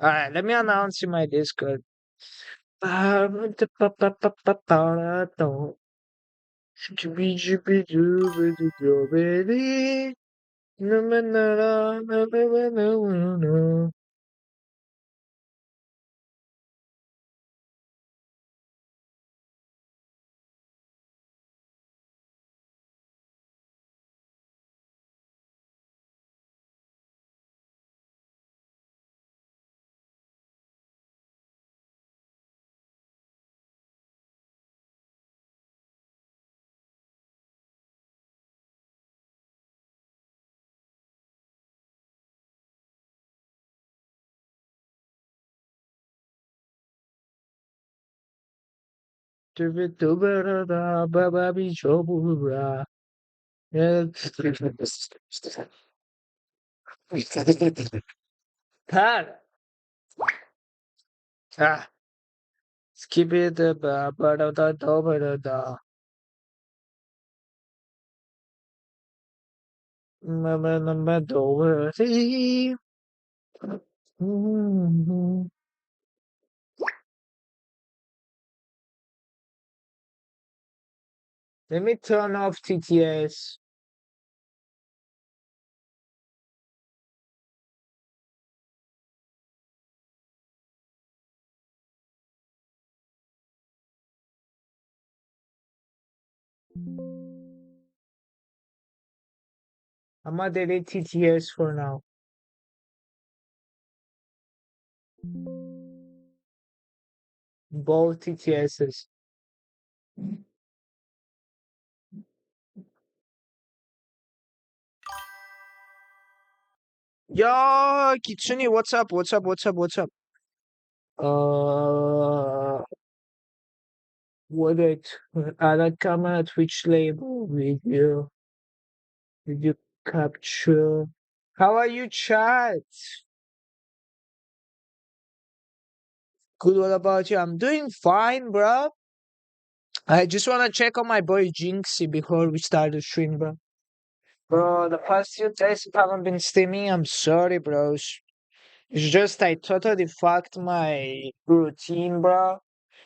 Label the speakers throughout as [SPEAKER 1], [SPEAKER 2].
[SPEAKER 1] Alright, let me announce in my Discord. Skip it, Let me turn off TTS. I'm gonna delete TTS for now. Both TTSs. Yo, Kitsune, what's up? What's up? What's up? What's up? What it? Arakama Twitch label video capture. How are you, chat? Good. What about you? I'm doing fine, bro. I just wanna check on my boy Jinxie before we start the stream, bro. Bro, the past few days I haven't been streaming. I'm sorry, bros. It's just I totally fucked my routine, bro.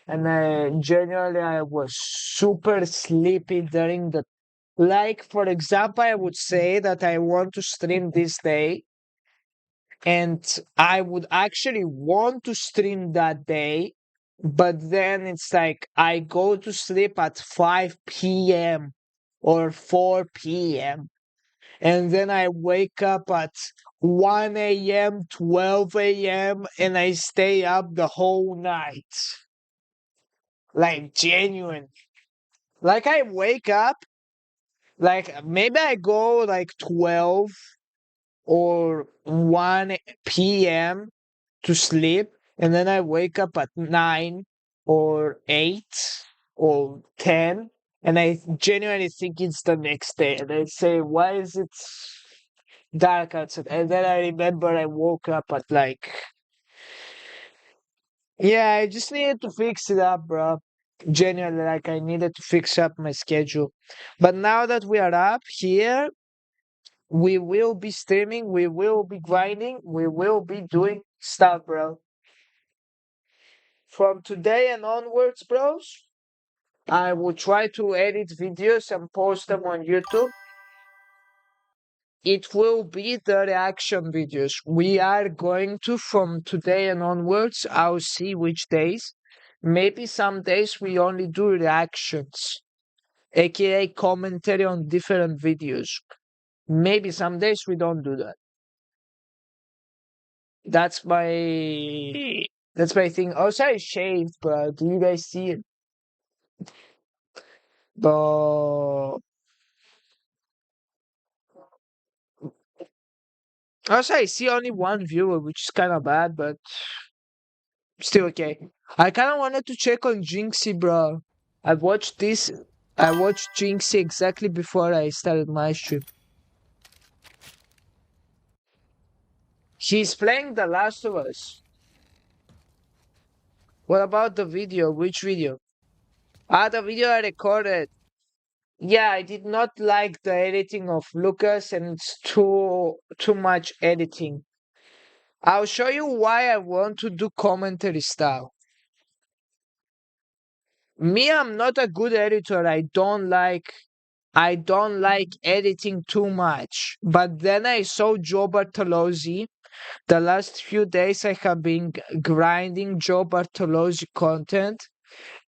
[SPEAKER 1] And generally I was super sleepy during the like for example I would say that I want to stream this day and I would actually want to stream that day, but then it's like I go to sleep at 5 p.m. or 4 p.m. and then I wake up at 1 a.m., 12 a.m., and I stay up the whole night. Like, genuine. Like, I wake up, like, maybe I go like 12 or 1 p.m. to sleep, and then I wake up at 9 or 8 or 10, and I genuinely think it's the next day. And I say, why is it dark outside? And then I remember I woke up at like, yeah, I just needed to fix it up, bro. Genuinely, like I needed to fix up my schedule. But now that we are up here, we will be streaming, we will be grinding, we will be doing stuff, bro. From today and onwards, bros, I will try to edit videos and post them on YouTube. It will be the reaction videos. We are going to, from today and onwards, I'll see which days. Maybe some days we only do reactions, aka commentary on different videos. Maybe some days we don't do that. That's my thing. Also, I shaved, bro. Do you guys see it? But also, I see only one viewer, which is kind of bad, but still okay. I kind of wanted to check on Jinxie, bro. I watched this. I watched Jinxie exactly before I started my stream. He's playing The Last of Us. What about the video? Which video? Ah, the video I recorded. Yeah, I did not like the editing of Lucas, and it's too much editing. I'll show you why I want to do commentary style. Me, I'm not a good editor. I don't like editing too much. But then I saw Joe Bartolozzi. The last few days I have been grinding Joe Bartolozzi content,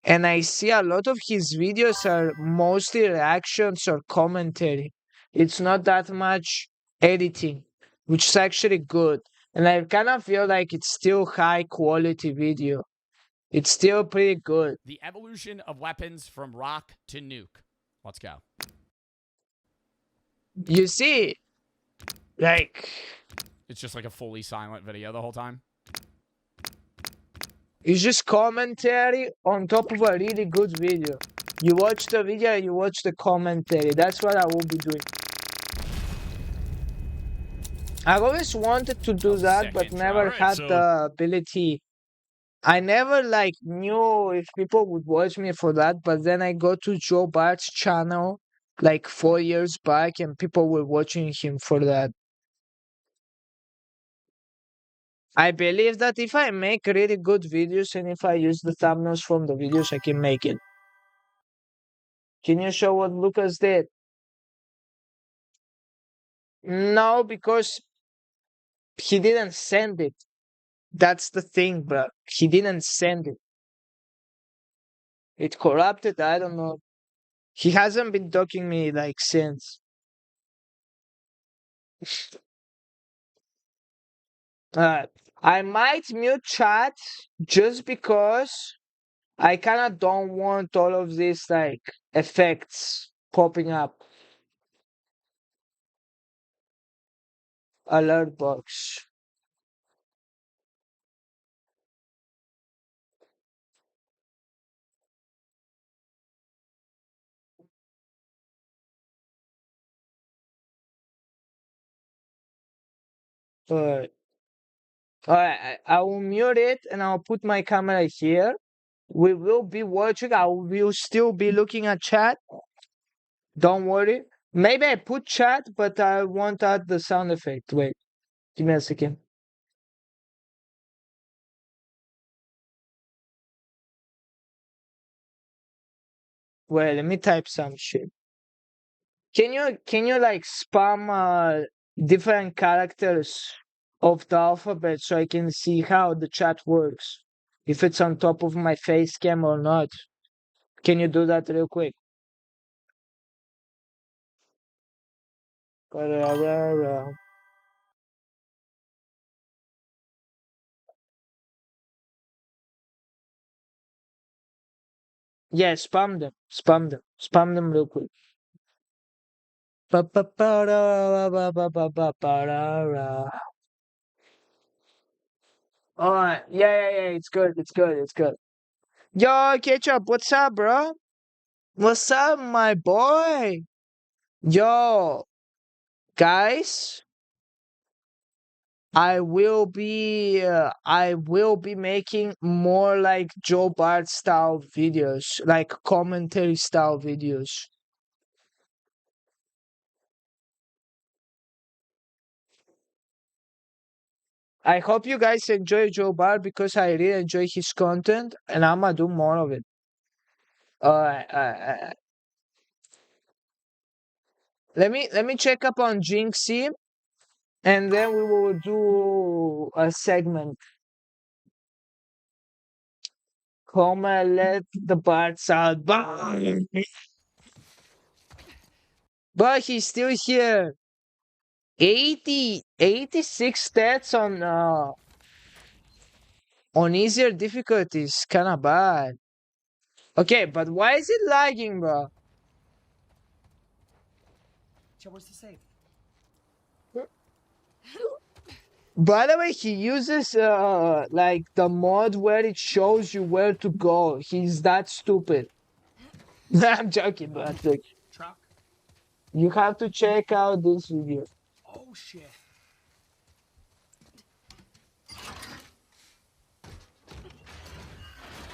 [SPEAKER 1] and I see a lot of his videos are mostly reactions or commentary. It's not that much editing, which is actually good. And I kind of feel like it's still high quality video. It's still pretty good.
[SPEAKER 2] The evolution of weapons from rock to nuke. Let's go.
[SPEAKER 1] You see, like,
[SPEAKER 2] It's just like a fully silent video the whole time.
[SPEAKER 1] it's just commentary on top of a really good video. You watch the video, you watch the commentary. That's what I will be doing. I've always wanted to do that, but never had the ability. I never knew if people would watch me for that, but then I go to Joe Bart's channel like 4 years back, and people were watching him for that. I believe that if I make really good videos and if I use the thumbnails from the videos, I can make it. Can you show what Lucas did? No, because he didn't send it. That's the thing, bro. He didn't send it. It corrupted. I don't know. He hasn't been talking me since. I might mute chat just because I kind of don't want all of these effects popping up. Alert box. Alright. Alright, I will mute it and I'll put my camera here. We will be watching. I will still be looking at chat. Don't worry. Maybe I put chat, but I won't add the sound effect. Wait. Give me a second. Wait, let me type some shit. Can you spam different characters of the alphabet so I can see how the chat works? If it's on top of my face cam or not. Can you do that real quick? Yeah, spam them. Spam them. Spam them real quick. Alright. Yeah. It's good. It's good. It's good. Yo, Ketchup, what's up, bro? What's up, my boy? Yo, guys, I will be making more like Joe Bart style videos, like commentary style videos. I hope you guys enjoy Joe Bart because I really enjoy his content and I'm gonna do more of it. Alright. Let me check up on Jinxie and then we will do a segment. Come and let the Barts out. But he's still here. 86 stats on easier difficulties. Kinda bad. Okay, but why is it lagging, bro?
[SPEAKER 3] Where's the safe?
[SPEAKER 1] By the way, he uses the mod where it shows you where to go. He's that stupid. I'm joking, bro. I'm joking.
[SPEAKER 3] Truck?
[SPEAKER 1] You have to check out this video.
[SPEAKER 3] Oh shit.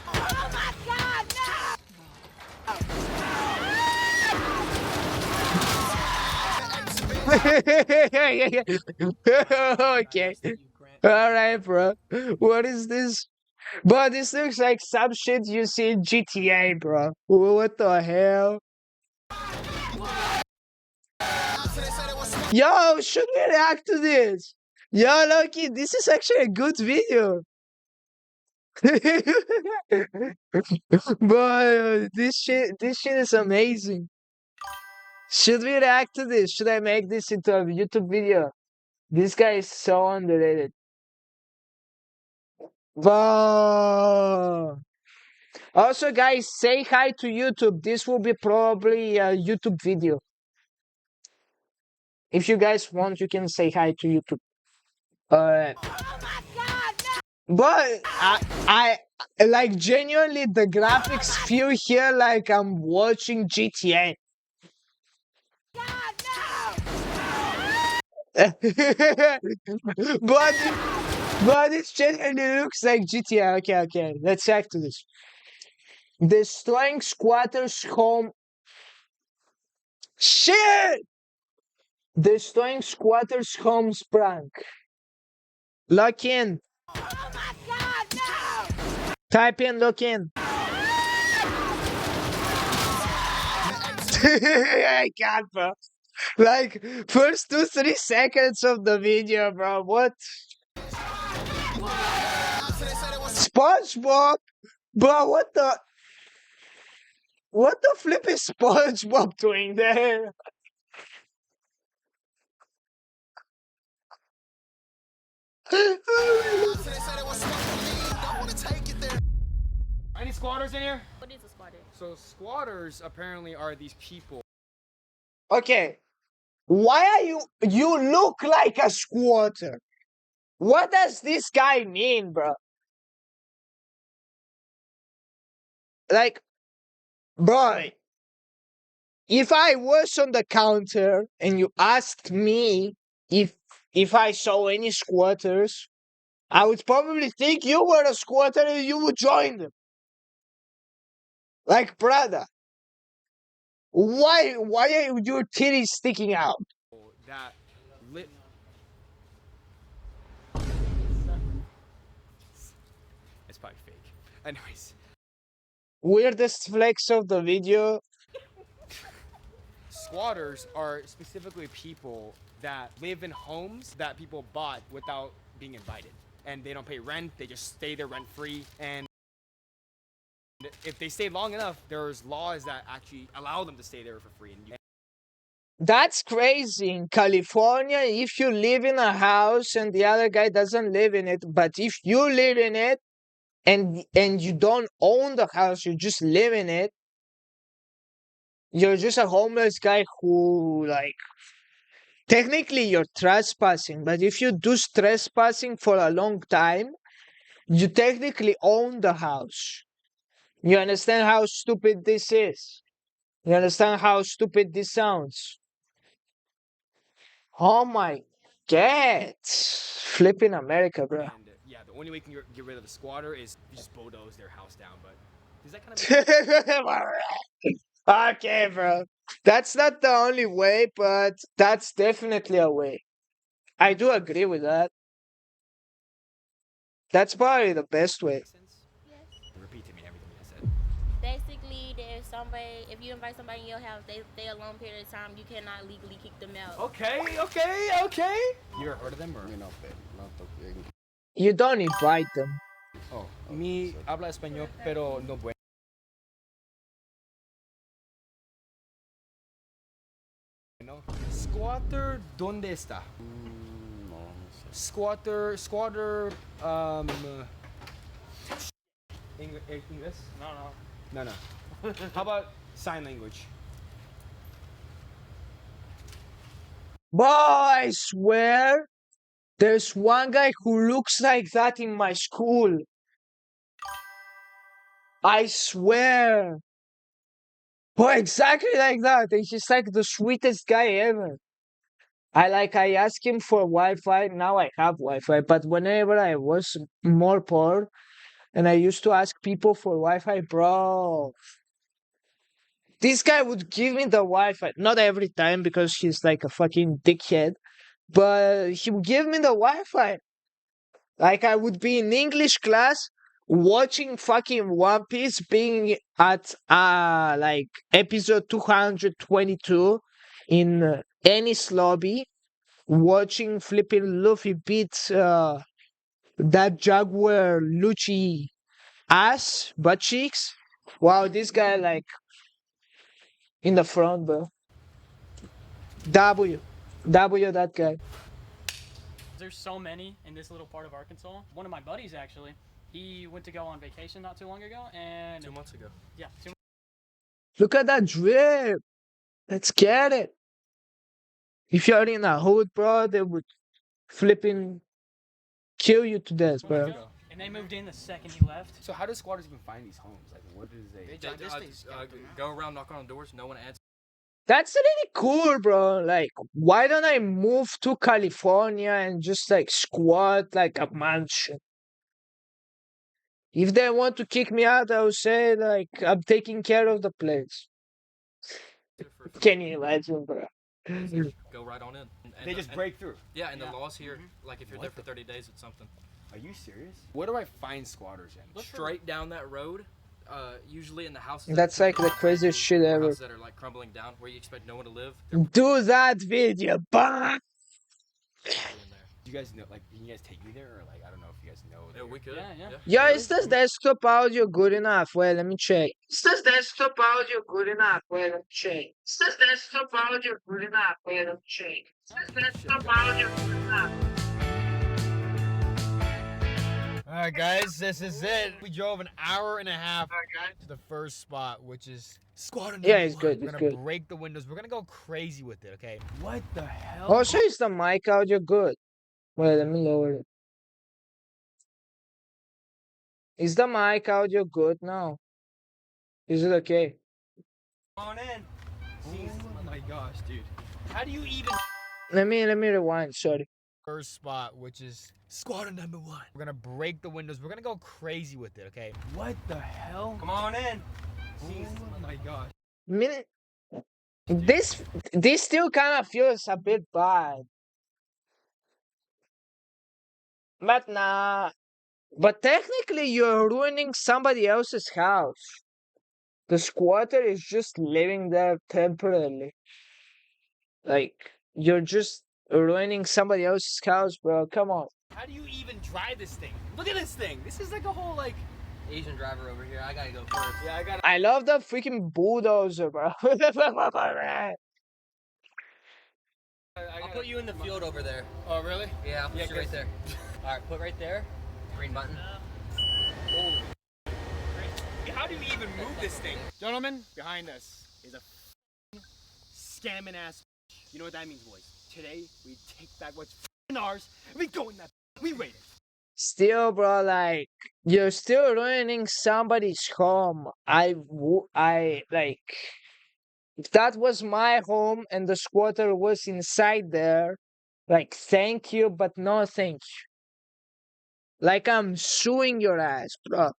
[SPEAKER 4] Oh my god, no!
[SPEAKER 1] Okay. All right, bro. What is this? But this looks like some shit you see in GTA, bro. What the hell? Yo, should we react to this? Yo, Loki, this is actually a good video. But this shit is amazing. Should we react to this? Should I make this into a YouTube video? This guy is so underrated. Wow. Also, guys, say hi to YouTube. This will be probably a YouTube video. If you guys want, you can say hi to YouTube. Uh, but I like genuinely the graphics feel here like I'm watching GTA. but it genuinely looks like GTA. Okay. Let's react to this. Destroying squatters' home. Shit! Destroying squatters' homes prank. Lock in. Type in lock in. I can't, bro. Like, first 2-3 seconds of the video, bro. What? SpongeBob? Bro, what the flip is SpongeBob doing there?
[SPEAKER 4] Any squatters in here?
[SPEAKER 5] What is a squatter?
[SPEAKER 4] So squatters apparently are these people.
[SPEAKER 1] Okay. Why are you look like a squatter? What does this guy mean, bro? Like, bro, if I was on the counter and you asked me if I saw any squatters, I would probably think you were a squatter and you would join them. Like, brother, why are your titties sticking out?
[SPEAKER 4] That lit. It's probably fake. Anyways,
[SPEAKER 1] Weirdest flex of the video.
[SPEAKER 4] squatters are specifically people that live in homes that people bought without being invited, and they don't pay rent. They just stay there rent free, and if they stay long enough, there's laws that actually allow them to stay there for free.
[SPEAKER 1] That's crazy. In California, if you live in a house and the other guy doesn't live in it, but if you live in it and you don't own the house, you just live in it, you're just a homeless guy who, like, technically you're trespassing, but if you do trespassing for a long time, you technically own the house. You understand how stupid this is? You understand how stupid this sounds? Oh my god. Flipping America, bro.
[SPEAKER 4] And yeah, the only way you can get rid of a squatter is you just bulldoze their house down. But does that kind of
[SPEAKER 1] Okay, bro. That's not the only way, but that's definitely a way. I do agree with that. That's probably the best way.
[SPEAKER 4] make sense?
[SPEAKER 5] Yes.
[SPEAKER 4] Repeat to me everything I said.
[SPEAKER 5] Basically, there's somebody. If you invite somebody in your house, they stay a long period of time. You cannot legally kick them out.
[SPEAKER 4] Okay. You ever heard of them or?
[SPEAKER 1] You don't invite them.
[SPEAKER 4] Oh, mi habla español, pero no bueno. Squatter, ¿dónde está? Squatter, English? No. How about sign language?
[SPEAKER 1] Boy, I swear, there's one guy who looks like that in my school. I swear. Boy, exactly like that. And he's like the sweetest guy ever. I asked him for Wi-Fi. Now I have Wi-Fi, but whenever I was more poor and I used to ask people for Wi-Fi, bro, this guy would give me the Wi-Fi. Not every time because he's like a fucking dickhead, but he would give me the Wi-Fi. Like I would be in English class watching fucking One Piece, being at like episode 222 in Ennis lobby, watching flipping Luffy beat that Jaguar Lucci ass butt cheeks. Wow, this guy like in the front, bro. W that guy.
[SPEAKER 6] There's so many in this little part of Arkansas. One of my buddies actually, he went to go on vacation not too long ago, and
[SPEAKER 7] 2 months ago.
[SPEAKER 6] yeah,
[SPEAKER 1] Look at that drip. Let's get it. If you're in a hood, bro, they would flipping kill you to death, bro.
[SPEAKER 6] ago, and they moved in the second he left.
[SPEAKER 4] So how do squatters even find these homes? Like, what is they?
[SPEAKER 7] Go around, knock on doors, no one answers.
[SPEAKER 1] That's really cool, bro. Like, why don't I move to California and just like squat like a mansion? If they want to kick me out, I'll say like I'm taking care of the place. Can you imagine, bro?
[SPEAKER 7] Go right on in. And
[SPEAKER 4] They just break through.
[SPEAKER 7] Yeah, and the laws here, like if you're there for 30 days, it's something.
[SPEAKER 4] Are you serious? Where do I find squatters in?
[SPEAKER 6] Look for-
[SPEAKER 7] Straight down that road, usually in the houses.
[SPEAKER 1] That's like the craziest shit
[SPEAKER 7] or
[SPEAKER 1] ever.
[SPEAKER 7] houses that are like crumbling down, where you expect no one to live.
[SPEAKER 1] Do that video, bah!
[SPEAKER 7] They're in there.
[SPEAKER 4] Do you guys know? Like, can you guys take me there, or like, I don't know if you guys know.
[SPEAKER 7] Yeah, we could.
[SPEAKER 6] Yeah.
[SPEAKER 1] Yeah, is this desktop audio good enough? Well, let me check. Is this desktop audio good enough? Well, let me check. Is this desktop audio good enough? Well, let me check. Is this desktop audio good enough?
[SPEAKER 4] All right, guys, this is it. We drove an hour and a half to the first spot, which is squatter number
[SPEAKER 1] Yeah, it's
[SPEAKER 4] one.
[SPEAKER 1] good,
[SPEAKER 4] We're
[SPEAKER 1] it's
[SPEAKER 4] gonna
[SPEAKER 1] good.
[SPEAKER 4] break the windows. We're gonna go crazy with it. Okay. What the hell?
[SPEAKER 1] Also, is the mic audio good? Well, let me lower it. Is the mic audio good now? Is it okay?
[SPEAKER 4] Come on in. Oh my gosh, dude. How do you even?
[SPEAKER 1] Let me rewind. Sorry.
[SPEAKER 4] First spot, which is squatter number one. We're gonna break the windows. We're gonna go crazy with it. Okay. What the hell? Come on in. Oh my gosh.
[SPEAKER 1] Minute. This still kind of feels a bit bad. But nah. But technically, you're ruining somebody else's house. The squatter is just living there temporarily. Like, you're just ruining somebody else's house, bro. Come on.
[SPEAKER 4] How do you even drive this thing? Look at this thing. This is like a whole like.
[SPEAKER 7] Asian driver over here. I gotta go first.
[SPEAKER 4] Yeah, I got.
[SPEAKER 1] I love the freaking bulldozer, bro.
[SPEAKER 7] I'll put you in the field over there.
[SPEAKER 4] Oh really?
[SPEAKER 7] Yeah, I'll put you right there. All right, put right there. Green button.
[SPEAKER 4] How do you even move this thing? Gentlemen, behind us is a scamming ass. You know what that means, boys? Today we take back what's ours and we go in that. We raid it.
[SPEAKER 1] Still, bro, like, you're still ruining somebody's home. I like, if that was my home and the squatter was inside there, like, thank you, but no thank you. Like, I'm suing your ass, bro.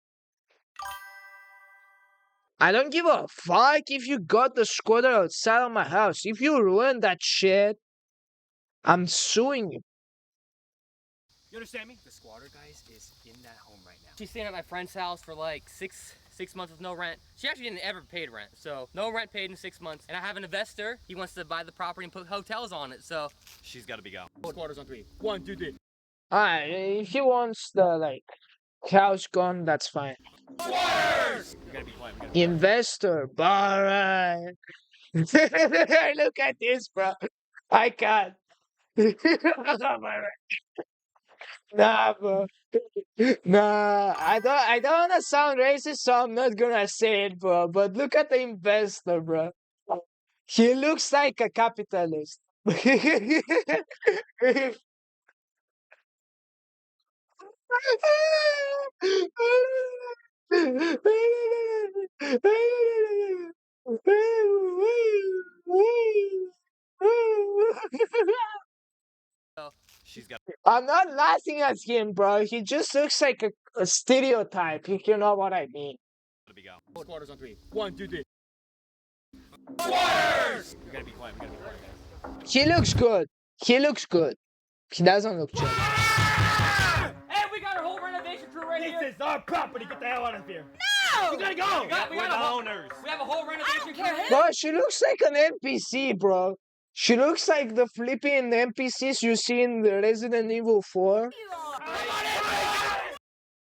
[SPEAKER 1] I don't give a fuck if you got the squatter outside of my house. If you ruin that shit, I'm suing you.
[SPEAKER 4] You understand me? The squatter, guys, is in that home right now.
[SPEAKER 8] She's staying at my friend's house for like six months with no rent. She actually didn't ever paid rent, so no rent paid in 6 months. And I have an investor. He wants to buy the property and put hotels on it, so
[SPEAKER 4] She's got to be gone. Squatters on three. 1, 2, 3.
[SPEAKER 1] Alright, if he wants the, like, house gone, that's fine.
[SPEAKER 4] Squatters! We gotta be quiet. We gotta be
[SPEAKER 1] Investor, alright. Look at this, bro. I can't. Nah, bro. Nah, I don't wanna sound racist, so I'm not gonna say it, bro. But look at the investor, bro. He looks like a capitalist.
[SPEAKER 4] She's got.
[SPEAKER 1] I'm not laughing at him, bro. He just looks like a stereotype, if you know what I mean.
[SPEAKER 4] to be gone. Squatters on 3. 1, 2, 3. Squatters! We gotta be quiet. We gotta be quiet, guys.
[SPEAKER 1] He looks good. He looks good. He doesn't look chubby.
[SPEAKER 8] Hey, we got our whole renovation crew right here.
[SPEAKER 4] This is our property. Get the hell out of here.
[SPEAKER 8] No!
[SPEAKER 4] You gotta go.
[SPEAKER 8] We got
[SPEAKER 4] We're
[SPEAKER 8] a
[SPEAKER 4] the
[SPEAKER 8] whole-
[SPEAKER 4] owners.
[SPEAKER 8] We have a whole renovation crew.
[SPEAKER 1] Bro, she looks like an NPC, bro. She looks like the flipping NPCs you see in the Resident Evil 4.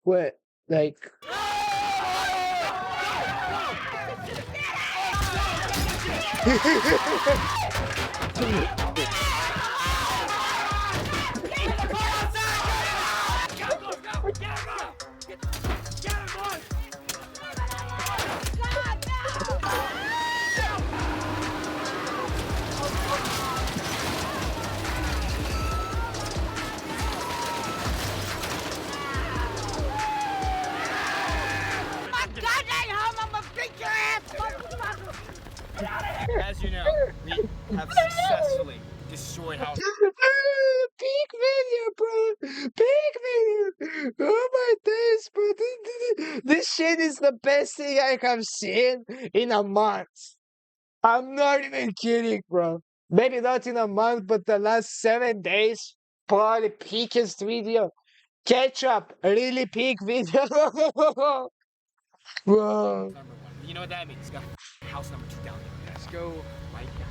[SPEAKER 1] Wait, like...
[SPEAKER 4] As you know, we have successfully destroyed house.
[SPEAKER 1] Peak video, bro. Peak video. Oh my days, bro. This shit is the best thing I have seen in a month. I'm not even kidding, bro. Maybe not in a month, but the last 7 days. Probably peakest video. Ketchup, really peak video. Bro.
[SPEAKER 4] Number 1. You know what that means? Got house number 2 down there. Let's go right now.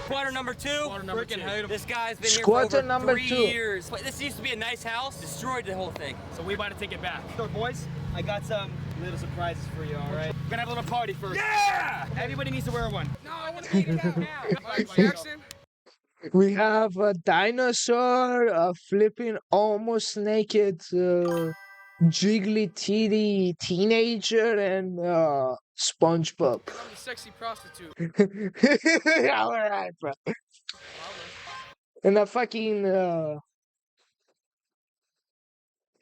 [SPEAKER 8] Squatter number 2.
[SPEAKER 4] Squatter number
[SPEAKER 8] Freaking
[SPEAKER 4] 2.
[SPEAKER 8] hate 'em. This guy's been
[SPEAKER 1] Squatter
[SPEAKER 8] here for over
[SPEAKER 1] number
[SPEAKER 8] 3
[SPEAKER 1] 2.
[SPEAKER 8] years. But this used to be a nice house. Destroyed the whole thing.
[SPEAKER 4] So we about to take it back. So boys, I got some little surprises for you, alright? We're gonna have a little party first. Yeah! Everybody needs to wear one. No, I wanna make it out now. Jackson?
[SPEAKER 1] We have a dinosaur, a flipping almost naked jiggly titty teenager, and SpongeBob.
[SPEAKER 3] I'm the sexy prostitute.
[SPEAKER 1] Alright, bro. And a fucking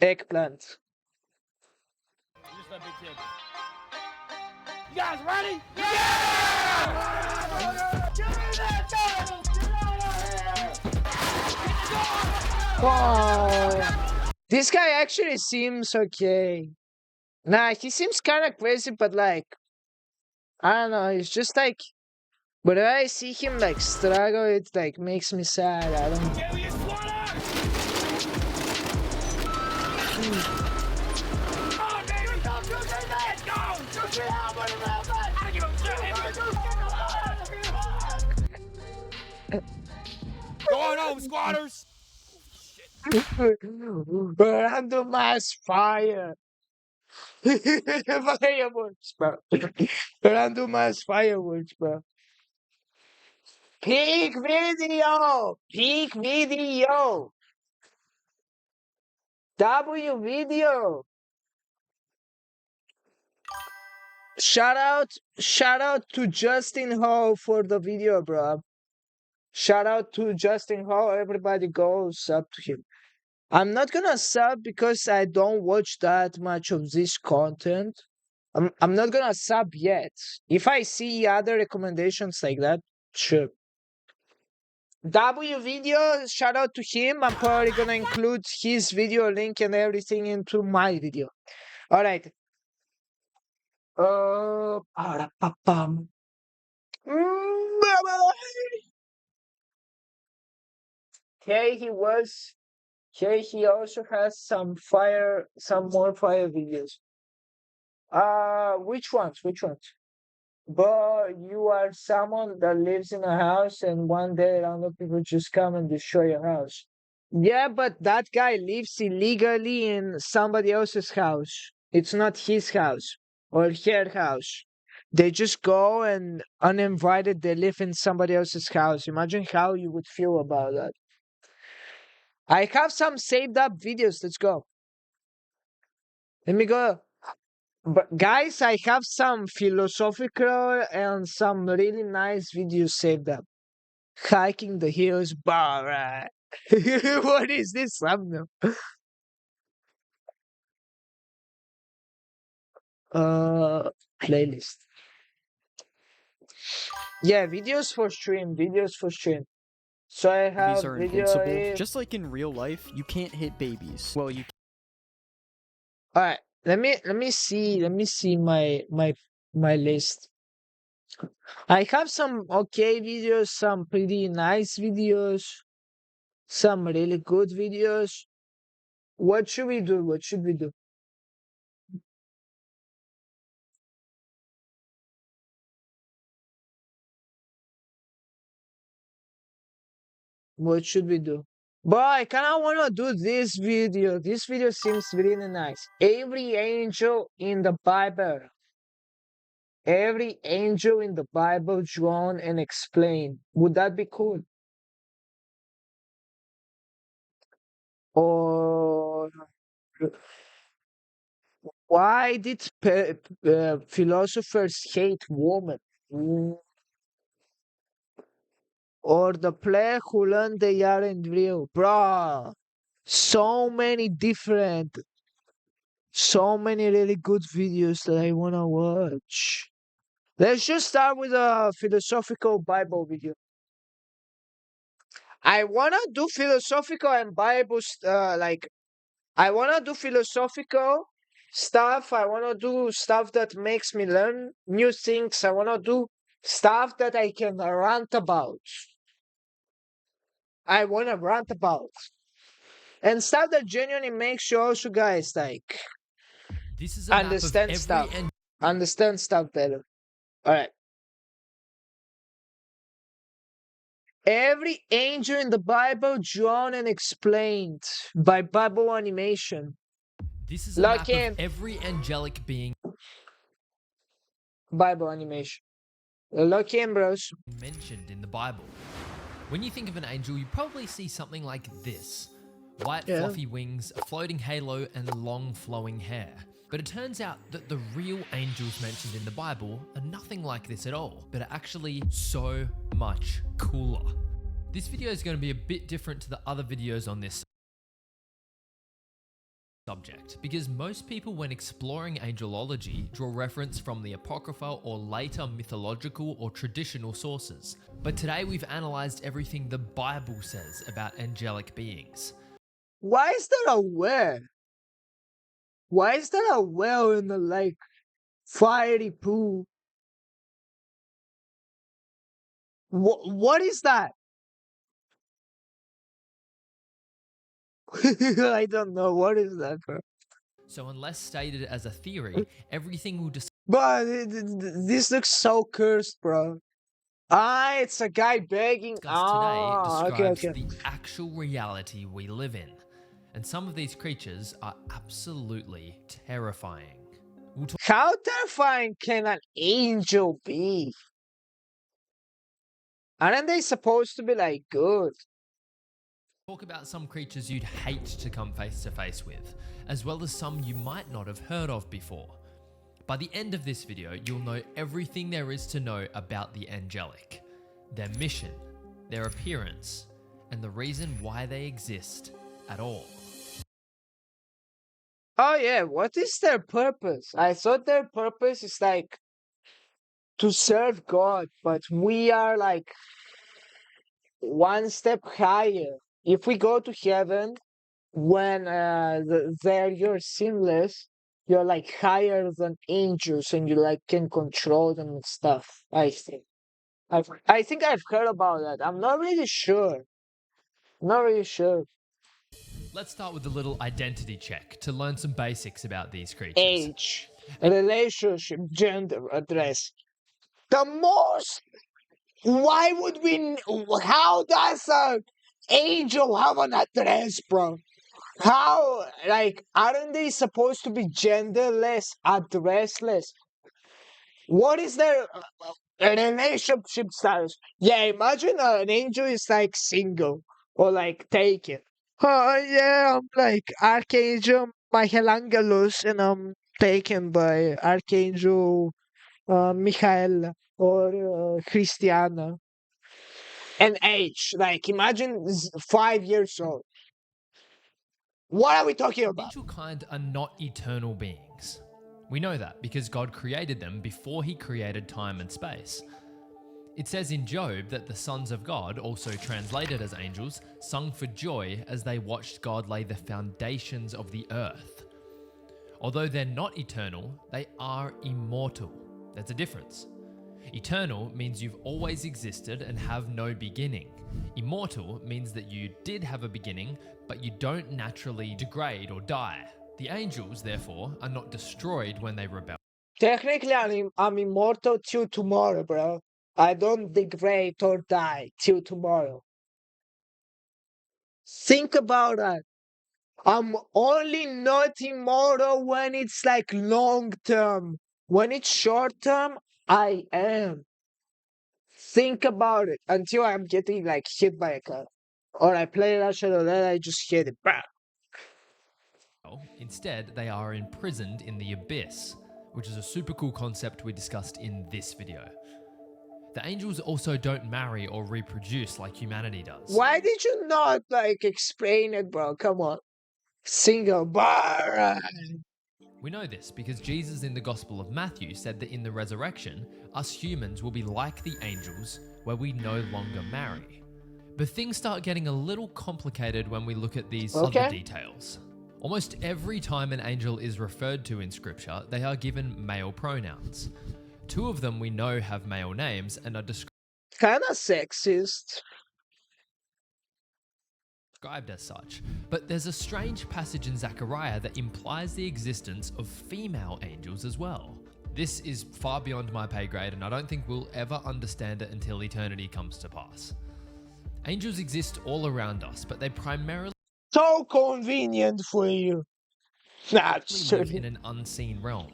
[SPEAKER 1] eggplant.
[SPEAKER 4] You're just that big kid. You guys ready?
[SPEAKER 1] Oh, this guy actually seems okay. Nah, he seems kind of crazy, but like, I don't know. It's just like, whenever I see him like struggle, it like makes me sad. I don't know.
[SPEAKER 4] Give me a squatter! Oh, baby, don't do that! Go! Shoot me out, buddy, I don't give a shit! Go on home, squatters!
[SPEAKER 1] Random mass fire. Fireworks, bro. Random mass fireworks, bro. Peak video. Peak video. W video. Shout out to Justin Ho for the video, bro. Shout out to Justin Ho. Everybody go sub to him. I'm not gonna sub because I don't watch that much of this content. I'm not gonna sub yet. If I see other recommendations like that, sure. W video, shout out to him. I'm probably gonna include his video link and everything into my video. Alright. Ba-da-ba-bum. Bye-bye. Here he also has some more fire videos. Which ones? But you are someone that lives in a house and one day random people just come and destroy your house. Yeah, but that guy lives illegally in somebody else's house. It's not his house or her house. They just go and uninvited they live in somebody else's house. Imagine how you would feel about that. I have some saved up videos. Let's go. Let me go. But guys, I have some philosophical and some really nice videos saved up. Hiking the hills bar. Right? What is this thumbnail? Playlist. Yeah, videos for stream. So I have
[SPEAKER 9] Babies are
[SPEAKER 1] video
[SPEAKER 9] invincible.
[SPEAKER 1] A.
[SPEAKER 9] Just like in real life, you can't hit babies. Well, you
[SPEAKER 1] All right, let me see my list. I have some okay videos, some pretty nice videos, some really good videos. What should we do? What should we do? What should we do? But I kinda wanna do this video. This video seems really nice. Every angel in the Bible. Every angel in the Bible drawn and explained. Would that be cool? Or why did philosophers hate women? Or the player who learned they aren't real. Bruh, so many really good videos that I wanna watch. Let's just start with a philosophical Bible video. I wanna do philosophical and Bible I wanna do philosophical stuff. I wanna do stuff that makes me learn new things. I wanna do stuff that I can rant about. I wanna rant about. And stuff that genuinely makes you also guys like
[SPEAKER 10] This is a map of
[SPEAKER 1] understand
[SPEAKER 10] every
[SPEAKER 1] stuff. Understand stuff better. Alright. Every angel in the Bible drawn and explained by Bible animation.
[SPEAKER 10] This is a
[SPEAKER 1] Lock
[SPEAKER 10] map
[SPEAKER 1] in.
[SPEAKER 10] of every angelic being
[SPEAKER 1] Bible animation. Lock in, bros.
[SPEAKER 10] mentioned in the Bible. When you think of an angel, you probably see something like this. White
[SPEAKER 1] Yeah.
[SPEAKER 10] fluffy wings, a floating halo, and long flowing hair. But it turns out that the real angels mentioned in the Bible are nothing like this at all, but are actually so much cooler. This video is going to be a bit different to the other videos on this subject, because most people when exploring angelology draw reference from the apocrypha or later mythological or traditional sources. But today we've analysed everything the Bible says about angelic beings.
[SPEAKER 1] Why is there a well? Why is there a well in the fiery pool? What is that? I don't know. What is that, bro?
[SPEAKER 10] So unless stated as a theory, everything we'll discuss
[SPEAKER 1] But this looks so cursed, bro. It's a guy begging.
[SPEAKER 10] today
[SPEAKER 1] Okay,
[SPEAKER 10] describes
[SPEAKER 1] okay.
[SPEAKER 10] the actual reality we live in. And some of these creatures are absolutely terrifying. We'll
[SPEAKER 1] How terrifying can an angel be? Aren't they supposed to be good?
[SPEAKER 10] talk about some creatures you'd hate to come face to face with, as well as some you might not have heard of before. By the end of this video, you'll know everything there is to know about the angelic, their mission, their appearance, and the reason why they exist at all.
[SPEAKER 1] Oh yeah, what is their purpose? I thought their purpose is to serve God, but we are one step higher. If we go to heaven, when there you're sinless, you're higher than angels, and you can control them and stuff. I think. I think I've heard about that. I'm not really sure. Not really sure.
[SPEAKER 10] Let's start with a little identity check to learn some basics about these creatures.
[SPEAKER 1] Age, relationship, gender, address. The most. Why would we? How does an angel have an address, bro? How? Aren't they supposed to be genderless, addressless? What is their relationship status? Yeah, imagine an angel is single or taken. Oh yeah, I'm Archangel Michelangelos, and I'm taken by Archangel Michael or Christiana. And age, imagine 5 years old. What are we talking
[SPEAKER 10] The
[SPEAKER 1] about?
[SPEAKER 10] angel kind are not eternal beings. We know that because God created them before he created time and space. It says in Job that the sons of God, also translated as angels, sung for joy as they watched God lay the foundations of the earth. Although they're not eternal, they are immortal. There's a difference. Eternal means you've always existed and have no beginning. Immortal means that you did have a beginning, but you don't naturally degrade or die. The angels, therefore, are not destroyed when they rebel.
[SPEAKER 1] Technically, I'm immortal till tomorrow, bro. I don't degrade or die till tomorrow. Think about that. I'm only not immortal when it's like long term. When it's short term, I am. Think about it until I'm getting like hit by a car. Or I play Russia Roulette, I just hit it. Bah.
[SPEAKER 10] Instead, they are imprisoned in the abyss, which is a super cool concept we discussed in this video. The angels also don't marry or reproduce like humanity does.
[SPEAKER 1] Why did you not like explain it, bro? Come on. Single bar.
[SPEAKER 10] We know this because Jesus in the Gospel of Matthew said that in the resurrection, us humans will be like the angels, where we no longer marry. But things start getting a little complicated when we look at these other details. Almost every time an angel is referred to in scripture, they are given male pronouns. 2 of them we know have male names and are described
[SPEAKER 1] Kinda sexist.
[SPEAKER 10] as such, but there's a strange passage in Zechariah that implies the existence of female angels as well. This is far beyond my pay grade, and I don't think we'll ever understand it until eternity comes to pass. Angels exist all around us, but they primarily
[SPEAKER 1] So convenient for you. Nah,
[SPEAKER 10] live in an unseen realm.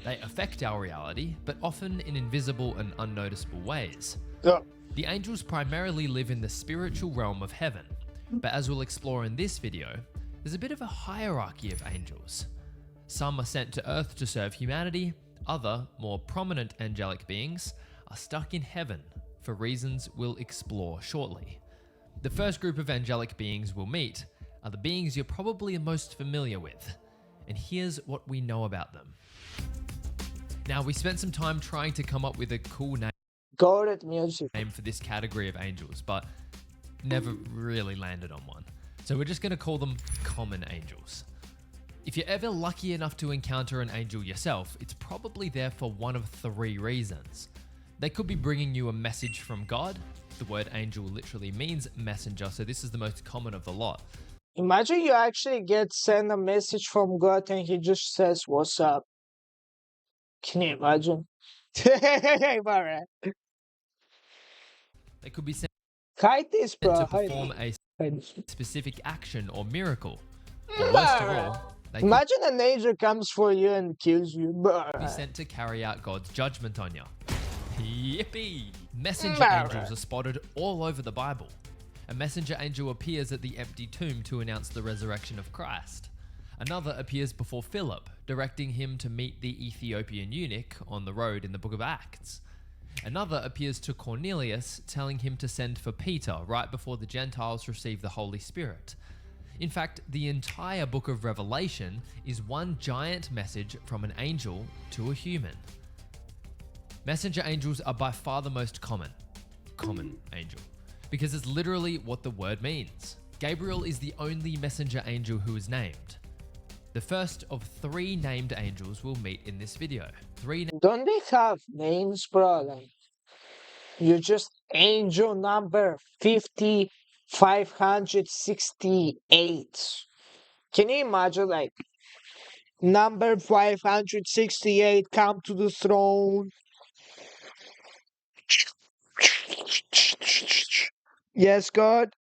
[SPEAKER 10] They affect our reality, but often in invisible and unnoticeable ways.
[SPEAKER 1] Yeah.
[SPEAKER 10] The angels primarily live in the spiritual realm of heaven, but as we'll explore in this video, there's a bit of a hierarchy of angels. Some are sent to earth to serve humanity, other, more prominent angelic beings are stuck in heaven for reasons we'll explore shortly. The first group of angelic beings we'll meet are the beings you're probably most familiar with, and here's what we know about them. Now, we spent some time trying to come up with a cool name for this category of angels, but never really landed on one. So we're just going to call them common angels. If you're ever lucky enough to encounter an angel yourself, it's probably there for one of 3 reasons. They could be bringing you a message from God. The word angel literally means messenger, so this is the most common of the lot.
[SPEAKER 1] Imagine you actually get sent a message from God and he just says, "What's up?" Can you imagine? Alright.
[SPEAKER 10] They could be sent
[SPEAKER 1] Hide this, bro.
[SPEAKER 10] to
[SPEAKER 1] Hide
[SPEAKER 10] perform a
[SPEAKER 1] this.
[SPEAKER 10] specific action or miracle. Or worst of all, they could
[SPEAKER 1] Imagine an angel comes for you and kills you.
[SPEAKER 10] be sent to carry out God's judgment on you. Yippee! Messenger angels are spotted all over the Bible. A messenger angel appears at the empty tomb to announce the resurrection of Christ. Another appears before Philip, directing him to meet the Ethiopian eunuch on the road in the book of Acts. Another appears to Cornelius, telling him to send for Peter right before the Gentiles receive the Holy Spirit. In fact, the entire book of Revelation is one giant message from an angel to a human. Messenger angels are by far the most common angel, because it's literally what the word means. Gabriel is the only messenger angel who is named. The first of 3 named angels we'll meet in this video.
[SPEAKER 1] Don't they have names, bro? Like, you're just angel number 568. Can you imagine, like, number 568, come to the throne? Yes, God.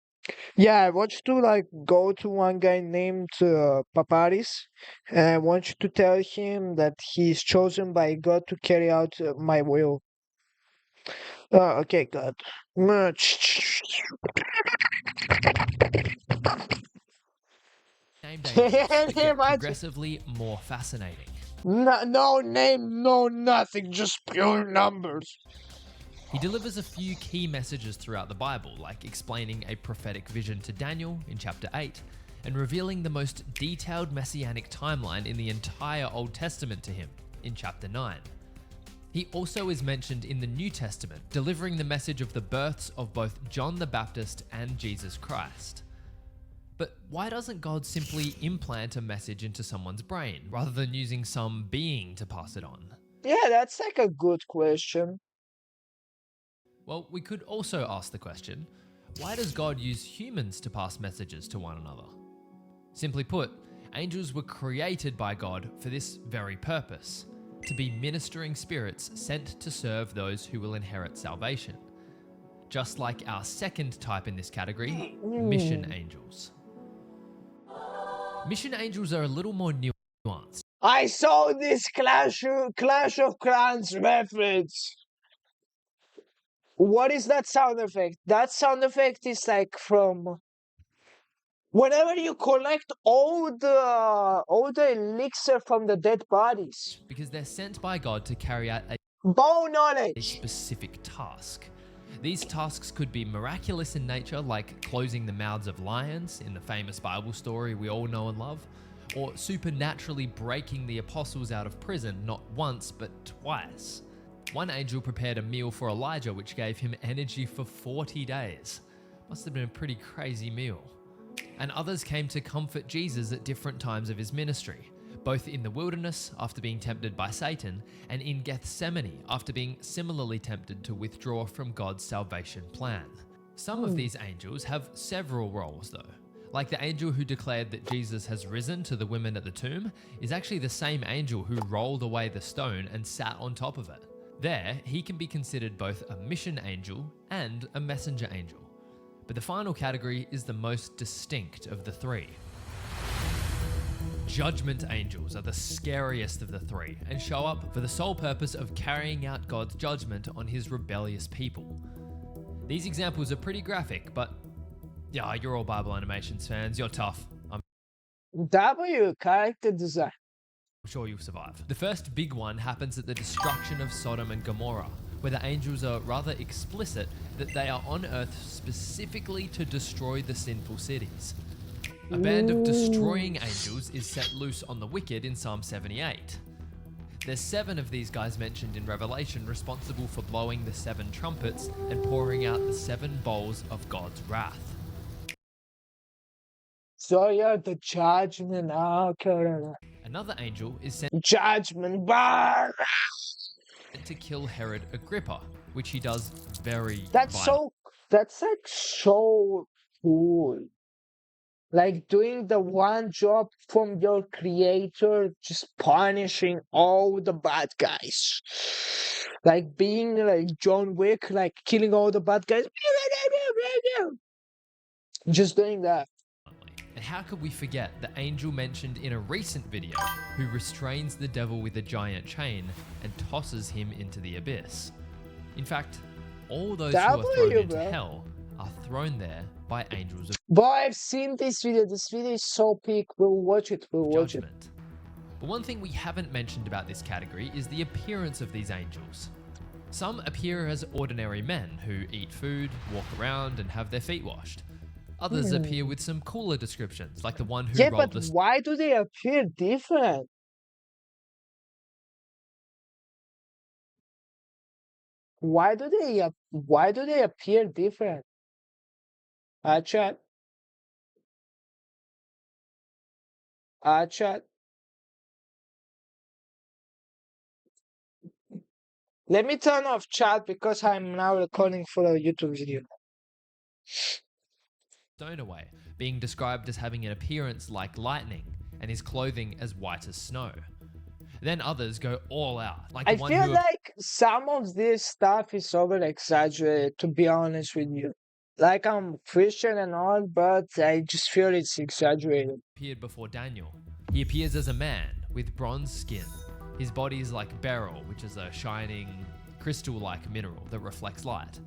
[SPEAKER 1] Yeah, I want you to like go to one guy named Paparis, and I want you to tell him that he's chosen by God to carry out my will. Okay, God.
[SPEAKER 10] Named angels that get progressively more fascinating.
[SPEAKER 1] No name, no nothing, just pure numbers.
[SPEAKER 10] He delivers a few key messages throughout the Bible, like explaining a prophetic vision to Daniel in chapter 8, and revealing the most detailed messianic timeline in the entire Old Testament to him in chapter 9. He also is mentioned in the New Testament, delivering the message of the births of both John the Baptist and Jesus Christ. But why doesn't God simply implant a message into someone's brain, rather than using some being to pass it on?
[SPEAKER 1] Yeah, that's like a good question.
[SPEAKER 10] Well, we could also ask the question, why does God use humans to pass messages to one another? Simply put, angels were created by God for this very purpose, to be ministering spirits sent to serve those who will inherit salvation. Just like our second type in this category, mission angels. Mission angels are a little more nuanced.
[SPEAKER 1] I saw this Clash of Clans reference. What is that sound effect? That sound effect is like from whenever you collect all the elixir from the dead bodies.
[SPEAKER 10] Because they're sent by God to carry out
[SPEAKER 1] Bow
[SPEAKER 10] a
[SPEAKER 1] knowledge.
[SPEAKER 10] specific task. These tasks could be miraculous in nature, like closing the mouths of lions in the famous Bible story we all know and love, or supernaturally breaking the apostles out of prison not once but twice. One angel prepared a meal for Elijah which gave him energy for 40 days. Must have been a pretty crazy meal. And others came to comfort Jesus at different times of his ministry, both in the wilderness after being tempted by Satan and in Gethsemane after being similarly tempted to withdraw from God's salvation plan. Some of these angels have several roles though. Like the angel who declared that Jesus has risen to the women at the tomb is actually the same angel who rolled away the stone and sat on top of it. There, he can be considered both a mission angel and a messenger angel. But the final category is the most distinct of the three. Judgment angels are the scariest of the three and show up for the sole purpose of carrying out God's judgment on his rebellious people. These examples are pretty graphic, but yeah, you're all Bible Animations fans, you're tough. I'm
[SPEAKER 1] W character design.
[SPEAKER 10] sure you'll survive. The first big one happens at the destruction of Sodom and Gomorrah, where the angels are rather explicit that they are on earth specifically to destroy the sinful cities. A band of destroying angels is set loose on the wicked in Psalm 78. There's 7 of these guys mentioned in Revelation responsible for blowing the 7 trumpets and pouring out the 7 bowls of God's wrath.
[SPEAKER 1] So yeah, the judgment. Okay.
[SPEAKER 10] Another angel is sent
[SPEAKER 1] Judgment bar.
[SPEAKER 10] to kill Herod Agrippa, which he does very
[SPEAKER 1] That's like so cool. Like doing the one job from your creator, just punishing all the bad guys. Like being like John Wick, like killing all the bad guys. Just doing that.
[SPEAKER 10] And how could we forget the angel mentioned in a recent video who restrains the devil with a giant chain and tosses him into the abyss? In fact, all those who are thrown into hell are thrown there by angels of
[SPEAKER 1] Boy, I've seen this video. This video is so peak. We'll watch it.
[SPEAKER 10] judgment. But one thing we haven't mentioned about this category is the appearance of these angels. Some appear as ordinary men who eat food, walk around, and have their feet washed. Others appear with some cooler descriptions, like the one who
[SPEAKER 1] Yeah,
[SPEAKER 10] rolled
[SPEAKER 1] but
[SPEAKER 10] the
[SPEAKER 1] why do they appear different? Why do they appear different? Chat. Chat. Let me turn off chat because I'm now recording for a YouTube video.
[SPEAKER 10] stone away, being described as having an appearance like lightning and his clothing as white as snow. Then others go all out, like the
[SPEAKER 1] I
[SPEAKER 10] one
[SPEAKER 1] feel
[SPEAKER 10] who
[SPEAKER 1] like some of this stuff is over exaggerated, to be honest with you. Like I'm Christian and all, but I just feel it's exaggerated.
[SPEAKER 10] appeared before Daniel. He appears as a man with bronze skin. His body is like beryl, which is a shining crystal-like mineral that reflects light.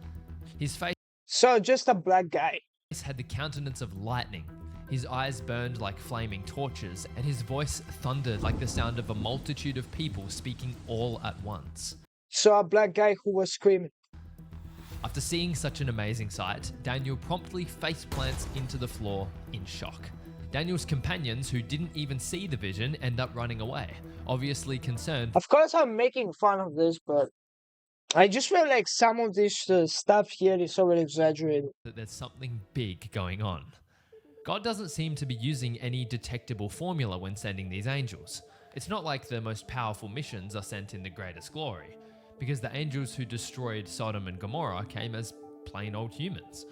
[SPEAKER 10] His face
[SPEAKER 1] So just a black guy.
[SPEAKER 10] had the countenance of lightning. His eyes burned like flaming torches, and his voice thundered like the sound of a multitude of people speaking all at once.
[SPEAKER 1] So a black guy who was screaming.
[SPEAKER 10] After seeing such an amazing sight, Daniel promptly face plants into the floor in shock. Daniel's companions, who didn't even see the vision, end up running away, obviously concerned.
[SPEAKER 1] Of course, I'm making fun of this, but I just feel like some of this stuff here is over exaggerated.
[SPEAKER 10] That there's something big going on. God doesn't seem to be using any detectable formula when sending these angels. It's not like the most powerful missions are sent in the greatest glory. because the angels who destroyed Sodom and Gomorrah came as plain old humans.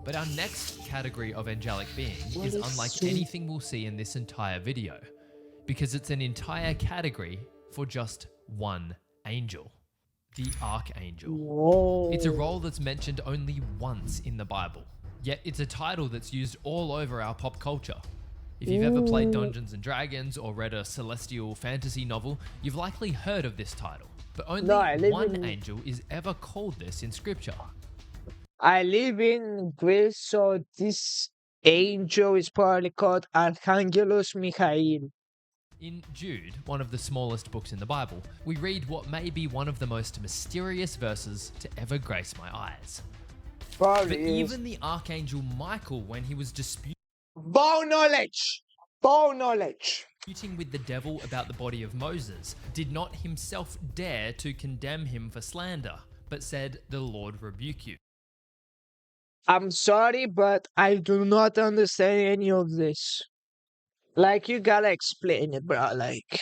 [SPEAKER 10] But our next category of angelic being is unlike anything we'll see in this entire video, because it's an entire category for just one angel, the Archangel.
[SPEAKER 1] Whoa.
[SPEAKER 10] It's a role that's mentioned only once in the Bible, yet it's a title that's used all over our pop culture. If you've ever played Dungeons and Dragons or read a celestial fantasy novel, you've likely heard of this title, but only one angel is ever called this in scripture.
[SPEAKER 1] I live in Greece, so this angel is probably called Archangelos Michael.
[SPEAKER 10] In Jude, one of the smallest books in the Bible, we read what may be one of the most mysterious verses to ever grace my eyes.
[SPEAKER 1] Probably
[SPEAKER 10] But
[SPEAKER 1] is.
[SPEAKER 10] even the Archangel Michael, when he was disputing
[SPEAKER 1] Bow knowledge! Bow knowledge!
[SPEAKER 10] with the devil about the body of Moses, did not himself dare to condemn him for slander, but said, "The Lord rebuke you."
[SPEAKER 1] I'm sorry, but I do not understand any of this. Like, you gotta explain it, bro. Like,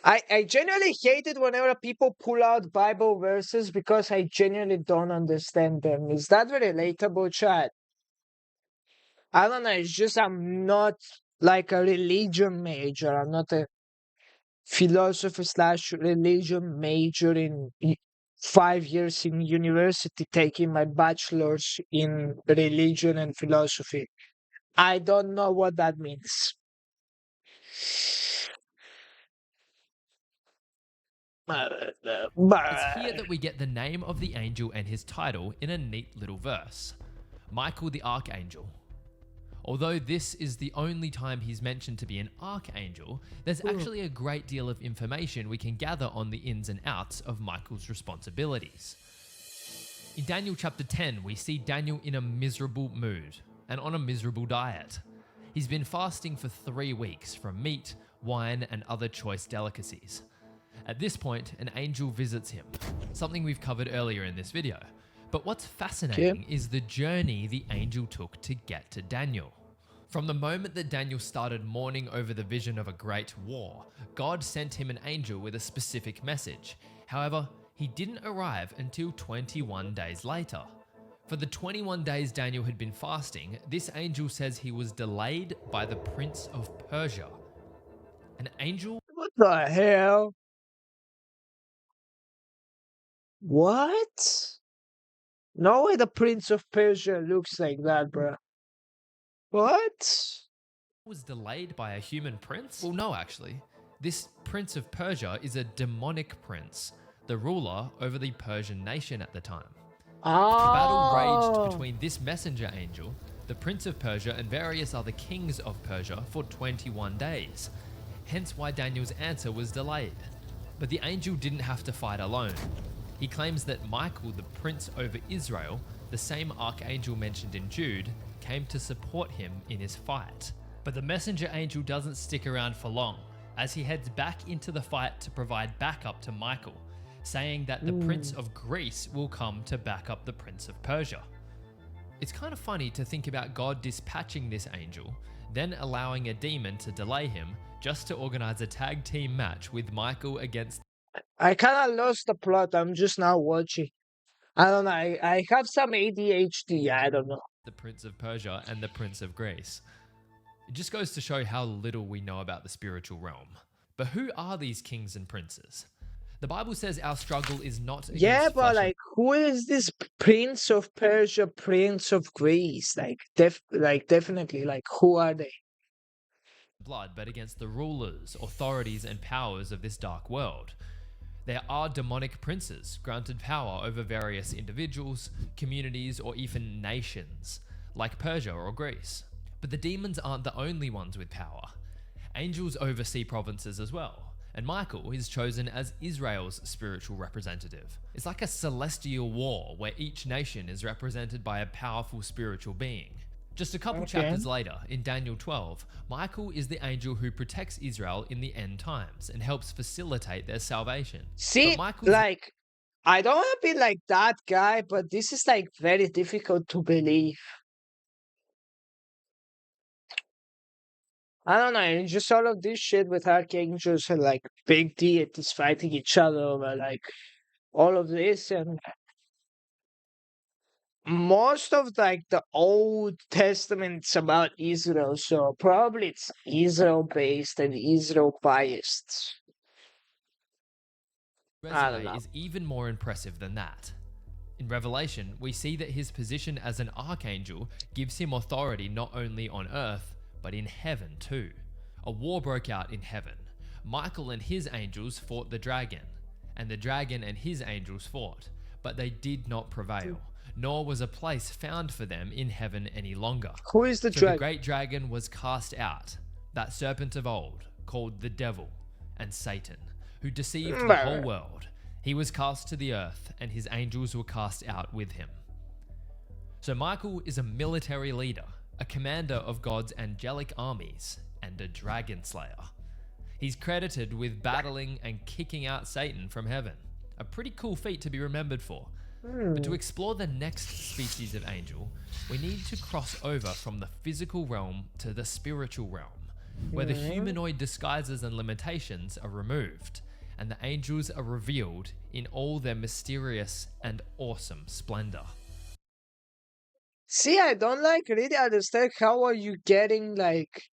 [SPEAKER 1] I genuinely hate it whenever people pull out Bible verses because I genuinely don't understand them. Is that relatable, chat? I don't know. It's just I'm not like a religion major. I'm not a philosophy/religion major in 5 years in university taking my bachelor's in religion and philosophy. I don't know what that means.
[SPEAKER 10] It's here that we get the name of the angel and his title in a neat little verse. Michael the Archangel. Although this is the only time he's mentioned to be an archangel, there's actually a great deal of information we can gather on the ins and outs of Michael's responsibilities. In Daniel chapter 10, we see Daniel in a miserable mood and on a miserable diet. He's been fasting for 3 weeks from meat, wine, and other choice delicacies. At this point, an angel visits him, something we've covered earlier in this video. But what's fascinating is the journey the angel took to get to Daniel. From the moment that Daniel started mourning over the vision of a great war, God sent him an angel with a specific message. However, he didn't arrive until 21 days later. For the 21 days Daniel had been fasting, this angel says he was delayed by the Prince of Persia. An angel?
[SPEAKER 1] What the hell? What? No way the Prince of Persia looks like that, bro. What?
[SPEAKER 10] Was delayed by a human prince? Well, no, actually. This Prince of Persia is a demonic prince, the ruler over the Persian nation at the time. A battle raged between this messenger angel, the Prince of Persia, and various other kings of Persia for 21 days. Hence why Daniel's answer was delayed. But the angel didn't have to fight alone. He claims that Michael, the prince over Israel, the same archangel mentioned in Jude, came to support him in his fight. But the messenger angel doesn't stick around for long, as he heads back into the fight to provide backup to Michael, saying that the Prince of Greece will come to back up the Prince of Persia. It's kind of funny to think about God dispatching this angel, then allowing a demon to delay him just to organize a tag team match with Michael against...
[SPEAKER 1] I kind of lost the plot. I'm just now watching. I don't know. I have some ADHD. I don't know.
[SPEAKER 10] the Prince of Persia and the Prince of Greece. It just goes to show how little we know about the spiritual realm. But who are these kings and princes? The Bible says our struggle is not against
[SPEAKER 1] Yeah, but
[SPEAKER 10] flesh and
[SPEAKER 1] who is this Prince of Persia, Prince of Greece? Definitely, who are they?
[SPEAKER 10] blood, but against the rulers, authorities, and powers of this dark world. There are demonic princes granted power over various individuals, communities, or even nations, like Persia or Greece. But the demons aren't the only ones with power. Angels oversee provinces as well, and Michael is chosen as Israel's spiritual representative. It's like a celestial war where each nation is represented by a powerful spiritual being. Just a couple chapters later, in Daniel 12, Michael is the angel who protects Israel in the end times and helps facilitate their salvation.
[SPEAKER 1] See, I don't want to be like that guy, but this is very difficult to believe. I don't know, just all of this shit with archangels and big deities fighting each other over all of this, and most of like the Old Testament's about Israel, so probably it's Israel based and Israel biased. I don't
[SPEAKER 10] Resume
[SPEAKER 1] know.
[SPEAKER 10] is even more impressive than that. In Revelation, we see that his position as an archangel gives him authority not only on earth, but in heaven too. A war broke out in heaven. Michael and his angels fought the dragon, and the dragon and his angels fought, but they did not prevail, nor was a place found for them in heaven any longer.
[SPEAKER 1] Who is the
[SPEAKER 10] So the
[SPEAKER 1] dragon?
[SPEAKER 10] great dragon was cast out, that serpent of old, called the devil and Satan, who deceived the whole world. He was cast to the earth, and his angels were cast out with him. So Michael is a military leader, a commander of God's angelic armies, and a dragon slayer. He's credited with battling and kicking out Satan from heaven. A pretty cool feat to be remembered for. But to explore the next species of angel, we need to cross over from the physical realm to the spiritual realm, where the humanoid disguises and limitations are removed, and the angels are revealed in all their mysterious and awesome splendor.
[SPEAKER 1] See, I don't like really understand how are you getting like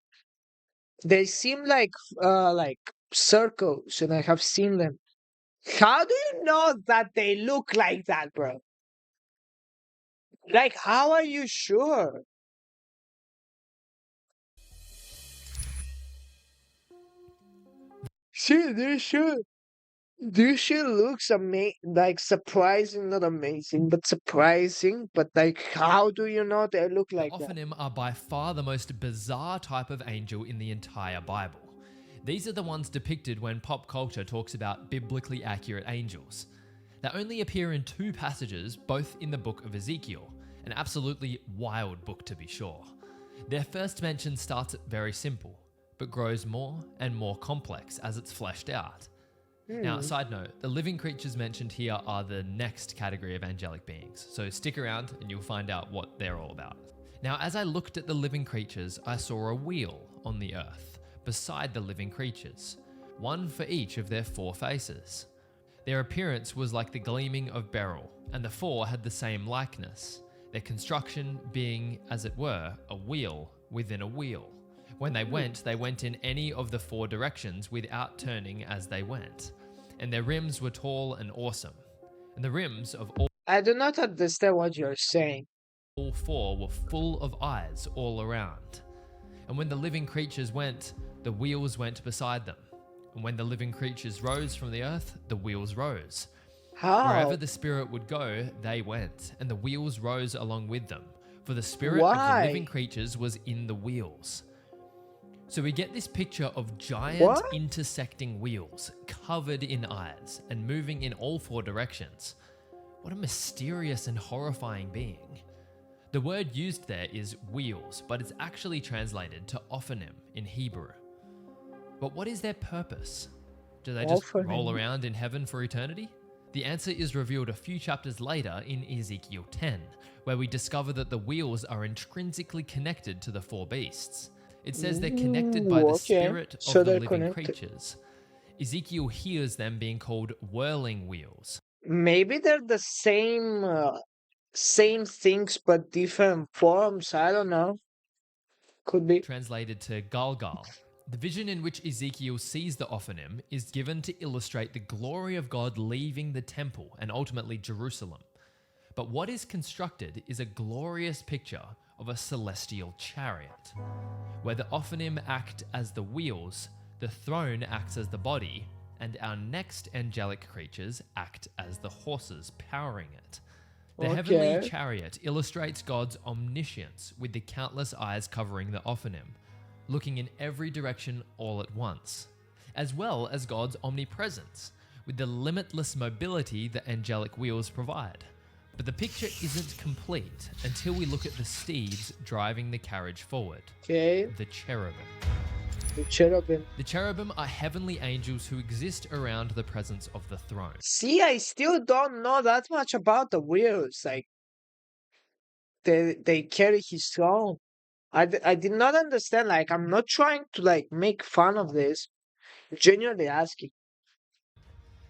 [SPEAKER 1] they seem like circles and I have seen them. How do you know that they look like that, bro? Like how are you sure? See, this shit looks like surprising, not amazing, but surprising. But like, how do you know they look like
[SPEAKER 10] The
[SPEAKER 1] that?
[SPEAKER 10] Ophanim are by far the most bizarre type of angel in the entire Bible. These are the ones depicted when pop culture talks about biblically accurate angels. They only appear in 2 passages, both in the book of Ezekiel, an absolutely wild book to be sure. Their first mention starts very simple, but grows more and more complex as it's fleshed out. Now, side note, the living creatures mentioned here are the next category of angelic beings, so stick around and you'll find out what they're all about. Now, as I looked at the living creatures, I saw a wheel on the earth beside the living creatures, one for each of their 4 faces. Their appearance was like the gleaming of beryl, and the 4 had the same likeness, their construction being, as it were, a wheel within a wheel. When they went in any of the 4 directions without turning as they went. And their rims were tall and awesome. And the rims of
[SPEAKER 1] I do not understand what you're saying.
[SPEAKER 10] all 4 were full of eyes all around. And when the living creatures went, the wheels went beside them. And when the living creatures rose from the earth, the wheels rose.
[SPEAKER 1] How?
[SPEAKER 10] Wherever the spirit would go, they went, and the wheels rose along with them. For the spirit of
[SPEAKER 1] Why?
[SPEAKER 10] the living creatures was in the wheels. So we get this picture of giant
[SPEAKER 1] What?
[SPEAKER 10] intersecting wheels covered in eyes and moving in all 4 directions. What a mysterious and horrifying being. The word used there is wheels, but it's actually translated to Ophanim in Hebrew. But what is their purpose? Do they just roll
[SPEAKER 1] Ophanim.
[SPEAKER 10] around in heaven for eternity? The answer is revealed a few chapters later in Ezekiel 10, where we discover that the wheels are intrinsically connected to the 4 beasts. It says they're connected by the spirit
[SPEAKER 1] So
[SPEAKER 10] of the
[SPEAKER 1] they're
[SPEAKER 10] living
[SPEAKER 1] connected.
[SPEAKER 10] creatures. Ezekiel hears them being called whirling wheels.
[SPEAKER 1] Maybe they're the same things but different forms. I don't know. Could be.
[SPEAKER 10] Translated to Galgal. The vision in which Ezekiel sees the Ophanim is given to illustrate the glory of God leaving the temple and ultimately Jerusalem. But what is constructed is a glorious picture of a celestial chariot, where the Ophanim act as the wheels, the throne acts as the body, and our next angelic creatures act as the horses powering it. The heavenly
[SPEAKER 1] Okay.
[SPEAKER 10] chariot illustrates God's omniscience with the countless eyes covering the Ophanim, looking in every direction all at once, as well as God's omnipresence, with the limitless mobility that angelic wheels provide. But the picture isn't complete until we look at the steeds driving the carriage forward,
[SPEAKER 1] Okay.
[SPEAKER 10] the cherubim.
[SPEAKER 1] The cherubim.
[SPEAKER 10] The cherubim are heavenly angels who exist around the presence of the throne.
[SPEAKER 1] See, I still don't know that much about the wheels. Like they carry his throne. I did not understand. Like I'm not trying to like make fun of this. Genuinely asking.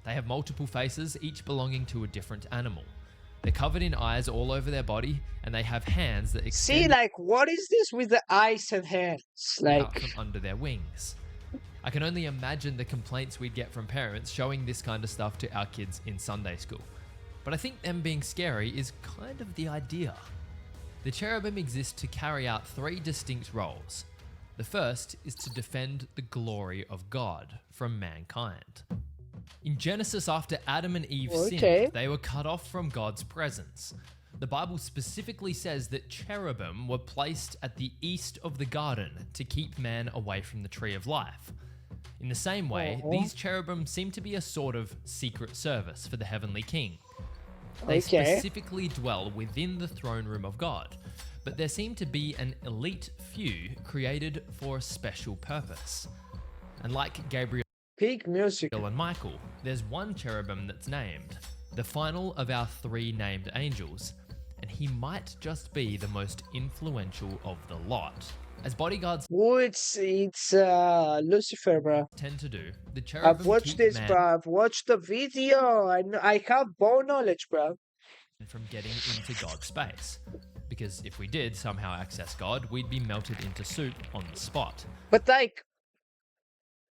[SPEAKER 10] They have multiple faces, each belonging to a different animal. They're covered in eyes all over their body, and they have hands that
[SPEAKER 1] See,
[SPEAKER 10] extend
[SPEAKER 1] like, what is this with the eyes and hands?
[SPEAKER 10] out
[SPEAKER 1] Like,
[SPEAKER 10] from under their wings. I can only imagine the complaints we'd get from parents showing this kind of stuff to our kids in Sunday school. But I think them being scary is kind of the idea. The cherubim exist to carry out three distinct roles. The first is to defend the glory of God from mankind. In Genesis, after Adam and Eve
[SPEAKER 1] Okay.
[SPEAKER 10] sinned, they were cut off from God's presence. The Bible specifically says that cherubim were placed at the east of the garden to keep man away from the tree of life. In the same way, these cherubim seem to be a sort of secret service for the heavenly king. They
[SPEAKER 1] Okay.
[SPEAKER 10] specifically dwell within the throne room of God, but there seem to be an elite few created for a special purpose. And like Gabriel
[SPEAKER 1] peak music.
[SPEAKER 10] and Michael, there's one cherubim that's named, the final of our three named angels, and he might just be the most influential of the lot. As bodyguards
[SPEAKER 1] Oh, it's Lucifer, bro.
[SPEAKER 10] tend to do, the cherubim
[SPEAKER 1] I've watched
[SPEAKER 10] keep
[SPEAKER 1] this,
[SPEAKER 10] man
[SPEAKER 1] bro. I've watched the video. I have bone knowledge, bro.
[SPEAKER 10] from getting into God's space. Because if we did somehow access God, we'd be melted into soup on the spot.
[SPEAKER 1] But like,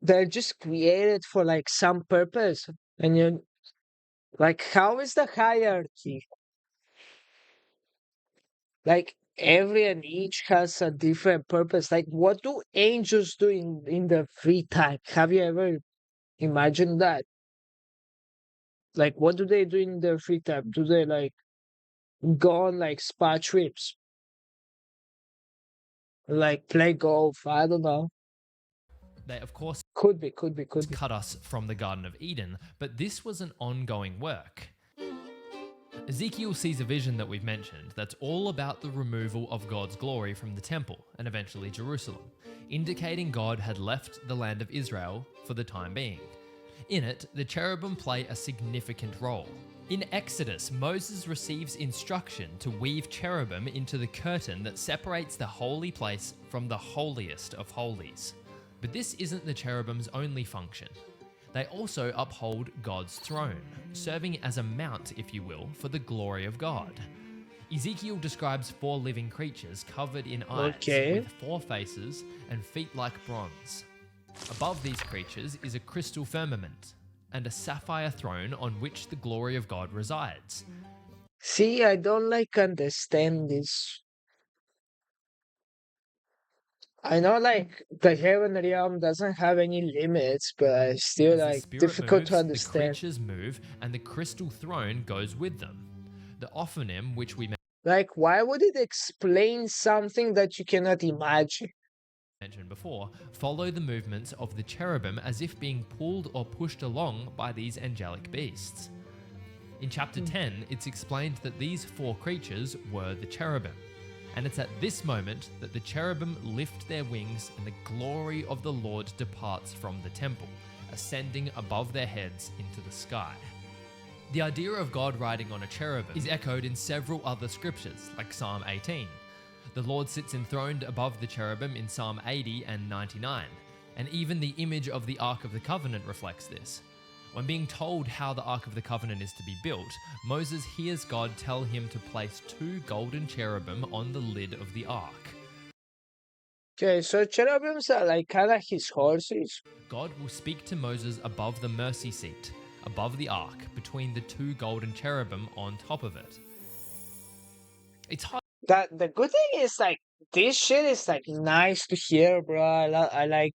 [SPEAKER 1] they're just created for like some purpose, and you, like, how is the hierarchy? Like every and each has a different purpose. Like, what do angels do in their free time? Have you ever imagined that? Like, what do they do in their free time? Do they like go on like spa trips? Like play golf? I don't know.
[SPEAKER 10] They, of course,
[SPEAKER 1] Could be.
[SPEAKER 10] cut us from the Garden of Eden, but this was an ongoing work. Ezekiel sees a vision that we've mentioned that's all about the removal of God's glory from the temple and eventually Jerusalem, indicating God had left the land of Israel for the time being. In it, the cherubim play a significant role. In Exodus, Moses receives instruction to weave cherubim into the curtain that separates the holy place from the holiest of holies. But this isn't the cherubim's only function. They also uphold God's throne, serving as a mount, if you will, for the glory of God. Ezekiel describes four living creatures covered in eyes,
[SPEAKER 1] Okay.
[SPEAKER 10] with four faces and feet like bronze. Above these creatures is a crystal firmament and a sapphire throne on which the glory of God resides.
[SPEAKER 1] See, I don't like understand this. I know like the heaven realm doesn't have any limits, but it's still
[SPEAKER 10] As the
[SPEAKER 1] like
[SPEAKER 10] spirit
[SPEAKER 1] difficult to
[SPEAKER 10] moves,
[SPEAKER 1] understand.
[SPEAKER 10] The creatures move, and the crystal throne goes with them. The ophonym, which we
[SPEAKER 1] Like, why would it explain something that you cannot imagine?
[SPEAKER 10] mentioned before, follow the movements of the cherubim as if being pulled or pushed along by these angelic beasts. In chapter 10, it's explained that these four creatures were the cherubim, and it's at this moment that the cherubim lift their wings and the glory of the Lord departs from the temple, ascending above their heads into the sky. The idea of God riding on a cherubim is echoed in several other scriptures, like Psalm 18. The Lord sits enthroned above the cherubim in Psalm 80 and 99, and even the image of the Ark of the Covenant reflects this. When being told how the Ark of the Covenant is to be built, Moses hears God tell him to place two golden cherubim on the lid of the Ark.
[SPEAKER 1] Okay, so cherubims are like kind of his horses.
[SPEAKER 10] God will speak to Moses above the mercy seat, above the Ark, between the two golden cherubim on top of it. It's hard.
[SPEAKER 1] That the good thing is like this shit is like nice to hear, bro. I like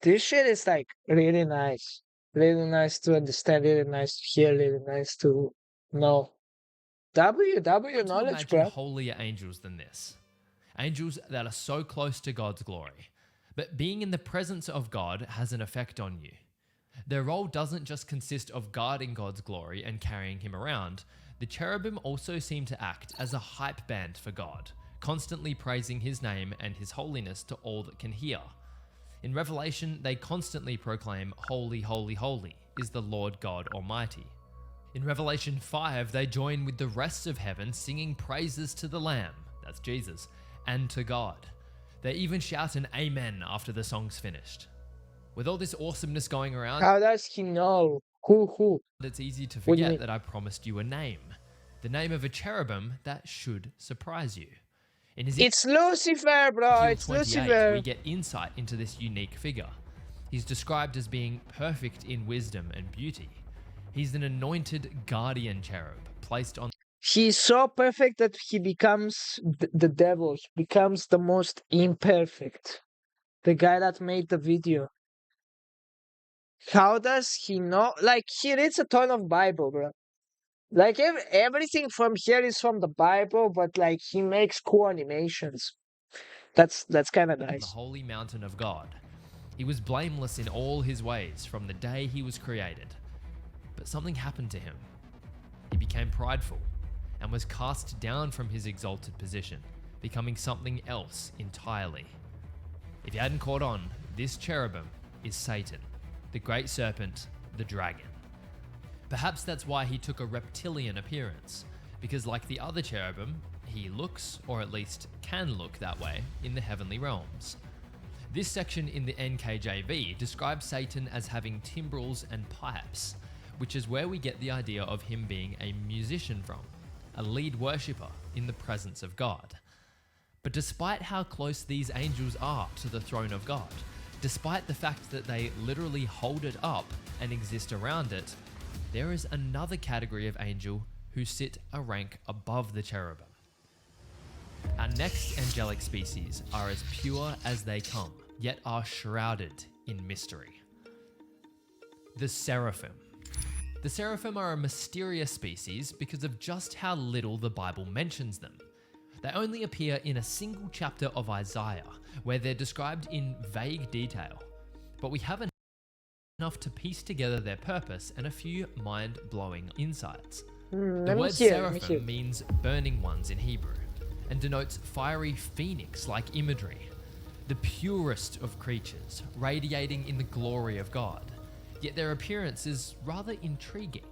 [SPEAKER 1] this shit is like really nice to understand, really nice to hear, really nice to know. W
[SPEAKER 10] To
[SPEAKER 1] knowledge,
[SPEAKER 10] imagine
[SPEAKER 1] bro.
[SPEAKER 10] holier angels than this. Angels that are so close to God's glory. But being in the presence of God has an effect on you. Their role doesn't just consist of guarding God's glory and carrying him around. The cherubim also seem to act as a hype band for God, constantly praising his name and his holiness to all that can hear. In Revelation, they constantly proclaim, "Holy, holy, holy is the Lord God Almighty." In Revelation 5, they join with the rest of heaven singing praises to the Lamb, that's Jesus, and to God. They even shout an amen after the song's finished. With all this awesomeness going around,
[SPEAKER 1] How does he know? Who?
[SPEAKER 10] It's easy to
[SPEAKER 1] What do you
[SPEAKER 10] forget
[SPEAKER 1] mean?
[SPEAKER 10] that I promised you a name. The name of a cherubim that should surprise you. In Ezekiel
[SPEAKER 1] It's Lucifer, bro. It's
[SPEAKER 10] 28,
[SPEAKER 1] Lucifer.
[SPEAKER 10] we get insight into this unique figure. He's described as being perfect in wisdom and beauty. He's an anointed guardian cherub placed on
[SPEAKER 1] He's so perfect that he becomes the devil. He becomes the most imperfect. The guy that made the video. How does he know? Like, he reads a ton of Bible, bro. Like, everything from here is from the Bible, but like, he makes cool animations. That's kind of
[SPEAKER 10] the
[SPEAKER 1] nice.
[SPEAKER 10] holy mountain of God. He was blameless in all his ways from the day he was created. But something happened to him. He became prideful and was cast down from his exalted position, becoming something else entirely. If you hadn't caught on, this cherubim is Satan, the great serpent, the dragon. Perhaps that's why he took a reptilian appearance, because like the other cherubim, he looks, or at least can look that way, in the heavenly realms. This section in the NKJV describes Satan as having timbrels and pipes, which is where we get the idea of him being a musician from, a lead worshipper in the presence of God. But despite how close these angels are to the throne of God, despite the fact that they literally hold it up and exist around it, there is another category of angel who sit a rank above the cherubim. Our next angelic species are as pure as they come, yet are shrouded in mystery. The seraphim. The seraphim are a mysterious species because of just how little the Bible mentions them. They only appear in a single chapter of Isaiah, where they're described in vague detail, but we have enough to piece together their purpose and a few mind-blowing insights. The word seraphim means burning ones in Hebrew, and denotes fiery phoenix-like imagery, the purest of creatures, radiating in the glory of God. Yet their appearance is rather intriguing.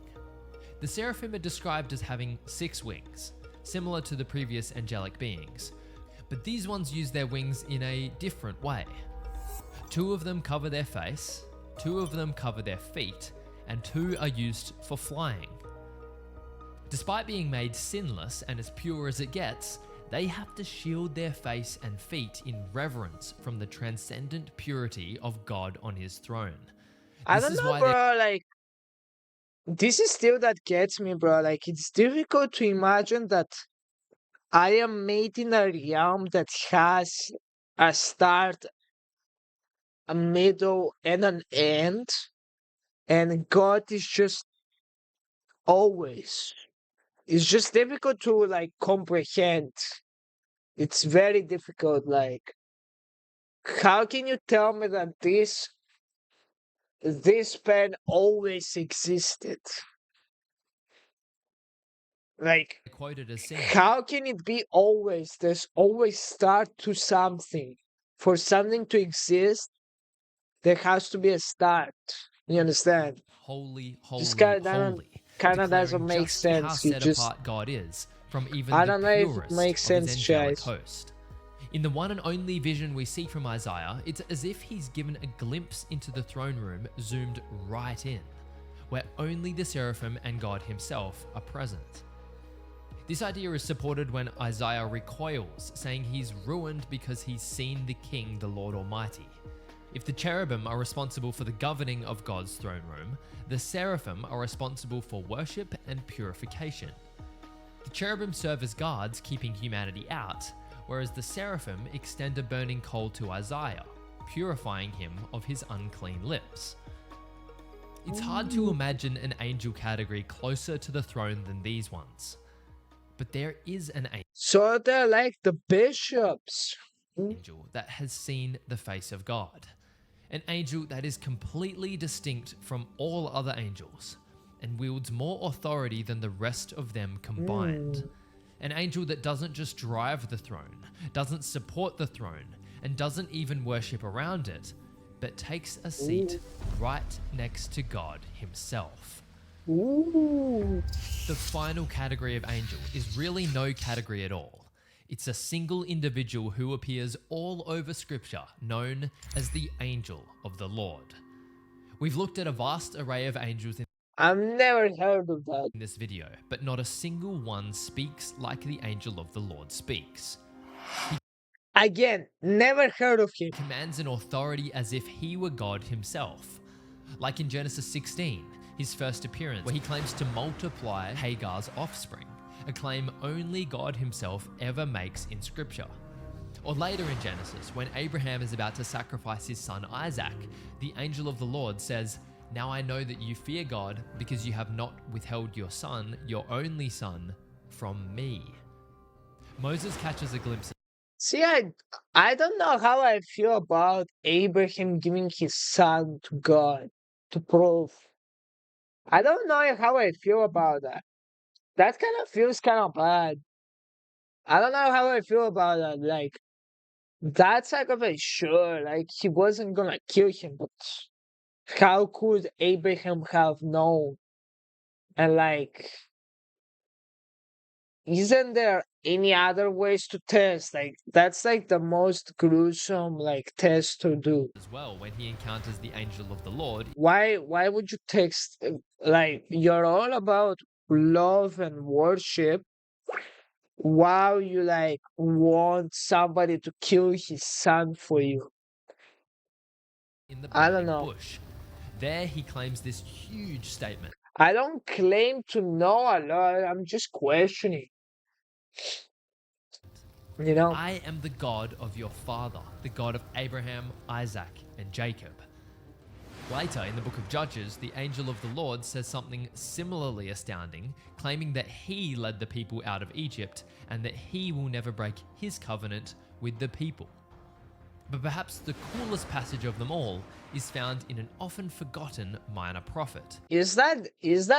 [SPEAKER 10] The seraphim are described as having 6 wings, similar to the previous angelic beings, but these ones use their wings in a different way. 2 of them cover their face, 2 of them cover their feet, and 2 are used for flying. Despite being made sinless and as pure as it gets, they have to shield their face and feet in reverence from the transcendent purity of God on his throne.
[SPEAKER 1] I don't know, bro. Like, this is still that gets me, bro. Like, it's difficult to imagine that I am made in a realm that has a start, a middle, and an end, and God is just always. It's just difficult to like comprehend. It's very difficult. Like, how can you tell me that this pen always existed? Like,
[SPEAKER 10] quoted as saying,
[SPEAKER 1] how can it be always? There's always start to something. For something to exist, there has to be a start. You understand?
[SPEAKER 10] holy, holy,
[SPEAKER 1] This guy
[SPEAKER 10] holy.
[SPEAKER 1] kind of doesn't
[SPEAKER 10] declaring
[SPEAKER 1] make
[SPEAKER 10] just how
[SPEAKER 1] sense. You
[SPEAKER 10] set
[SPEAKER 1] just,
[SPEAKER 10] apart God is from even
[SPEAKER 1] I
[SPEAKER 10] the
[SPEAKER 1] don't know if it
[SPEAKER 10] purest
[SPEAKER 1] makes
[SPEAKER 10] of his
[SPEAKER 1] sense,
[SPEAKER 10] angelic
[SPEAKER 1] guys.
[SPEAKER 10] host. In the one and only vision we see from Isaiah, it's as if he's given a glimpse into the throne room zoomed right in, where only the seraphim and God himself are present. This idea is supported when Isaiah recoils, saying he's ruined because he's seen the King, the Lord Almighty. If the cherubim are responsible for the governing of God's throne room, the seraphim are responsible for worship and purification. The cherubim serve as guards, keeping humanity out, whereas the seraphim extend a burning coal to Isaiah, purifying him of his unclean lips. It's hard to imagine an angel category closer to the throne than these ones. But there is an
[SPEAKER 1] so they're like the bishops.
[SPEAKER 10] angel that has seen the face of God. An angel that is completely distinct from all other angels and wields more authority than the rest of them combined. An angel that doesn't just drive the throne, doesn't support the throne, and doesn't even worship around it, but takes a seat right next to God himself. The final category of angel is really no category at all. It's a single individual who appears all over scripture, known as the angel of the Lord. We've looked at a vast array of angels in
[SPEAKER 1] I've never heard of that.
[SPEAKER 10] in this video, but not a single one speaks like the angel of the Lord speaks.
[SPEAKER 1] Again, never heard of him.
[SPEAKER 10] Commands an authority as if he were God himself. Like in Genesis 16, his first appearance, where he claims to multiply Hagar's offspring, a claim only God himself ever makes in scripture. Or later in Genesis, when Abraham is about to sacrifice his son Isaac, the angel of the Lord says, "Now I know that you fear God because you have not withheld your son, your only son, from me." Moses catches a glimpse.
[SPEAKER 1] See, I don't know how I feel about Abraham giving his son to God to prove. I don't know how I feel about that. That kind of feels kind of bad. I don't know how I feel about that. Like, that's like a bit sure, like he wasn't gonna kill him, but how could Abraham have known? And like, isn't there any other ways to test? Like, that's like the most gruesome like test to do.
[SPEAKER 10] As well, when he encounters the angel of the Lord,
[SPEAKER 1] Why would you text like you're all about love and worship while you like want somebody to kill his son for you?
[SPEAKER 10] in the
[SPEAKER 1] I don't
[SPEAKER 10] burning
[SPEAKER 1] know.
[SPEAKER 10] bush. There he claims this huge statement.
[SPEAKER 1] I don't claim to know a lot. I'm just questioning. You know?
[SPEAKER 10] I am the God of your father, the God of Abraham, Isaac, and Jacob. Later in the book of Judges, the angel of the Lord says something similarly astounding, claiming that he led the people out of Egypt and that he will never break his covenant with the people. But perhaps the coolest passage of them all is found in an often forgotten minor prophet.
[SPEAKER 1] Is that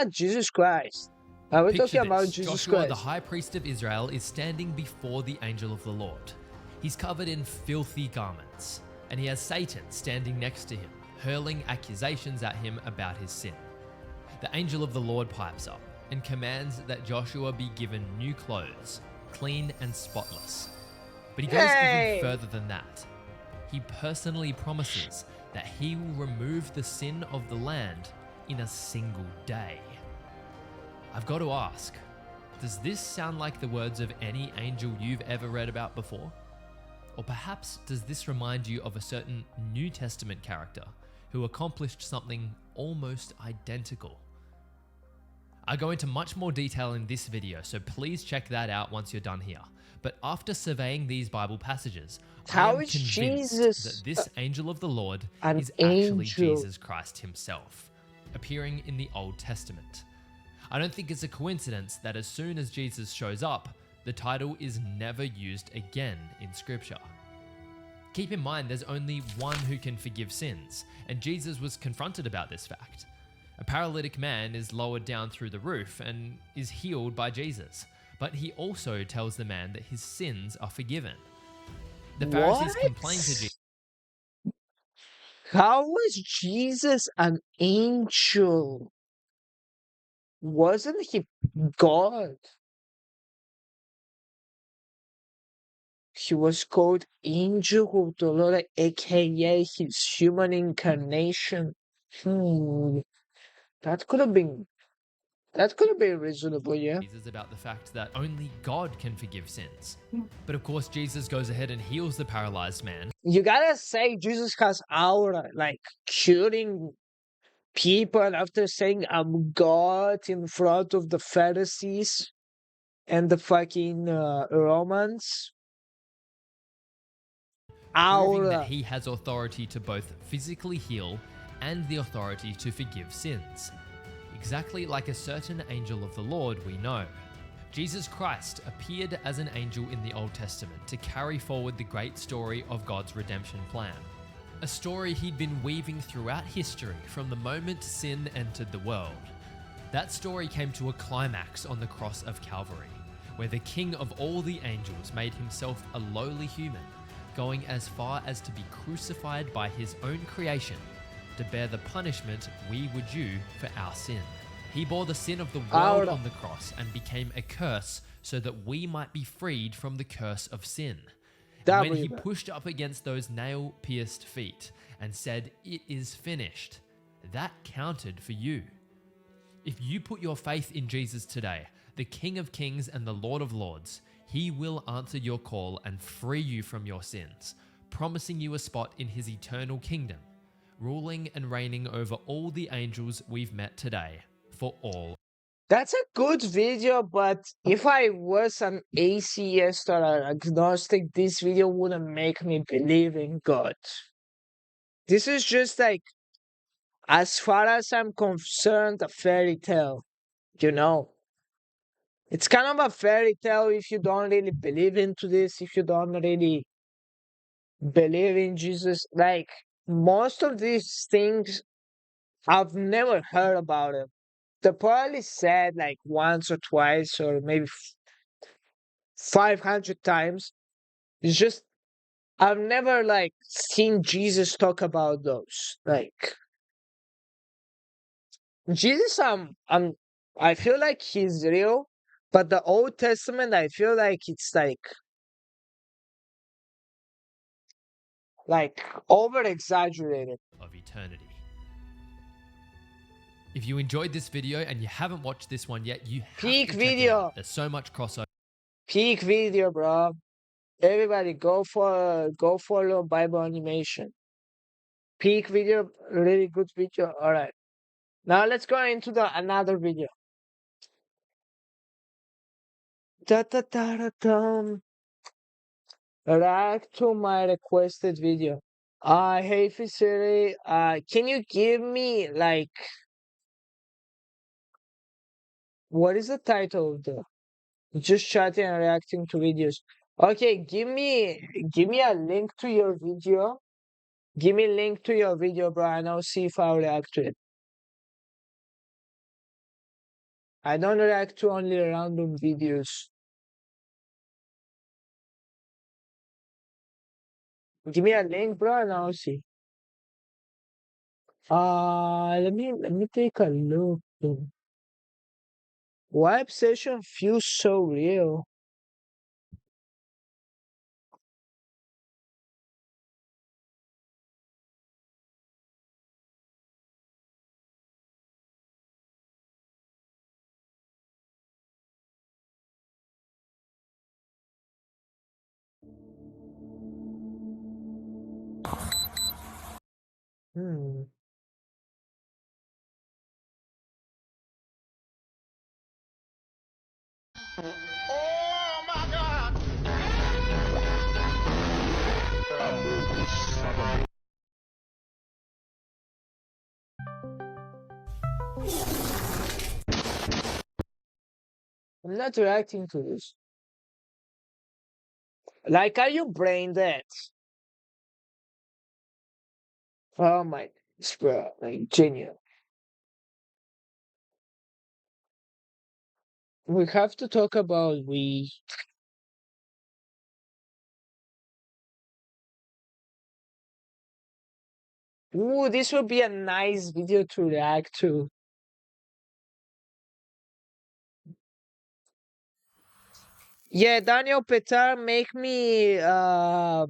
[SPEAKER 1] Jesus Christ? Are we
[SPEAKER 10] Picture
[SPEAKER 1] talking about
[SPEAKER 10] this.
[SPEAKER 1] Jesus
[SPEAKER 10] Joshua,
[SPEAKER 1] Christ?
[SPEAKER 10] the high priest of Israel, is standing before the angel of the Lord. He's covered in filthy garments, and he has Satan standing next to him, hurling accusations at him about his sin. The angel of the Lord pipes up and commands that Joshua be given new clothes, clean and spotless. But he goes
[SPEAKER 1] Hey!
[SPEAKER 10] even further than that. He personally promises that he will remove the sin of the land in a single day. I've got to ask, does this sound like the words of any angel you've ever read about before? Or perhaps does this remind you of a certain New Testament character who accomplished something almost identical? I go into much more detail in this video, so please check that out once you're done here. But after surveying these Bible passages, I am
[SPEAKER 1] How is
[SPEAKER 10] convinced
[SPEAKER 1] Jesus
[SPEAKER 10] that this angel of the Lord
[SPEAKER 1] an
[SPEAKER 10] is actually
[SPEAKER 1] angel?
[SPEAKER 10] Jesus Christ himself, appearing in the Old Testament. I don't think it's a coincidence that as soon as Jesus shows up, the title is never used again in Scripture. Keep in mind there's only one who can forgive sins, and Jesus was confronted about this fact. A paralytic man is lowered down through the roof and is healed by Jesus, but he also tells the man that his sins are forgiven. The Pharisees
[SPEAKER 1] What?
[SPEAKER 10] complain to Jesus.
[SPEAKER 1] How was Jesus an angel? Wasn't he God? He was called Angel of the Lord, aka his human incarnation. That could have been reasonable, yeah.
[SPEAKER 10] Jesus about the fact that only God can forgive sins. But of course, Jesus goes ahead and heals the paralyzed man.
[SPEAKER 1] You gotta say Jesus has aura, like curing people after saying I'm God in front of the Pharisees and the fucking Romans.
[SPEAKER 10] Proving that
[SPEAKER 1] Aura.
[SPEAKER 10] he has authority to both physically heal and the authority to forgive sins. Exactly like a certain angel of the Lord we know. Jesus Christ appeared as an angel in the Old Testament to carry forward the great story of God's redemption plan. A story he'd been weaving throughout history from the moment sin entered the world. That story came to a climax on the cross of Calvary, where the King of all the angels made himself a lowly human, going as far as to be crucified by his own creation to bear the punishment we were due for our sin. He bore the sin of the world on the cross and became a curse so that we might be freed from the curse of sin. And when he pushed up against those nail-pierced feet and said, "It is finished," that counted for you. If you put your faith in Jesus today, the King of Kings and the Lord of Lords, he will answer your call and free you from your sins, promising you a spot in his eternal kingdom, ruling and reigning over all the angels we've met today for all.
[SPEAKER 1] That's a good video, but if I was an atheist or an agnostic, this video wouldn't make me believe in God. This is just like, as far as I'm concerned, a fairy tale, you know? It's kind of a fairy tale if you don't really believe into this, if you don't really believe in Jesus. Like, most of these things, I've never heard about it. They probably said like once or twice or maybe 500 times. It's just, I've never like seen Jesus talk about those. Like, Jesus, I feel like he's real, but the Old Testament, I feel like it's like over exaggerated.
[SPEAKER 10] Of eternity. If you enjoyed this video and you haven't watched this one yet, you have
[SPEAKER 1] Peak
[SPEAKER 10] to check it
[SPEAKER 1] video.
[SPEAKER 10] out. There's so much crossover.
[SPEAKER 1] Peak video, bro. Everybody go for a little Bible animation. Peak video, really good video. All right. Now let's go into another video. Da da da da dum. React to my requested video. Hey Siri, can you give me like, what is the title of the? Just chatting and reacting to videos. Okay, give me a link to your video. Give me a link to your video, bro, and I'll see if I'll react to it. I don't react to only random videos. Give me a link, bro, and I'll see. Let me take a look. Why obsession feels so real? Hmm.
[SPEAKER 11] Oh my God!
[SPEAKER 1] I'm not reacting to this. Like, are you brain dead? Oh my goodness, bro. Like, genuine. We have to talk about we. Ooh, this would be a nice video to react to. Yeah, Daniel Petar, make me a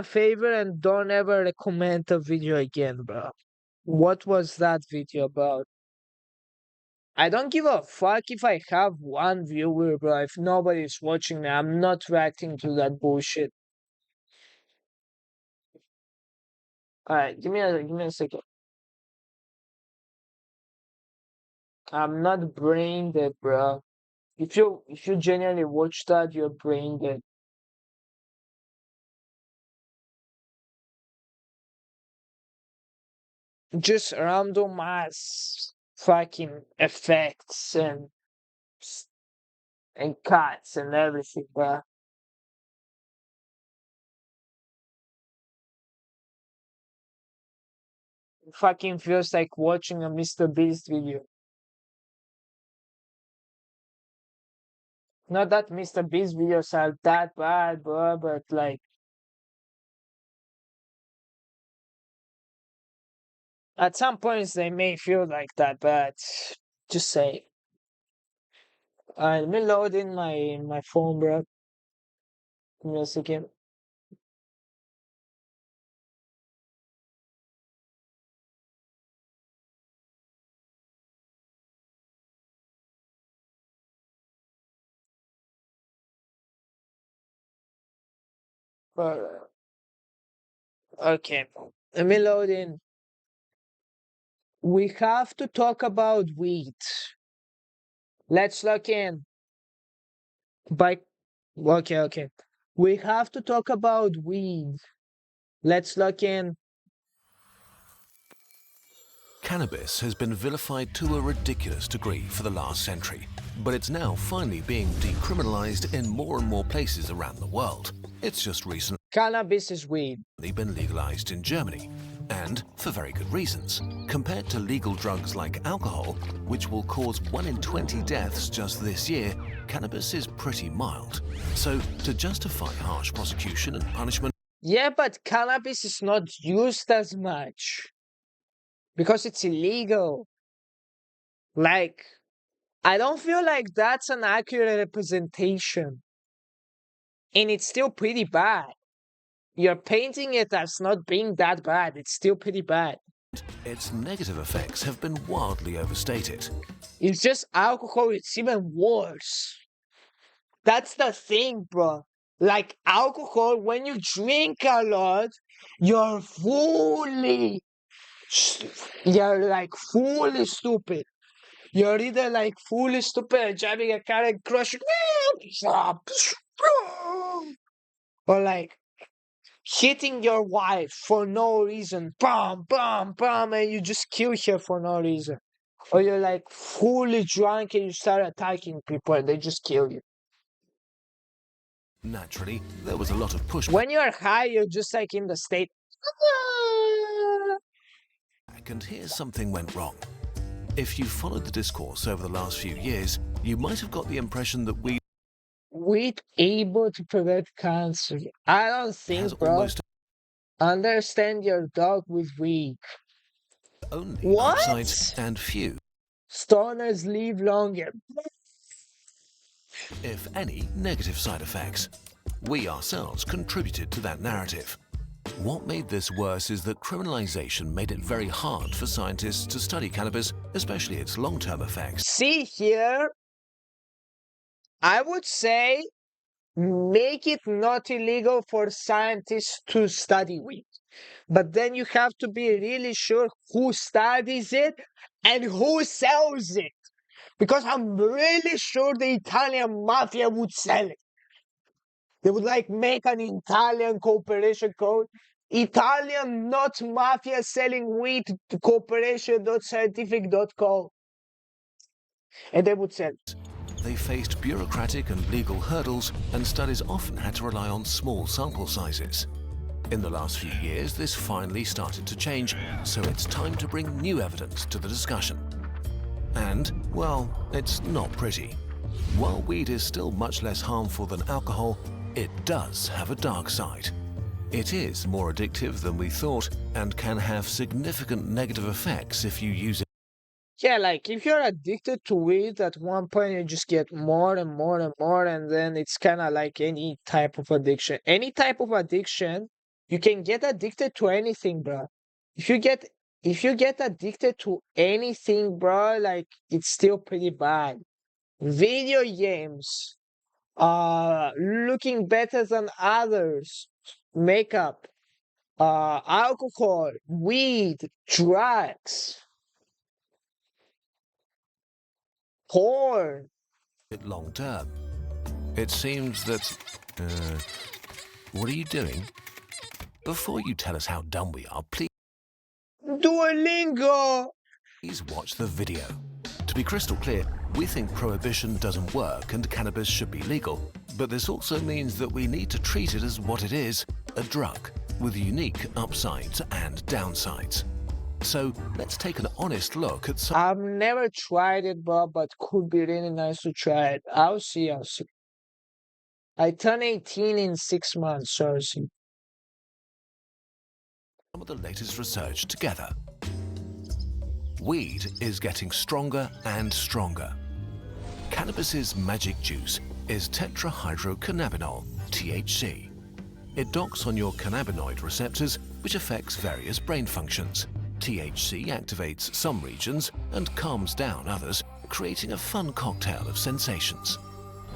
[SPEAKER 1] favor and don't ever recommend a video again, bro. What was that video about? I don't give a fuck if I have one viewer, bro. If nobody's watching me, I'm not reacting to that bullshit. Alright, give me a second. I'm not brain dead, bro. If you genuinely watch that, you're brain dead. Just random ass fucking effects and cuts and everything, bro. It fucking feels like watching a Mr. Beast video. Not that Mr. Beast videos are that bad, bro, but like, at some points they may feel like that, but just say. Alright, let me load in my phone, bro. Give me a second. Okay, let me load in. We have to talk about weed. Let's look in. Okay. We have to talk about weed. Let's look in.
[SPEAKER 12] Cannabis has been vilified to a ridiculous degree for the last century, but it's now finally being decriminalized in more and more places around the world. It's just recently
[SPEAKER 1] Cannabis is weed.
[SPEAKER 12] been legalized in Germany, and for very good reasons. Compared to legal drugs like alcohol, which will cause 1 in 20 deaths just this year, cannabis is pretty mild. So, to justify harsh prosecution and punishment,
[SPEAKER 1] Yeah, but cannabis is not used as much because it's illegal. Like, I don't feel like that's an accurate representation. And it's still pretty bad. You're painting it as not being that bad. It's still pretty bad.
[SPEAKER 12] its negative effects have been wildly overstated.
[SPEAKER 1] It's just alcohol, it's even worse. That's the thing, bro. Like alcohol, when you drink a lot, you're like fully stupid. You're either like fully stupid and driving a car and crushing, or like hitting your wife for no reason, bam, bam, bam, and you just kill her for no reason. Or you're like fully drunk and you start attacking people and they just kill you.
[SPEAKER 12] Naturally, there was a lot of pushback
[SPEAKER 1] When you're high, you're just like in the state.
[SPEAKER 12] and here something went wrong. If you followed the discourse over the last few years, you might have got the impression that
[SPEAKER 1] Weed able to prevent cancer. I don't think,
[SPEAKER 12] has
[SPEAKER 1] bro.
[SPEAKER 12] almost
[SPEAKER 1] Understand your dog with weed.
[SPEAKER 12] only
[SPEAKER 1] What?
[SPEAKER 12] upsides and few,
[SPEAKER 1] Stoners live longer.
[SPEAKER 12] if any, negative side effects. We ourselves contributed to that narrative. What made this worse is that criminalization made it very hard for scientists to study cannabis, especially its long-term effects.
[SPEAKER 1] See here, I would say make it not illegal for scientists to study weed. But then you have to be really sure who studies it and who sells it. Because I'm really sure the Italian mafia would sell it. They would like make an Italian cooperation code. Italian not mafia selling weed to cooperation.scientific.com. And they would sell it.
[SPEAKER 12] They faced bureaucratic and legal hurdles, and studies often had to rely on small sample sizes. In the last few years, this finally started to change, so it's time to bring new evidence to the discussion. And, well, it's not pretty. While weed is still much less harmful than alcohol, it does have a dark side. It is more addictive than we thought and can have significant negative effects if you use it.
[SPEAKER 1] Yeah, like if you're addicted to weed, at one point you just get more and more and more, and then it's kind of like any type of addiction. Any type of addiction, you can get addicted to anything, bro. If you get addicted to anything, bro, like it's still pretty bad. Video games, looking better than others, makeup, alcohol, weed, drugs, porn.
[SPEAKER 12] Long term. It seems that. What are you doing? Before you tell us how dumb we are,
[SPEAKER 1] Duolingo!
[SPEAKER 12] please watch the video. To be crystal clear, we think prohibition doesn't work and cannabis should be legal, but this also means that we need to treat it as what it is, a drug, with unique upsides and downsides. So let's take an honest look at some.
[SPEAKER 1] I've never tried it, but could be really nice to try it. I'll see. I turn 18 in 6 months, so I'll see.
[SPEAKER 12] Some of the latest research together. Weed is getting stronger and stronger. Cannabis's magic juice is tetrahydrocannabinol, THC. It docks on your cannabinoid receptors, which affects various brain functions. THC activates some regions and calms down others, creating a fun cocktail of sensations.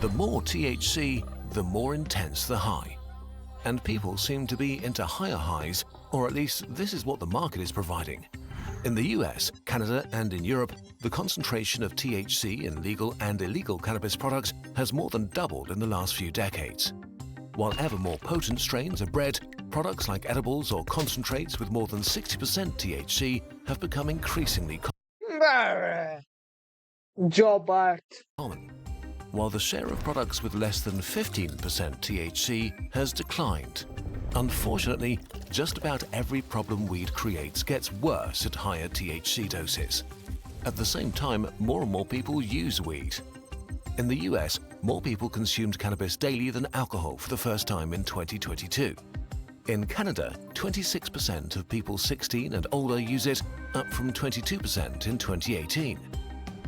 [SPEAKER 12] The more THC, the more intense the high. and people seem to be into higher highs, or at least this is what the market is providing. In the US, Canada, and in Europe, the concentration of THC in legal and illegal cannabis products has more than doubled in the last few decades. While ever more potent strains are bred, products like edibles or concentrates with more than 60% THC have become increasingly
[SPEAKER 1] Joe Bart.
[SPEAKER 12] common, while the share of products with less than 15% THC has declined. Unfortunately, just about every problem weed creates gets worse at higher THC doses. At the same time, more and more people use weed. In the US, more people consumed cannabis daily than alcohol for the first time in 2022. In Canada, 26% of people 16 and older use it, up from 22% in 2018.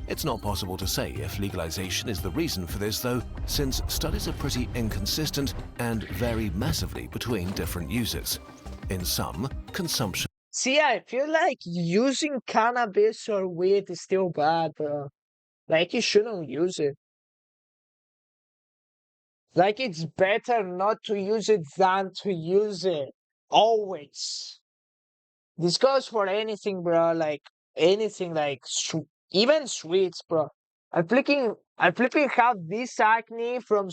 [SPEAKER 12] It's not possible to say if legalization is the reason for this though, since studies are pretty inconsistent and vary massively between different users. In some, consumption
[SPEAKER 1] See, I feel like using cannabis or weed is still bad, bro. Like, you shouldn't use it. Like, it's better not to use it than to use it. Always. This goes for anything, bro. Like, anything, like, even sweets, bro. I flipping have this acne from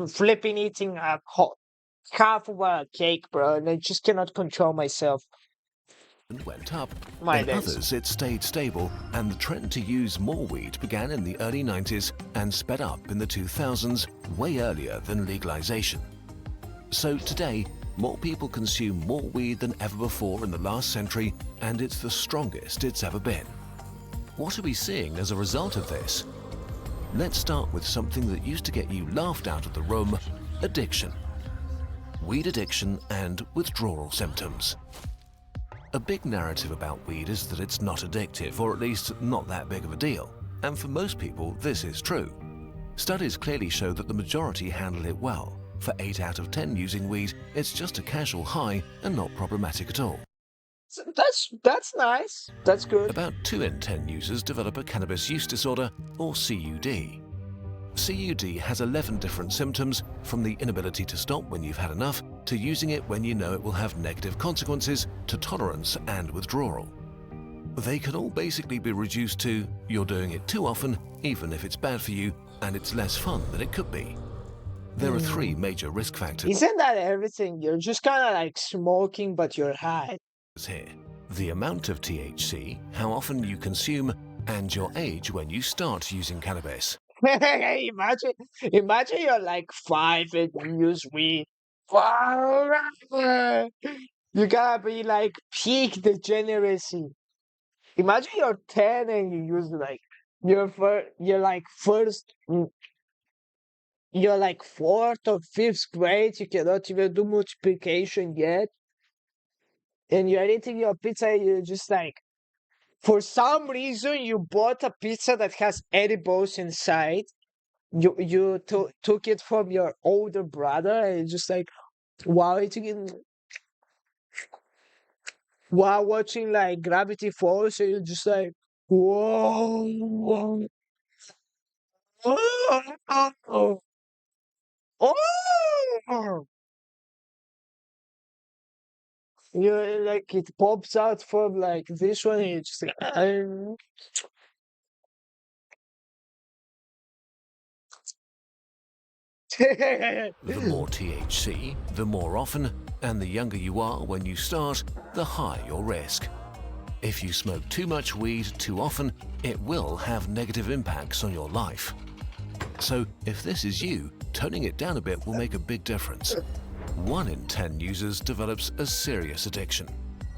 [SPEAKER 1] flipping eating half of a cake, bro. And I just cannot control myself.
[SPEAKER 12] went up.
[SPEAKER 1] My
[SPEAKER 12] in
[SPEAKER 1] days.
[SPEAKER 12] others, it stayed stable, and the trend to use more weed began in the early 90s and sped up in the 2000s, way earlier than legalization. So today, more people consume more weed than ever before in the last century, and it's the strongest it's ever been. What are we seeing as a result of this? Let's start with something that used to get you laughed out of the room: addiction. Weed addiction and withdrawal symptoms. A big narrative about weed is that it's not addictive, or at least not that big of a deal. And for most people, this is true. Studies clearly show that the majority handle it well. For 8 out of 10 using weed, it's just a casual high and not problematic at all.
[SPEAKER 1] So that's nice. That's good.
[SPEAKER 12] About 2 in 10 users develop a cannabis use disorder, or CUD. CUD has 11 different symptoms, from the inability to stop when you've had enough, to using it when you know it will have negative consequences, to tolerance and withdrawal. They can all basically be reduced to you're doing it too often, even if it's bad for you, and it's less fun than it could be. There are 3 major risk factors
[SPEAKER 1] Isn't that everything? You're just kind of like smoking, but you're high.
[SPEAKER 12] here: the amount of THC, how often you consume, and your age when you start using cannabis.
[SPEAKER 1] Imagine you're like 5 and you use weed. Forever. You gotta be like peak degeneracy. Imagine you're 10 and you use like you're like 4th or 5th grade. You cannot even do multiplication yet, and you're eating your pizza. And you're just like, for some reason, you bought a pizza that has edibles inside. You took it from your older brother, and you're just like, while eating it, while watching like Gravity Falls, and you're just like, whoa, oh, oh. You like it pops out from like this one, and you're just like,
[SPEAKER 12] The more THC, the more often, and the younger you are when you start, the higher your risk. If you smoke too much weed too often, it will have negative impacts on your life. So if this is you, toning it down a bit will make a big difference. 1 in 10 users develops a serious addiction.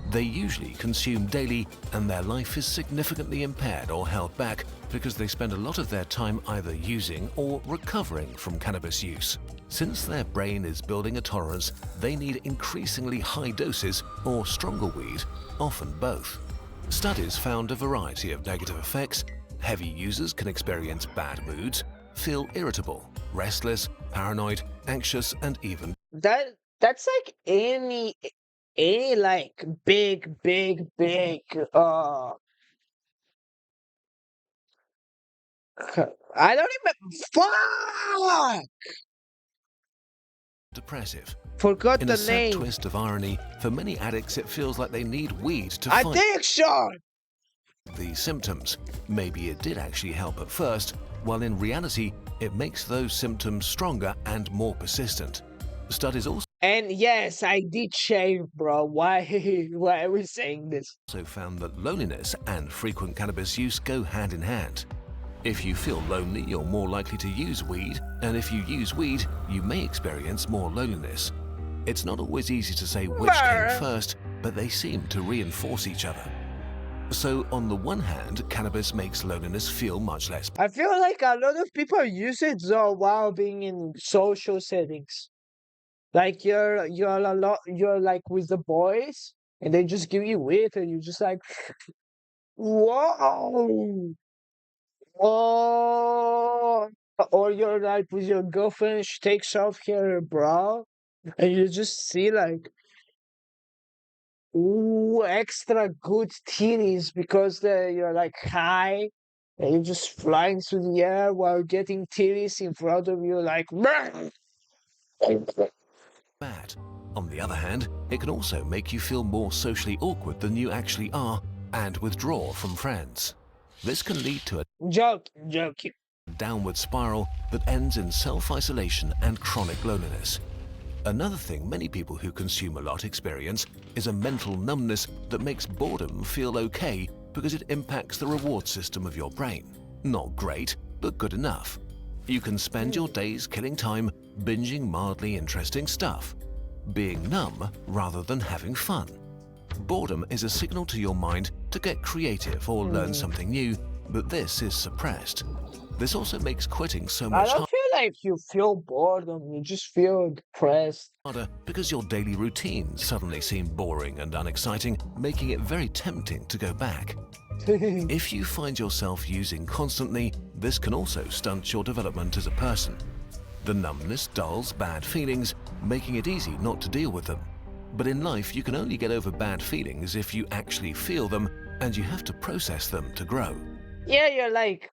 [SPEAKER 12] They usually consume daily, and their life is significantly impaired or held back because they spend a lot of their time either using or recovering from cannabis use. Since their brain is building a tolerance, they need increasingly high doses or stronger weed, often both. Studies found a variety of negative effects. Heavy users can experience bad moods, feel irritable, restless, paranoid, anxious, and even
[SPEAKER 1] that's like any like big I don't even fuck
[SPEAKER 12] depressive.
[SPEAKER 1] Forgot
[SPEAKER 12] In
[SPEAKER 1] the
[SPEAKER 12] a sad
[SPEAKER 1] name.
[SPEAKER 12] twist of irony, for many addicts it feels like they need weed to fight
[SPEAKER 1] Addiction!
[SPEAKER 12] the symptoms. Maybe it did actually help at first, while in reality it makes those symptoms stronger and more persistent. Studies also
[SPEAKER 1] And yes, I did shave, bro. Why are we saying this?
[SPEAKER 12] found that loneliness and frequent cannabis use go hand in hand. If you feel lonely, you're more likely to use weed, and if you use weed, you may experience more loneliness. It's not always easy to say which came first, but they seem to reinforce each other. So on the one hand, cannabis makes loneliness feel much less
[SPEAKER 1] I feel like a lot of people use it though while being in social settings. Like you're like with the boys and they just give you weed and you're just like whoa. Whoa. Or you're like with your girlfriend, she takes off her bra and you just see like ooh, extra good titties because you're like high and you're just flying through the air while getting titties in front of you like
[SPEAKER 12] bad. On the other hand, it can also make you feel more socially awkward than you actually are and withdraw from friends. This can lead to a
[SPEAKER 1] joking.
[SPEAKER 12] downward spiral that ends in self-isolation and chronic loneliness. Another thing many people who consume a lot experience is a mental numbness that makes boredom feel okay because it impacts the reward system of your brain. Not great, but good enough. You can spend your days killing time binging mildly interesting stuff, being numb rather than having fun. Boredom is a signal to your mind to get creative or learn something new, but this is suppressed. This also makes quitting so
[SPEAKER 1] I
[SPEAKER 12] much
[SPEAKER 1] don't feel like you feel boredom, you just feel depressed.
[SPEAKER 12] harder because your daily routines suddenly seem boring and unexciting, making it very tempting to go back. If you find yourself using constantly, this can also stunt your development as a person. The numbness dulls bad feelings, making it easy not to deal with them. But in life, you can only get over bad feelings if you actually feel them, and you have to process them to grow.
[SPEAKER 1] Yeah, you're like,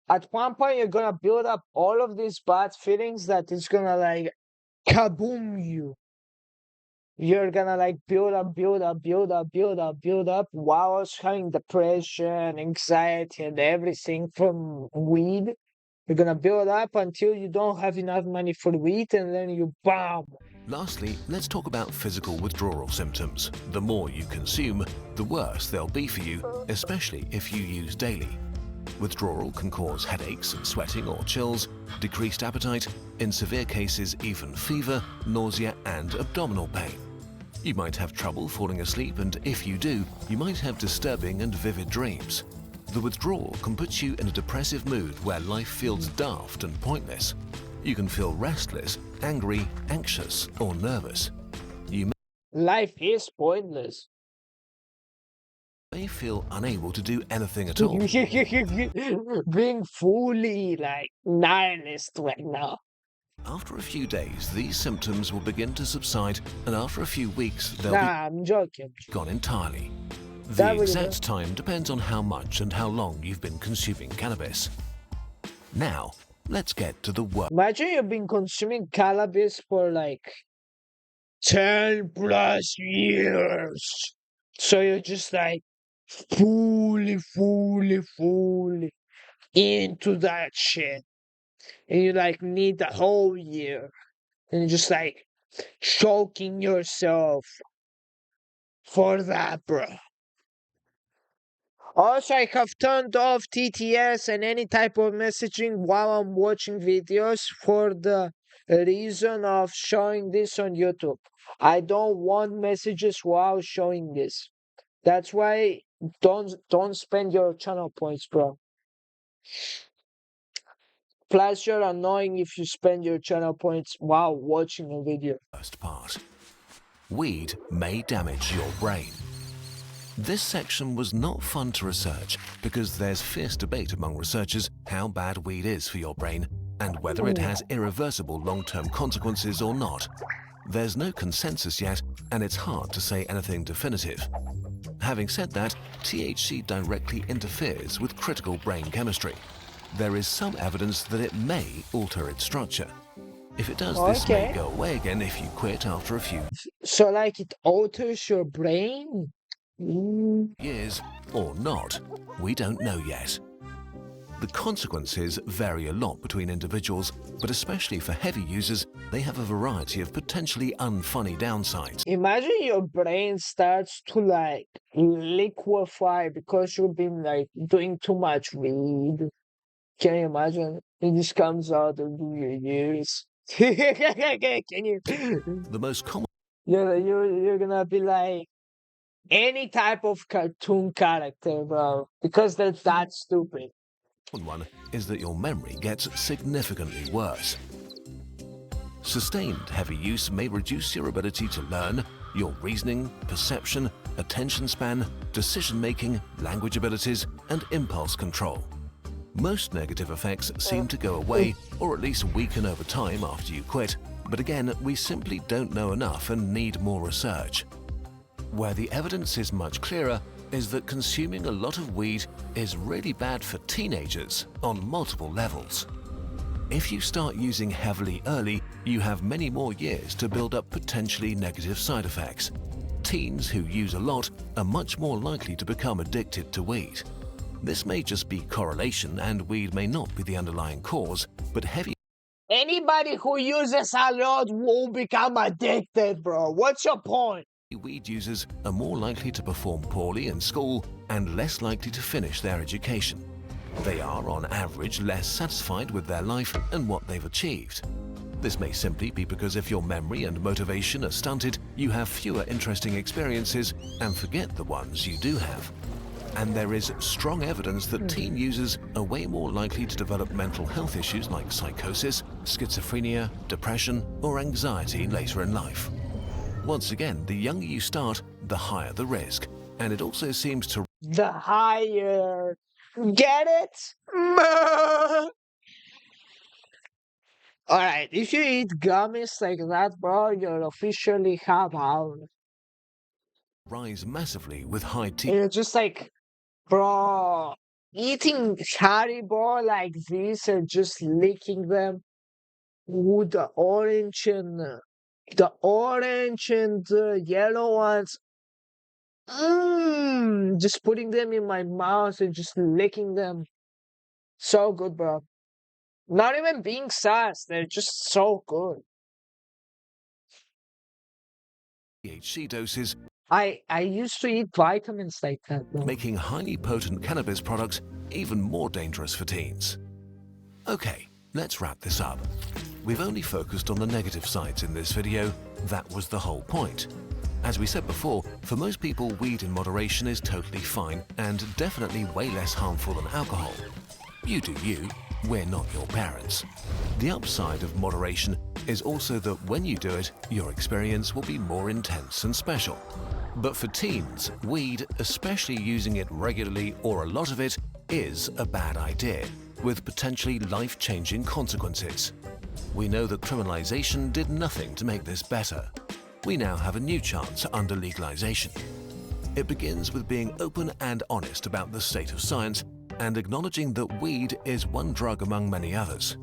[SPEAKER 1] at one point you're gonna build up all of these bad feelings that it's gonna like kaboom you. You're gonna like build up while also having depression, anxiety, and everything from weed. You're gonna build up until you don't have enough money for weed, and then you BAM!
[SPEAKER 12] Lastly, let's talk about physical withdrawal symptoms. The more you consume, the worse they'll be for you, especially if you use daily. Withdrawal can cause headaches and sweating or chills, decreased appetite, in severe cases even fever, nausea and abdominal pain. You might have trouble falling asleep, and if you do, you might have disturbing and vivid dreams. The withdrawal can put you in a depressive mood where life feels daft and pointless. You can feel restless, angry, anxious or nervous. You
[SPEAKER 1] Life is pointless.
[SPEAKER 12] may feel unable to do anything at all.
[SPEAKER 1] Being fully like nihilist right now.
[SPEAKER 12] After a few days, these symptoms will begin to subside, and after a few weeks, they'll
[SPEAKER 1] Nah, I'm joking.
[SPEAKER 12] be gone entirely.
[SPEAKER 1] That
[SPEAKER 12] The
[SPEAKER 1] really
[SPEAKER 12] exact time depends on how much and how long you've been consuming cannabis. Now, let's get to the work.
[SPEAKER 1] Imagine you've been consuming cannabis for like 10 plus years. So you're just like fully into that shit. And you like need the whole year. And you're just like choking yourself for that, bro. Also, I have turned off TTS and any type of messaging while I'm watching videos for the reason of showing this on YouTube. I don't want messages while showing this. That's why don't spend your channel points, bro. Plus, you're annoying if you spend your channel points while watching a video.
[SPEAKER 12] First part. Weed may damage your brain. This section was not fun to research because there's fierce debate among researchers how bad weed is for your brain and whether it has irreversible long-term consequences or not. There's no consensus yet, and it's hard to say anything definitive. Having said that, THC directly interferes with critical brain chemistry. There is some evidence that it may alter its structure. If it does, this may
[SPEAKER 1] Okay.
[SPEAKER 12] go away again if you quit after a few
[SPEAKER 1] So like it alters your brain?
[SPEAKER 12] years or not. We don't know yet. The consequences vary a lot between individuals, but especially for heavy users, they have a variety of potentially unfunny downsides.
[SPEAKER 1] Imagine your brain starts to like liquefy because you've been like doing too much weed. Can you imagine? It just comes out of your ears. Can you?
[SPEAKER 12] The most common
[SPEAKER 1] You're gonna be like any type of cartoon character, bro, because that's that stupid.
[SPEAKER 12] one is that your memory gets significantly worse. Sustained heavy use may reduce your ability to learn, your reasoning, perception, attention span, decision-making, language abilities, and impulse control. Most negative effects seem to go away or at least weaken over time after you quit, but again, we simply don't know enough and need more research. Where the evidence is much clearer is that consuming a lot of weed is really bad for teenagers on multiple levels. If you start using heavily early, you have many more years to build up potentially negative side effects. Teens who use a lot are much more likely to become addicted to weed. This may just be correlation and weed may not be the underlying cause, but heavy
[SPEAKER 1] Anybody who uses a lot will become addicted, bro. What's your point?
[SPEAKER 12] weed users are more likely to perform poorly in school and less likely to finish their education. They are, on average, less satisfied with their life and what they've achieved. This may simply be because if your memory and motivation are stunted, you have fewer interesting experiences and forget the ones you do have. And there is strong evidence that teen users are way more likely to develop mental health issues like psychosis, schizophrenia, depression, or anxiety later in life. Once again, the younger you start, the higher the risk, and it also seems to
[SPEAKER 1] The higher. Get it? Alright, if you eat gummies like that, bro, you're officially half out.
[SPEAKER 12] rise massively with high
[SPEAKER 1] You're just like, bro, eating Haribo like this and just licking them with the orange and the yellow ones. Just putting them in my mouth and just licking them. So good, bro. Not even being sus, they're just so good.
[SPEAKER 12] THC doses,
[SPEAKER 1] I used to eat vitamins like that, bro.
[SPEAKER 12] making highly potent cannabis products even more dangerous for teens. Okay, let's wrap this up. We've only focused on the negative sides in this video. That was the whole point. As we said before, for most people, weed in moderation is totally fine and definitely way less harmful than alcohol. You do you, we're not your parents. The upside of moderation is also that when you do it, your experience will be more intense and special. But for teens, weed, especially using it regularly or a lot of it, is a bad idea, with potentially life-changing consequences. We know that criminalization did nothing to make this better. We now have a new chance under legalization. It begins with being open and honest about the state of science and acknowledging that weed is one drug among many others.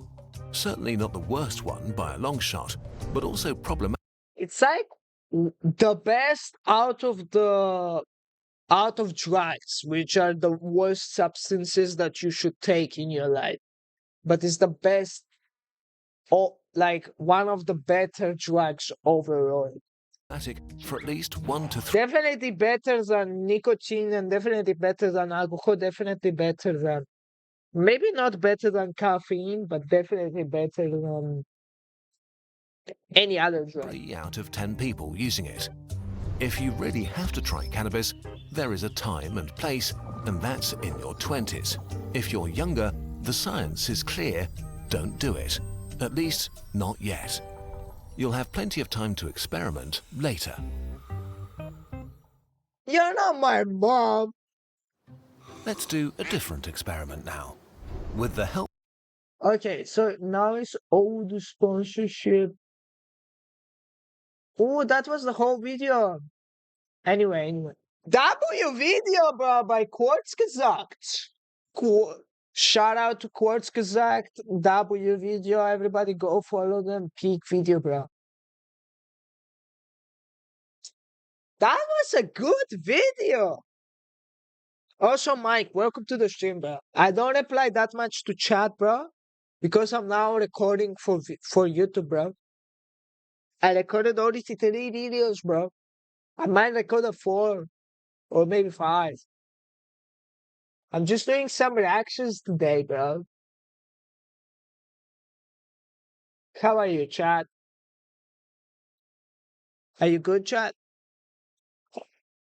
[SPEAKER 12] Certainly not the worst one by a long shot, but also problematic.
[SPEAKER 1] It's like the best out of drugs, which are the worst substances that you should take in your life. But it's the best, or like one of the better drugs overall.
[SPEAKER 12] For at least 1 to 3
[SPEAKER 1] Definitely better than nicotine and definitely better than alcohol, definitely better than, maybe not better than caffeine, but definitely better than any other drug.
[SPEAKER 12] out of 10 people using it. If you really have to try cannabis, there is a time and place, and that's in your 20s. If you're younger, the science is clear, don't do it. At least, not yet. You'll have plenty of time to experiment later.
[SPEAKER 1] You're not my mom.
[SPEAKER 12] Let's do a different experiment now. With the help
[SPEAKER 1] Okay, so now it's all the sponsorship. Oh, that was the whole video. Anyway. W video, bro, by Quartz gesagt. Shout out to Quartz Kazakh, W video. Everybody go follow them. Peak video, bro. That was a good video. Also, Mike, welcome to the stream, bro. I don't reply that much to chat, bro, because I'm now recording for YouTube, bro. I recorded only 3 videos, bro. I might record a 4 or maybe 5. I'm just doing some reactions today, bro. How are you, chat? Are you good, chat?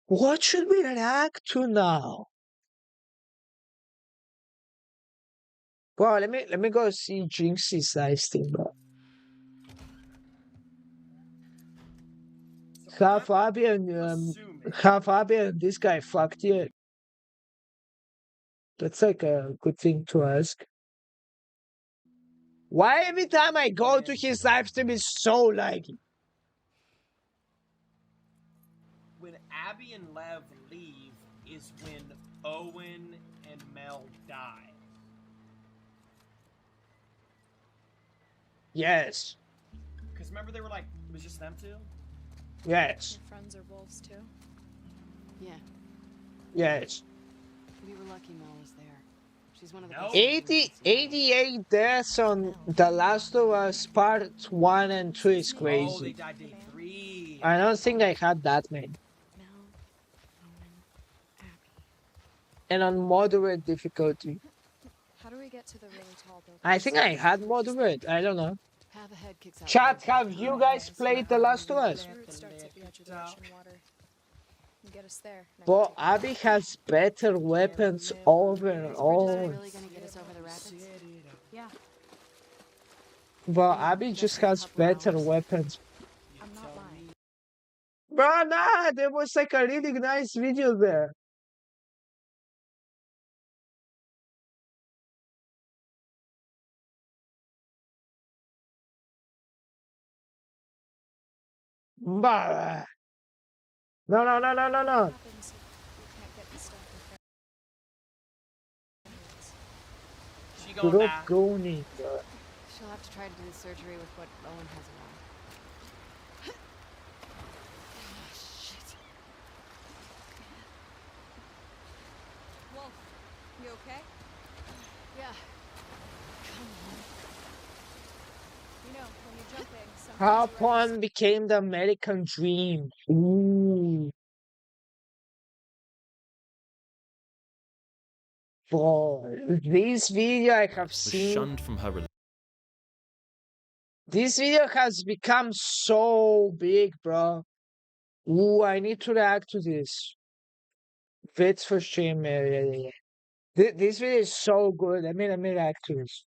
[SPEAKER 1] What should we react to now? Bro, let me go see Jinxie's nice thing, bro. Have Fabian, this guy fucked you. That's like a good thing to ask. Why every time I go to his live stream is so laggy?
[SPEAKER 3] When Abby and Lev leave is when Owen and Mel die.
[SPEAKER 1] Yes.
[SPEAKER 3] Because remember they were like, it was just them two?
[SPEAKER 1] Yes.
[SPEAKER 13] Your friends are wolves too? Yeah.
[SPEAKER 1] Yes.
[SPEAKER 13] We were lucky Mel was there. She's one of the
[SPEAKER 3] No.
[SPEAKER 1] 88 deaths on The Last of Us Part 1 and 2 is
[SPEAKER 3] Oh, they
[SPEAKER 1] crazy.
[SPEAKER 3] died day 3.
[SPEAKER 1] I don't think I had that many.
[SPEAKER 13] Mel, Owen, Abby.
[SPEAKER 1] And on moderate difficulty.
[SPEAKER 13] How do we get to the really tall building?
[SPEAKER 1] I think I had moderate. I don't know.
[SPEAKER 13] Path ahead kicks out.
[SPEAKER 1] Chat, have you guys played The Last of Us?
[SPEAKER 13] The route starts at the edge of the ocean water. You get us there.
[SPEAKER 1] But Abby has better weapons overall.
[SPEAKER 13] Really gonna get us over the rapids? Yeah.
[SPEAKER 1] But Abby just has better weapons.
[SPEAKER 13] I'm not lying.
[SPEAKER 1] Bro, nah, there was like a really nice video there. Bah. No.
[SPEAKER 13] What happens if we can't get the stuff with
[SPEAKER 3] She going back.
[SPEAKER 1] Drogoni.
[SPEAKER 13] She'll have to try to do the surgery with what Owen has around. Shit. Wolf, you okay? Yeah. Come on. You know, when you're jumping,
[SPEAKER 1] How
[SPEAKER 13] sometimes
[SPEAKER 1] porn became the American dream. Ooh. Boy, this video I have
[SPEAKER 14] Was
[SPEAKER 1] seen.
[SPEAKER 14] shunned from her
[SPEAKER 1] This video has become so big, bro. Ooh, I need to react to this. Bits for stream. Yeah. This video is so good. Let me react to this.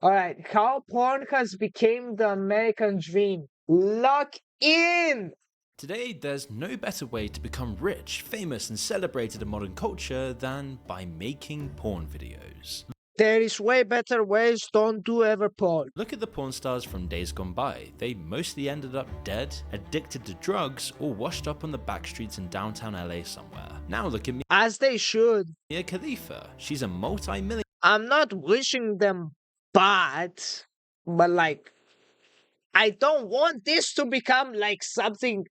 [SPEAKER 1] Alright, how porn has become the American dream. Lock in!
[SPEAKER 14] Today, there's no better way to become rich, famous, and celebrated in modern culture than by making porn videos.
[SPEAKER 1] There is way better ways, don't do ever porn.
[SPEAKER 14] Look at the porn stars from days gone by. They mostly ended up dead, addicted to drugs, or washed up on the back streets in downtown LA somewhere. Now look at
[SPEAKER 1] As they should.
[SPEAKER 14] Mia Khalifa. She's a multi-million.
[SPEAKER 1] I'm not wishing them bad, but like, I don't want this to become like something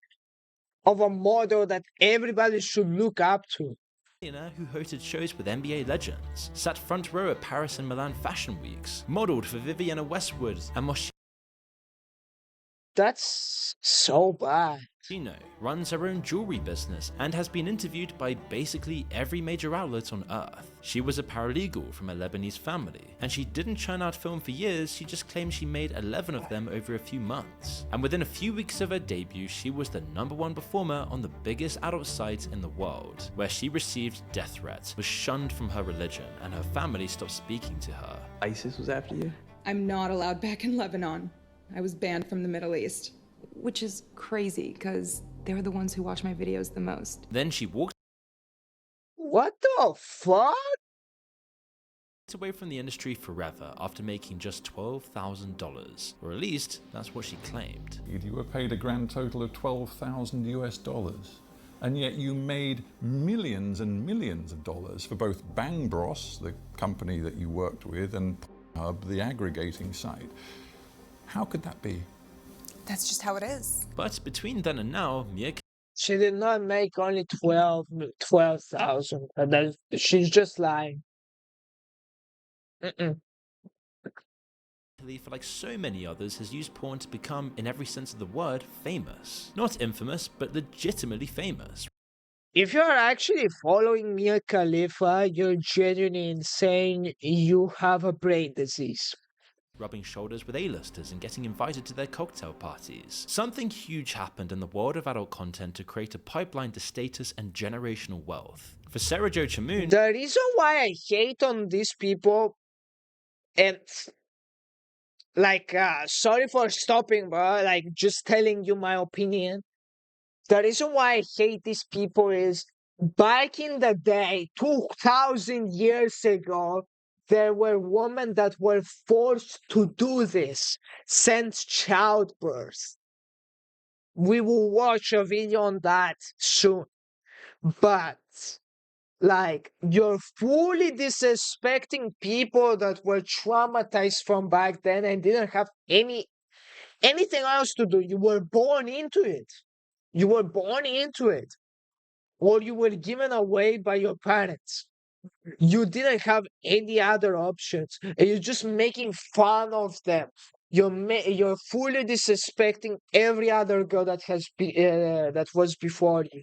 [SPEAKER 1] of a model that everybody should look up to.
[SPEAKER 14] Who hosted shows with NBA legends, sat front row at Paris and Milan fashion weeks, modeled for Vivienne Westwood and Moschino,
[SPEAKER 1] That's so bad.
[SPEAKER 14] runs her own jewelry business and has been interviewed by basically every major outlet on earth. She was a paralegal from a Lebanese family, and she didn't churn out film for years, she just claimed she made 11 of them over a few months. And within a few weeks of her debut, she was the #1 performer on the biggest adult site in the world, where she received death threats, was shunned from her religion, and her family stopped speaking to her.
[SPEAKER 15] ISIS was after you?
[SPEAKER 16] I'm not allowed back in Lebanon. I was banned from the Middle East. Which is crazy, because they're the ones who watch my videos the most.
[SPEAKER 14] Then she walked
[SPEAKER 1] What the fuck?
[SPEAKER 14] away from the industry forever after making just $12,000, or at least that's what she claimed.
[SPEAKER 17] You were paid a grand total of $12,000 US.
[SPEAKER 15] and yet you made millions and millions of dollars for both Bang Bros, the company that you worked with, and Pornhub, the aggregating site. How could that be?
[SPEAKER 16] That's just how it is.
[SPEAKER 14] But between then and now, Mia
[SPEAKER 1] She did not make only 12,000. And then she's just lying. Mm-mm.
[SPEAKER 14] Khalifa, like so many others, has used porn to become, in every sense of the word, famous. Not infamous, but legitimately famous.
[SPEAKER 1] If you're actually following Mia Khalifa, you're genuinely insane. You have a brain disease.
[SPEAKER 14] Rubbing shoulders with A-listers and getting invited to their cocktail parties. Something huge happened in the world of adult content to create a pipeline to status and generational wealth. For Sarah Jo Chamoun,
[SPEAKER 1] The reason why I hate on these people, and like, sorry for stopping, bro, like, just telling you my opinion. The reason why I hate these people is back in the day, 2,000 years ago, there were women that were forced to do this since childbirth. We will watch a video on that soon. But, like, you're fully disrespecting people that were traumatized from back then and didn't have anything else to do. You were born into it. You were born into it. Or you were given away by your parents. You didn't have any other options. And you're just making fun of them. You're fully disrespecting every other girl that that was before you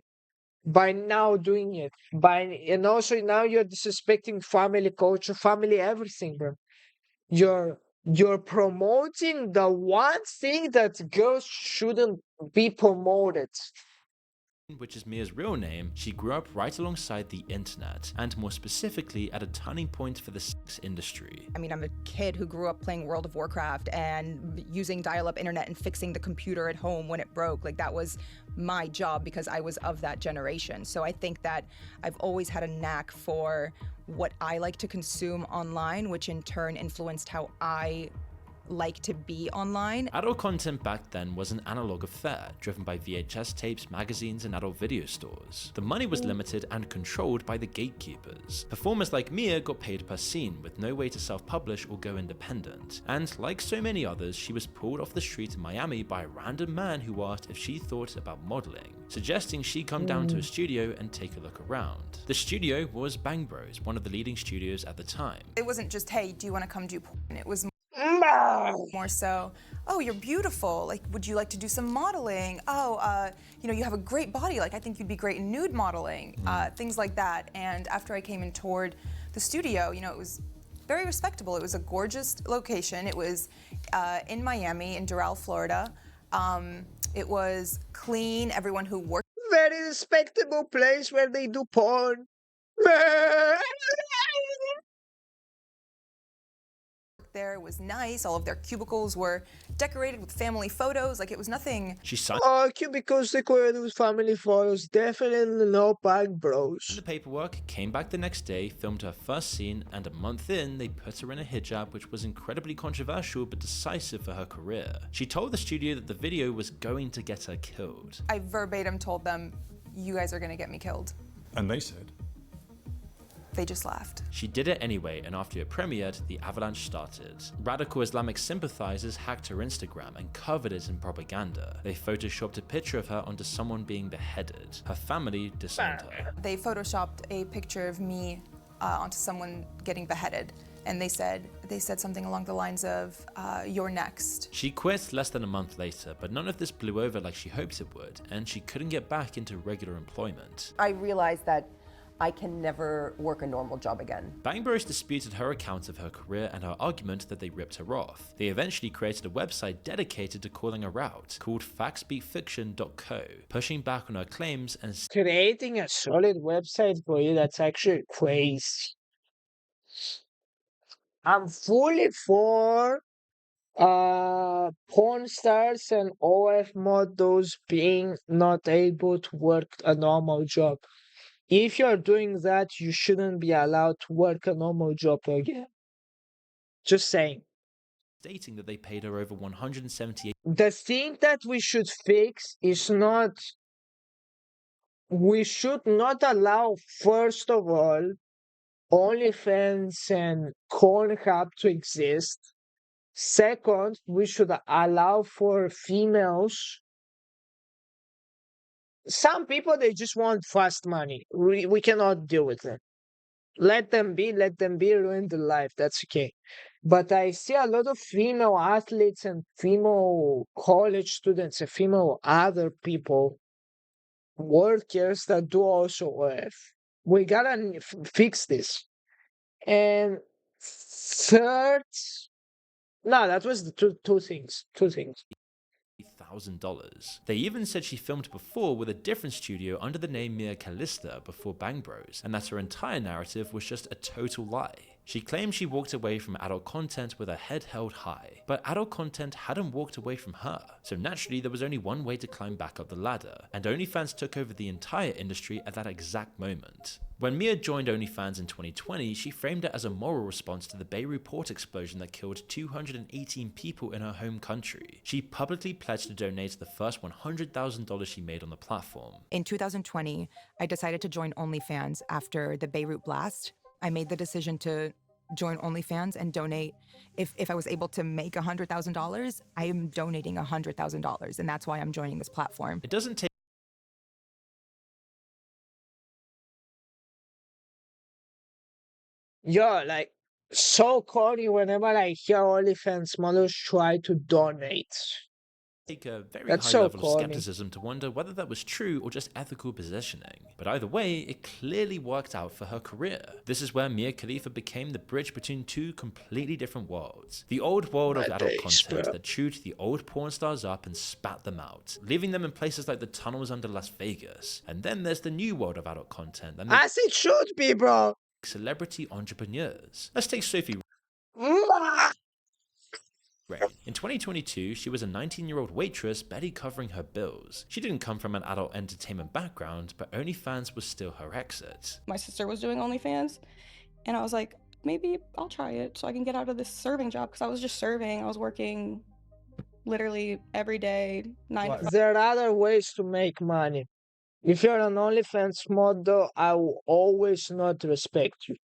[SPEAKER 1] by now doing it. And also now you're disrespecting family culture, family everything, bro. You're promoting the one thing that girls shouldn't be promoted.
[SPEAKER 14] which is Mia's real name, she grew up right alongside the internet, and more specifically at a turning point for the sex industry.
[SPEAKER 16] I mean, I'm a kid who grew up playing World of Warcraft and using dial-up internet and fixing the computer at home when it broke. Like, that was my job because I was of that generation. So I think that I've always had a knack for what I like to consume online, which in turn influenced how I like to be online.
[SPEAKER 14] Adult content back then was an analog affair, driven by VHS tapes, magazines, and adult video stores. The money was limited and controlled by the gatekeepers. Performers like Mia got paid per scene, with no way to self-publish or go independent. And like so many others, she was pulled off the street in Miami by a random man who asked if she thought about modeling, suggesting she come down to a studio and take a look around. The studio was Bang Bros, one of the leading studios at the time.
[SPEAKER 16] It wasn't just, hey, do you want to come do porn? It was more so, oh, you're beautiful. Like, would you like to do some modeling? Oh, you know, you have a great body. Like, I think you'd be great in nude modeling. Things like that. And after I came and toured the studio, you know, it was very respectable. It was a gorgeous location. It was in Miami, in Doral, Florida. It was clean. Everyone who worked.
[SPEAKER 1] Very respectable place where they do porn.
[SPEAKER 16] There was nice. All of their cubicles were decorated with family photos. Like, it was nothing.
[SPEAKER 14] She signed
[SPEAKER 1] cubicles decorated with family photos. Definitely no Bang Bros.
[SPEAKER 14] the paperwork, came back the next day, filmed her first scene, and a month in, they put her in a hijab, which was incredibly controversial but decisive for her career. She told the studio that the video was going to get her killed.
[SPEAKER 16] I verbatim told them, you guys are going to get me killed.
[SPEAKER 15] And they said?
[SPEAKER 16] They just laughed.
[SPEAKER 14] She did it anyway, and after it premiered, the avalanche started. Radical Islamic sympathizers hacked her Instagram and covered it in propaganda. They photoshopped a picture of her onto someone being beheaded. Her family disowned her.
[SPEAKER 16] They photoshopped a picture of me onto someone getting beheaded. And they said something along the lines of, you're next.
[SPEAKER 14] She quit less than a month later, but none of this blew over like she hoped it would, and she couldn't get back into regular employment.
[SPEAKER 17] I realized that I can never work a normal job again.
[SPEAKER 14] Bang Bros disputed her account of her career and her argument that they ripped her off. They eventually created a website dedicated to calling her out, called factspeakfiction.co, pushing back on her claims and
[SPEAKER 1] creating a solid website for you, that's actually crazy. I'm fully for porn stars and OF models being not able to work a normal job. If you're doing that, you shouldn't be allowed to work a normal job again. Just saying.
[SPEAKER 14] stating that they paid her over $178.
[SPEAKER 1] The thing that we should fix is not we should not allow, first of all, OnlyFans and Pornhub to exist. Second, we should allow for females. Some people, they just want fast money. We cannot deal with them. Let them be, ruin their life. That's okay. But I see a lot of female athletes and female college students and female other people, workers that do also work. We gotta fix this. And third, no, that was the two things.
[SPEAKER 14] $1,000. They even said she filmed before with a different studio under the name Mia Khalister before Bang Bros, and that her entire narrative was just a total lie. She claimed she walked away from adult content with her head held high, but adult content hadn't walked away from her, so naturally there was only one way to climb back up the ladder, and OnlyFans took over the entire industry at that exact moment. When Mia joined OnlyFans in 2020, she framed it as a moral response to the Beirut port explosion that killed 218 people in her home country. She publicly pledged to donate the first $100,000 she made on the platform.
[SPEAKER 16] In 2020, I decided to join OnlyFans after the Beirut blast. I made the decision to join OnlyFans and donate. If I was able to make $100,000, I am donating $100,000, and that's why I'm joining this platform.
[SPEAKER 14] It doesn't take
[SPEAKER 1] Yeah, like, so corny whenever I hear OnlyFans models try to donate.
[SPEAKER 14] a very
[SPEAKER 1] That's
[SPEAKER 14] high
[SPEAKER 1] so
[SPEAKER 14] level of
[SPEAKER 1] corny.
[SPEAKER 14] skepticism to wonder whether that was true or just ethical positioning. But either way, it clearly worked out for her career. This is where Mia Khalifa became the bridge between two completely different worlds. The old world of adult content that chewed the old porn stars up and spat them out, leaving them in places like the tunnels under Las Vegas. And then there's the new world of adult content that makes
[SPEAKER 1] As it should be, bro.
[SPEAKER 14] celebrity entrepreneurs. Let's take Sophie Ray. In 2022, she was a 19-year-old waitress barely covering her bills. She didn't come from an adult entertainment background, but OnlyFans was still her exit.
[SPEAKER 18] My sister was doing OnlyFans, and I was like, maybe I'll try it so I can get out of this serving job, because I was just serving. I was working literally every day, 9 to 5.
[SPEAKER 1] There are other ways to make money. If you're an OnlyFans model, I will always not respect you.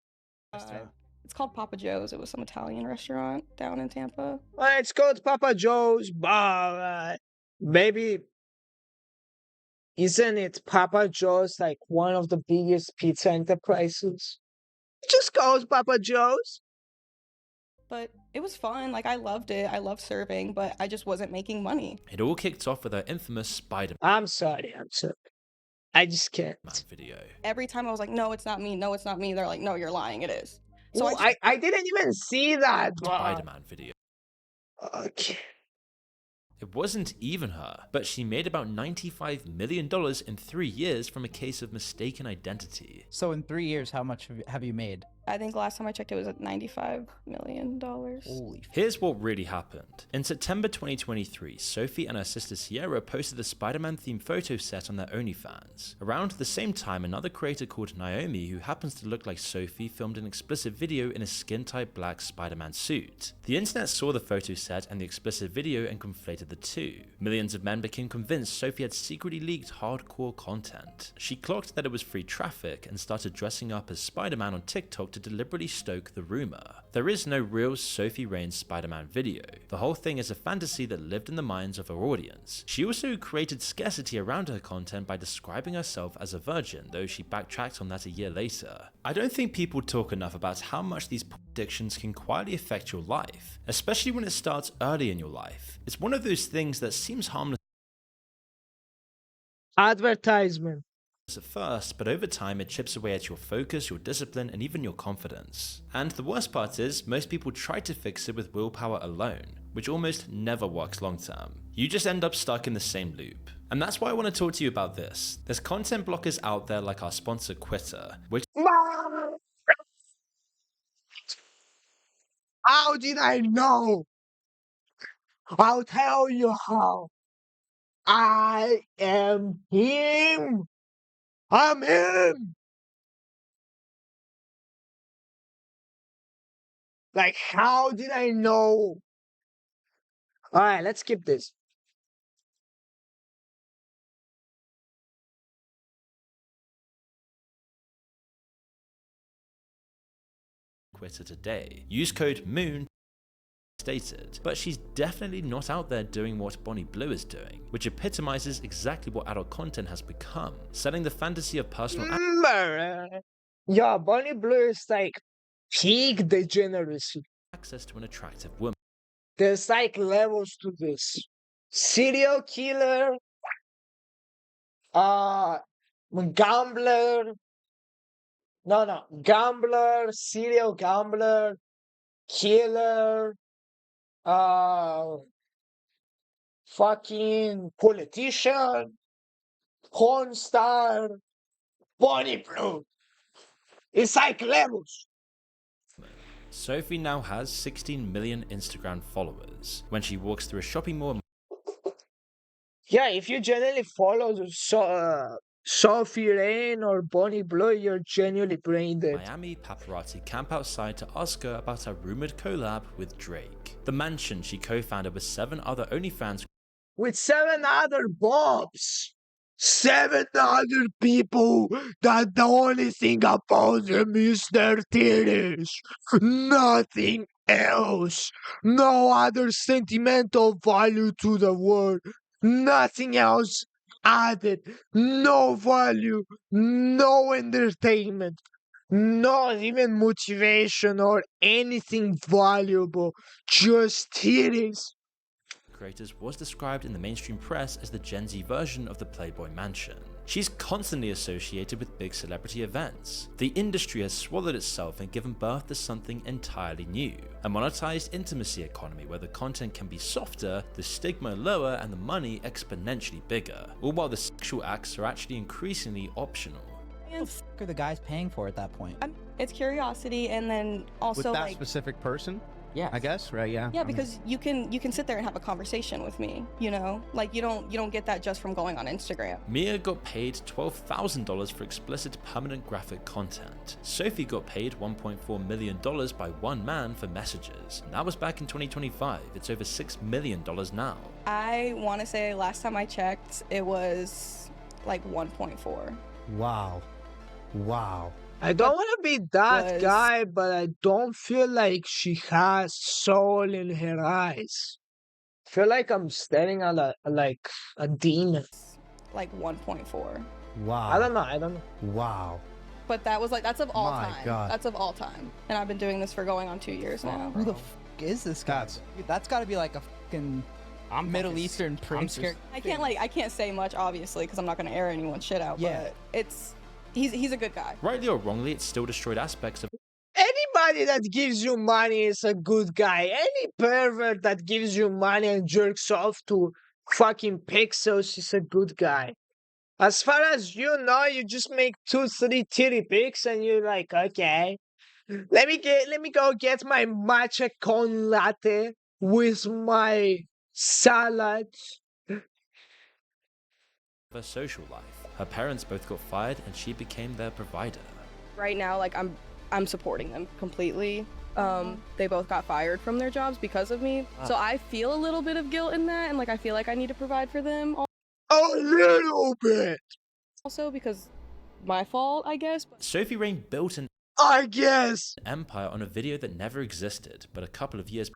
[SPEAKER 18] It's called Papa Joe's. It was some Italian restaurant down in Tampa.
[SPEAKER 1] Well, it's called Papa Joe's, but maybe isn't it Papa Joe's like one of the biggest pizza enterprises? It just calls Papa Joe's.
[SPEAKER 18] But it was fun. Like, I loved it. I loved serving, but I just wasn't making money.
[SPEAKER 14] It all kicked off with her infamous Spider-Man
[SPEAKER 1] I'm sorry. I just can't.
[SPEAKER 14] video.
[SPEAKER 18] Every time I was like, no, it's not me. No, it's not me. They're like, no, you're lying. It is. So
[SPEAKER 1] Ooh, I didn't even see that.
[SPEAKER 14] Spider-Man video.
[SPEAKER 1] Okay.
[SPEAKER 14] It wasn't even her, but she made about $95 million in 3 years from a case of mistaken identity.
[SPEAKER 9] So in 3 years, how much have you made?
[SPEAKER 18] I think last time I checked, it was at $95 million.
[SPEAKER 9] Holy.
[SPEAKER 14] Here's what really happened. In September 2023, Sophie and her sister Sierra posted a Spider-Man themed photo set on their OnlyFans. Around the same time, another creator called Naomi, who happens to look like Sophie, filmed an explicit video in a skin-tight black Spider-Man suit. The internet saw the photo set and the explicit video and conflated the two. Millions of men became convinced Sophie had secretly leaked hardcore content. She clocked that it was free traffic and started dressing up as Spider-Man on TikTok to deliberately stoke the rumor. There is no real Sophie Rain's Spider-Man video. The whole thing is a fantasy that lived in the minds of her audience. She also created scarcity around her content by describing herself as a virgin, though she backtracked on that a year later. I don't think people talk enough about how much these addictions can quietly affect your life, especially when it starts early in your life. It's one of those things that seems harmless
[SPEAKER 1] Advertisement.
[SPEAKER 14] at first, but over time it chips away at your focus, your discipline, and even your confidence. And the worst part is, most people try to fix it with willpower alone, which almost never works long term. You just end up stuck in the same loop. And that's why I want to talk to you about this. There's content blockers out there like our sponsor Quitter, which
[SPEAKER 1] How did I know? I'll tell you how. I am him. I'm him. Like, how did I know? All right, let's skip this.
[SPEAKER 14] Twitter today. Use code MOON stated, but she's definitely not out there doing what Bonnie Blue is doing, which epitomizes exactly what adult content has become, selling the fantasy of personal
[SPEAKER 1] Yeah, Bonnie Blue is like peak degeneracy.
[SPEAKER 14] access to an attractive woman.
[SPEAKER 1] There's like levels to this. Serial killer, gambler, gambler, serial gambler, killer, fucking politician, porn star, Bonnie Blue. It's like levels.
[SPEAKER 14] Sophie now has 16 million Instagram followers. When she walks through a shopping mall,
[SPEAKER 1] Yeah, if you generally follow Sophie Rain or Bonnie Blue, you're genuinely brain dead.
[SPEAKER 14] Miami paparazzi camp outside to ask her about her rumored collab with Drake. The mansion she co-founded with 7 other OnlyFans
[SPEAKER 1] With 7 other bobs. 7 other people that the only thing about them is their titties. Nothing else. No other sentimental value to the word. Nothing else added. No value. No entertainment. Not even motivation or anything valuable. Just titties.
[SPEAKER 14] creators was described in the mainstream press as the Gen Z version of the Playboy Mansion. She's constantly associated with big celebrity events. The industry has swallowed itself and given birth to something entirely new. A monetized intimacy economy where the content can be softer, the stigma lower, and the money exponentially bigger, all while the sexual acts are actually increasingly optional.
[SPEAKER 9] What the f are the guys paying for at that point?
[SPEAKER 18] It's curiosity, and then also
[SPEAKER 19] with that
[SPEAKER 18] like
[SPEAKER 19] specific person?
[SPEAKER 9] Yeah,
[SPEAKER 19] I guess, right? Yeah.
[SPEAKER 18] yeah, because you can sit there and have a conversation with me, you know, like you don't get that just from going on Instagram.
[SPEAKER 14] Mia got paid $12,000 for explicit permanent graphic content. Sophie got paid $1.4 million by one man for messages. And that was back in 2025. It's over $6 million now.
[SPEAKER 18] I want to say last time I checked, it was like 1.4.
[SPEAKER 19] Wow. Wow.
[SPEAKER 1] I don't want to be that guy, but I don't feel like she has soul in her eyes. I feel like I'm staring at a demon.
[SPEAKER 18] Like 1.4.
[SPEAKER 19] Wow.
[SPEAKER 1] I don't know.
[SPEAKER 19] Wow.
[SPEAKER 18] But that was like, that's of all
[SPEAKER 19] My
[SPEAKER 18] time.
[SPEAKER 19] God.
[SPEAKER 18] That's of all time. And I've been doing this for going on 2 years now.
[SPEAKER 9] Who the f is this guy? That's got to be like a fucking Middle Eastern prince.
[SPEAKER 18] I can't say much, obviously, because I'm not going to air anyone's shit out.
[SPEAKER 9] Yeah.
[SPEAKER 18] But he's a good guy.
[SPEAKER 14] Rightly or wrongly, it still destroyed aspects of
[SPEAKER 1] Anybody that gives you money is a good guy. Any pervert that gives you money and jerks off to fucking pixels is a good guy. As far as you know, you just make 2-3 titty pics and you're like, okay, let me go get my matcha con latte with my salad.
[SPEAKER 14] her social life. Her parents both got fired and she became their provider.
[SPEAKER 18] Right now, like I'm supporting them completely. They both got fired from their jobs because of me. So I feel a little bit of guilt in that, and like I feel like I need to provide for them.
[SPEAKER 1] A little bit.
[SPEAKER 18] Also because my fault, I guess.
[SPEAKER 14] Sophie Rain built an empire on a video that never existed, but a couple of years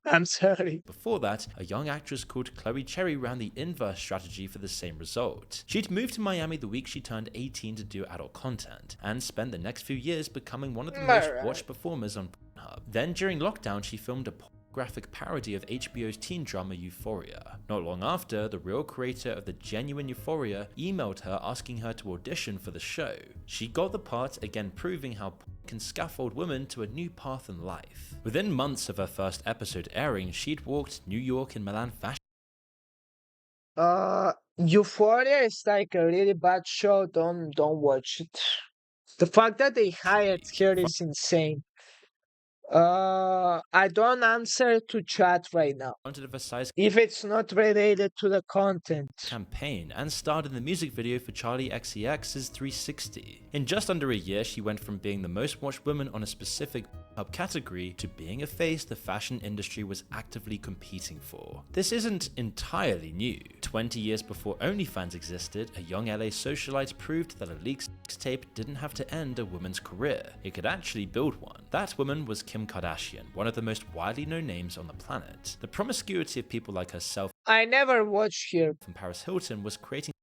[SPEAKER 14] before that, a young actress called Chloe Cherry ran the inverse strategy for the same result. She'd moved to Miami the week she turned 18 to do adult content, and spent the next few years becoming one of the most watched performers on Pornhub. Then during lockdown, she filmed a pornographic parody of HBO's teen drama Euphoria. Not long after, the real creator of the genuine Euphoria emailed her asking her to audition for the show. She got the part, again proving how porn can scaffold women to a new path in life. Within months of her first episode airing, she'd walked New York and Milan fashion.
[SPEAKER 1] Euphoria is like a really bad show. Don't watch it. The fact that they hired her is insane. I don't answer to chat right now. If it's not related to the content.
[SPEAKER 14] Campaign and starred in the music video for Charli XCX's 360. In just under a year, she went from being the most watched woman on a specific Pornhub category to being a face the fashion industry was actively competing for. This isn't entirely new. 20 years before OnlyFans existed, a young LA socialite proved that a leaked tape didn't have to end a woman's career, it could actually build one. That woman was Kim Kardashian, one of the most widely known names on the planet. The promiscuity of people like herself
[SPEAKER 1] I never watched her.
[SPEAKER 14] and Paris Hilton was creating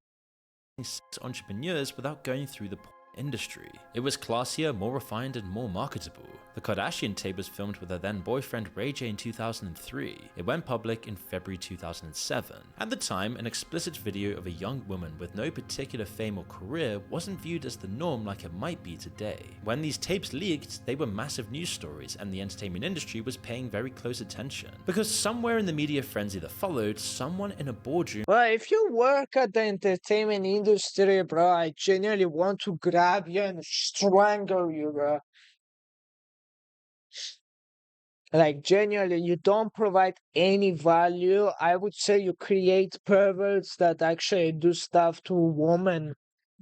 [SPEAKER 14] sex entrepreneurs without going through the industry. It was classier, more refined, and more marketable. The Kardashian tape was filmed with her then boyfriend Ray J in 2003. It went public in February 2007. At the time, an explicit video of a young woman with no particular fame or career wasn't viewed as the norm like it might be today. When these tapes leaked, they were massive news stories, and the entertainment industry was paying very close attention. Because somewhere in the media frenzy that followed, someone in a boardroom
[SPEAKER 1] Bro, if you work at the entertainment industry, bro, I genuinely want to grab you and strangle you, bro. Like, genuinely, you don't provide any value. I would say you create perverts that actually do stuff to women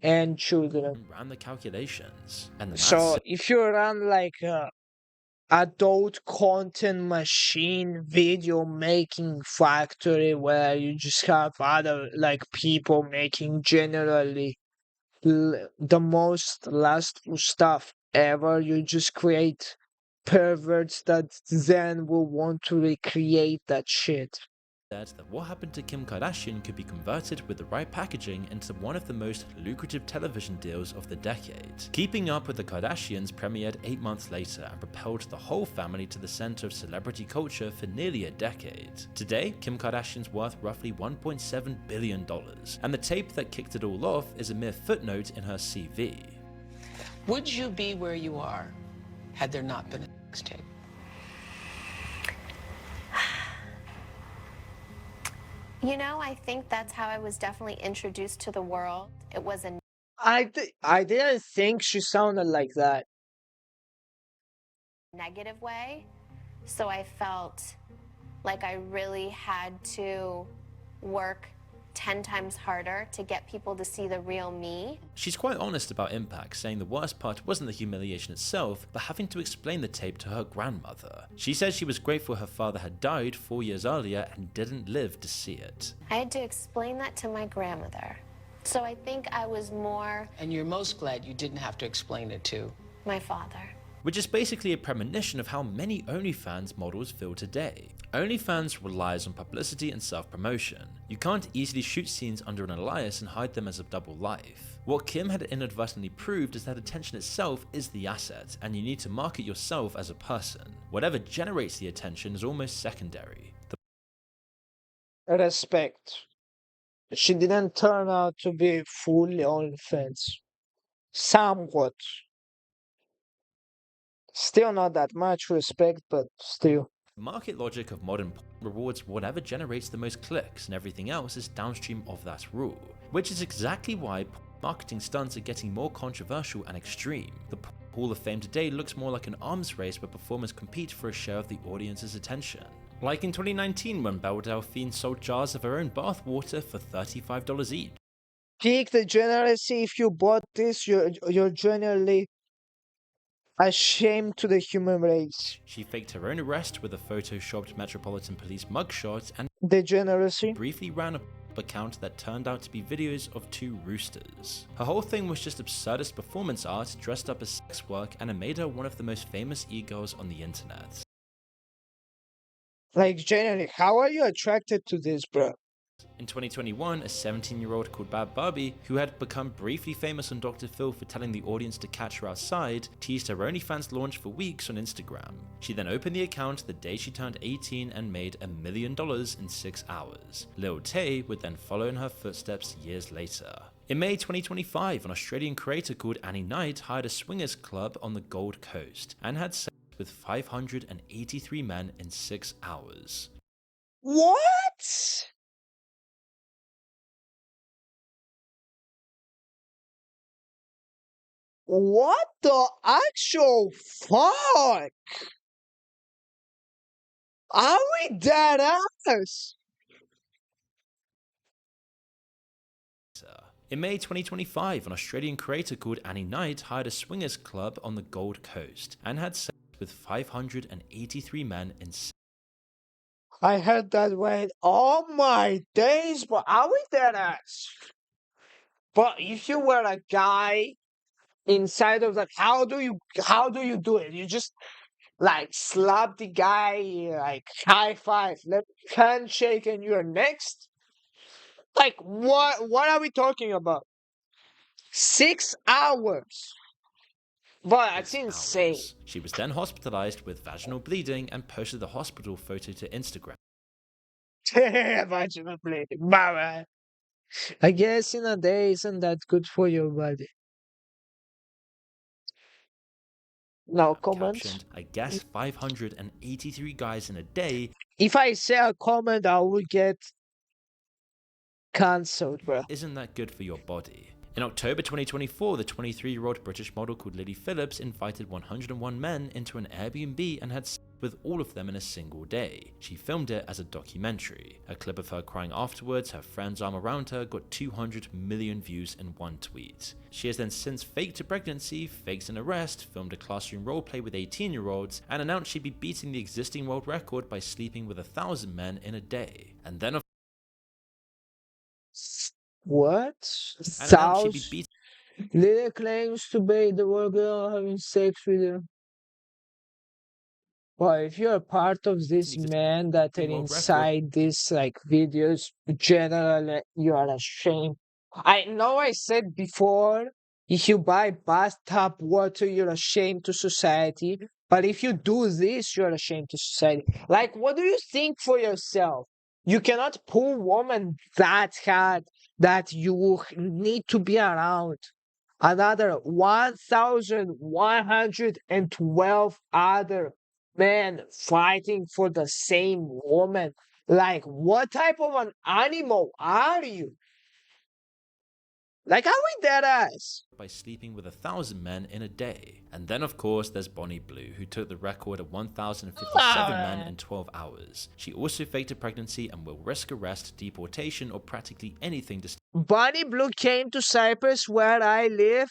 [SPEAKER 1] and children.
[SPEAKER 14] ran the calculations. And the
[SPEAKER 1] So,
[SPEAKER 14] maths
[SPEAKER 1] if you run like a adult content machine video making factory where you just have other like people making generally the most lustful stuff ever, you just create perverts that then will want to recreate that shit.
[SPEAKER 14] said that what happened to Kim Kardashian could be converted with the right packaging into one of the most lucrative television deals of the decade. Keeping Up with the Kardashians premiered 8 months later and propelled the whole family to the center of celebrity culture for nearly a decade. Today, Kim Kardashian's worth roughly $1.7 billion, and the tape that kicked it all off is a mere footnote in her CV.
[SPEAKER 20] Would you be where you are had there not been a sex tape?
[SPEAKER 21] You know, I think that's how I was definitely introduced to the world. It was a
[SPEAKER 1] I didn't think she sounded like that.
[SPEAKER 21] negative way, so I felt like I really had to work 10 times harder to get people to see the real me.
[SPEAKER 14] She's quite honest about Impact, saying the worst part wasn't the humiliation itself, but having to explain the tape to her grandmother. She says she was grateful her father had died 4 years earlier and didn't live to see it.
[SPEAKER 21] I had to explain that to my grandmother. So I think I was more
[SPEAKER 20] And you're most glad you didn't have to explain it to
[SPEAKER 21] my father.
[SPEAKER 14] Which is basically a premonition of how many OnlyFans models feel today. OnlyFans relies on publicity and self-promotion. You can't easily shoot scenes under an alias and hide them as a double life. What Kim had inadvertently proved is that attention itself is the asset, and you need to market yourself as a person. Whatever generates the attention is almost secondary.
[SPEAKER 1] Respect. She didn't turn out to be fully OnlyFans. Somewhat. Still not that much respect, but still.
[SPEAKER 14] The market logic of modern porn rewards whatever generates the most clicks, and everything else is downstream of that rule. Which is exactly why marketing stunts are getting more controversial and extreme. The Hall of Fame today looks more like an arms race where performers compete for a share of the audience's attention. Like in 2019 when Belle Delphine sold jars of her own bath water for $35 each.
[SPEAKER 1] Peak degeneracy, if you bought this, you're generally ashamed to the human race.
[SPEAKER 14] She faked her own arrest with a photoshopped Metropolitan Police mugshot and
[SPEAKER 1] degeneracy
[SPEAKER 14] briefly ran a account that turned out to be videos of 2 roosters. Her whole thing was just absurdist performance art dressed up as sex work, and it made her one of the most famous e-girls on the internet.
[SPEAKER 1] Like, generally, how are you attracted to this, bro?
[SPEAKER 14] In 2021, a 17-year-old called Bad Barbie, who had become briefly famous on Dr. Phil for telling the audience to catch her outside, teased her OnlyFans launch for weeks on Instagram. She then opened the account the day she turned 18 and made $1 million in 6 hours. Lil Tay would then follow in her footsteps years later. In May 2025, an Australian creator called Annie Knight hired a swingers club on the Gold Coast and had sex with 583 men in 6 hours.
[SPEAKER 1] What? What the actual fuck? Are we dead ass?
[SPEAKER 14] In May 2025, an Australian creator called Annie Knight hired a swingers club on the Gold Coast and had sex with 583 men in 6
[SPEAKER 1] I heard that word. Oh my days, but are we dead ass? But if you were a guy inside of that. How do you do it? You just like slap the guy, like high five, let handshake, and you're next. Like what are we talking about? 6 hours. But that's insane.
[SPEAKER 14] She was then hospitalized with vaginal bleeding and posted the hospital photo to Instagram.
[SPEAKER 1] Vaginal bleeding. Bye. I guess in a day isn't that good for your body. No comment.
[SPEAKER 14] Captioned, I guess 583 guys in a day.
[SPEAKER 1] If I say a comment, I will get cancelled, bro.
[SPEAKER 14] Isn't that good for your body? In October 2024, the 23-year-old British model called Lily Phillips invited 101 men into an Airbnb and had sex with all of them in a single day. She filmed it as a documentary. A clip of her crying afterwards, her friend's arm around her, got 200 million views in one tweet. She has then since faked a pregnancy, faked an arrest, filmed a classroom roleplay with 18-year-olds, and announced she'd be beating the existing world record by sleeping with 1,000 men in a day. And then
[SPEAKER 1] What? Lily claims to be the world girl having sex with her. Well, if you're a part of this man that are inside these like videos, generally you are ashamed. I know I said before, if you buy bathtub water, you're ashamed to society. But if you do this, you're ashamed to society. Like, what do you think for yourself? You cannot pull woman that hard that you need to be around another 1,112 other men fighting for the same woman. Like, what type of an animal are you? Like, are we dead ass?
[SPEAKER 14] By sleeping with 1,000 men in a day. And then of course there's Bonnie Blue, who took the record of 1,057 men in 12 hours. She also faked a pregnancy and will risk arrest, deportation, or practically anything to
[SPEAKER 1] Bonnie Blue came to Cyprus where I live.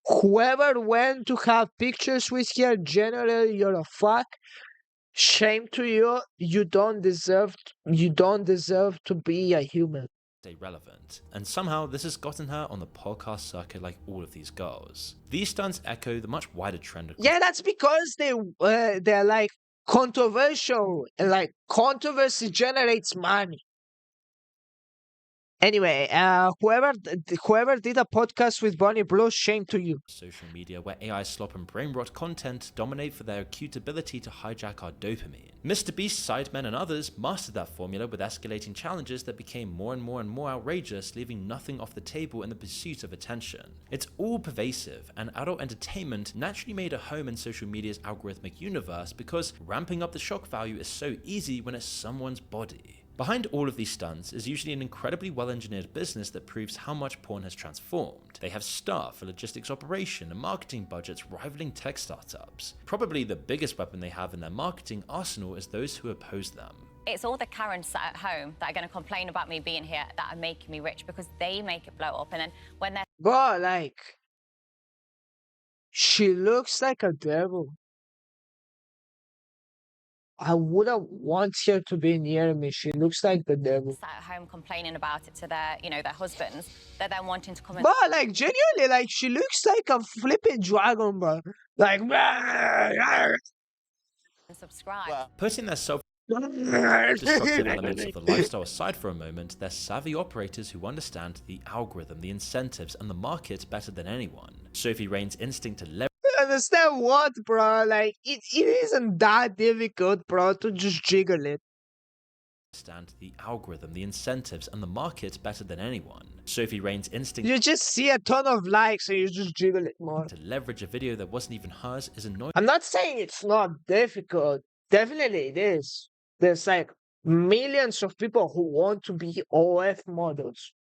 [SPEAKER 1] Whoever went to have pictures with her, generally you're a fuck. Shame to you. You don't deserve to be a human.
[SPEAKER 14] stay relevant, and somehow this has gotten her on the podcast circuit like all of these girls. These stunts echo the much wider trend.
[SPEAKER 1] Yeah, that's because they're like controversial, and like controversy generates money. Anyway, whoever did a podcast with Bonnie Blue, shame to you.
[SPEAKER 14] Social media where AI slop and brain rot content dominate for their acute ability to hijack our dopamine. Mr. Beast, Sidemen, and others mastered that formula with escalating challenges that became more and more outrageous, leaving nothing off the table in the pursuit of attention. It's all pervasive, and adult entertainment naturally made a home in social media's algorithmic universe because ramping up the shock value is so easy when it's someone's body. Behind all of these stunts is usually an incredibly well-engineered business that proves how much porn has transformed. They have staff, a logistics operation, and marketing budgets rivaling tech startups. Probably the biggest weapon they have in their marketing arsenal is those who oppose them.
[SPEAKER 2] It's all the Karens sat at home that are going to complain about me being here that are making me rich because they make it blow up, and then when they're...
[SPEAKER 1] But like, she looks like a devil. I wouldn't want her to be near me. She looks like the devil.
[SPEAKER 2] sat at home complaining about it to their, their husbands, they're then wanting to come and...
[SPEAKER 1] But like, genuinely, like, she looks like a flipping dragon, bro. Like,
[SPEAKER 2] subscribe.
[SPEAKER 14] Putting their self-destructive elements of the lifestyle aside for a moment, they're savvy operators who understand the algorithm, the incentives, and the market better than anyone. Sophie Rain's instinct to leverage
[SPEAKER 1] understand what, bro? Like, it isn't that difficult, bro, to just jiggle it.
[SPEAKER 14] Understand the algorithm, the incentives, and the market better than anyone. Sophie Rain's instinct
[SPEAKER 1] you just see a ton of likes and you just jiggle it more.
[SPEAKER 14] To leverage a video that wasn't even hers is annoying.
[SPEAKER 1] I'm not saying it's not difficult. Definitely it is. There's like millions of people who want to be OF models.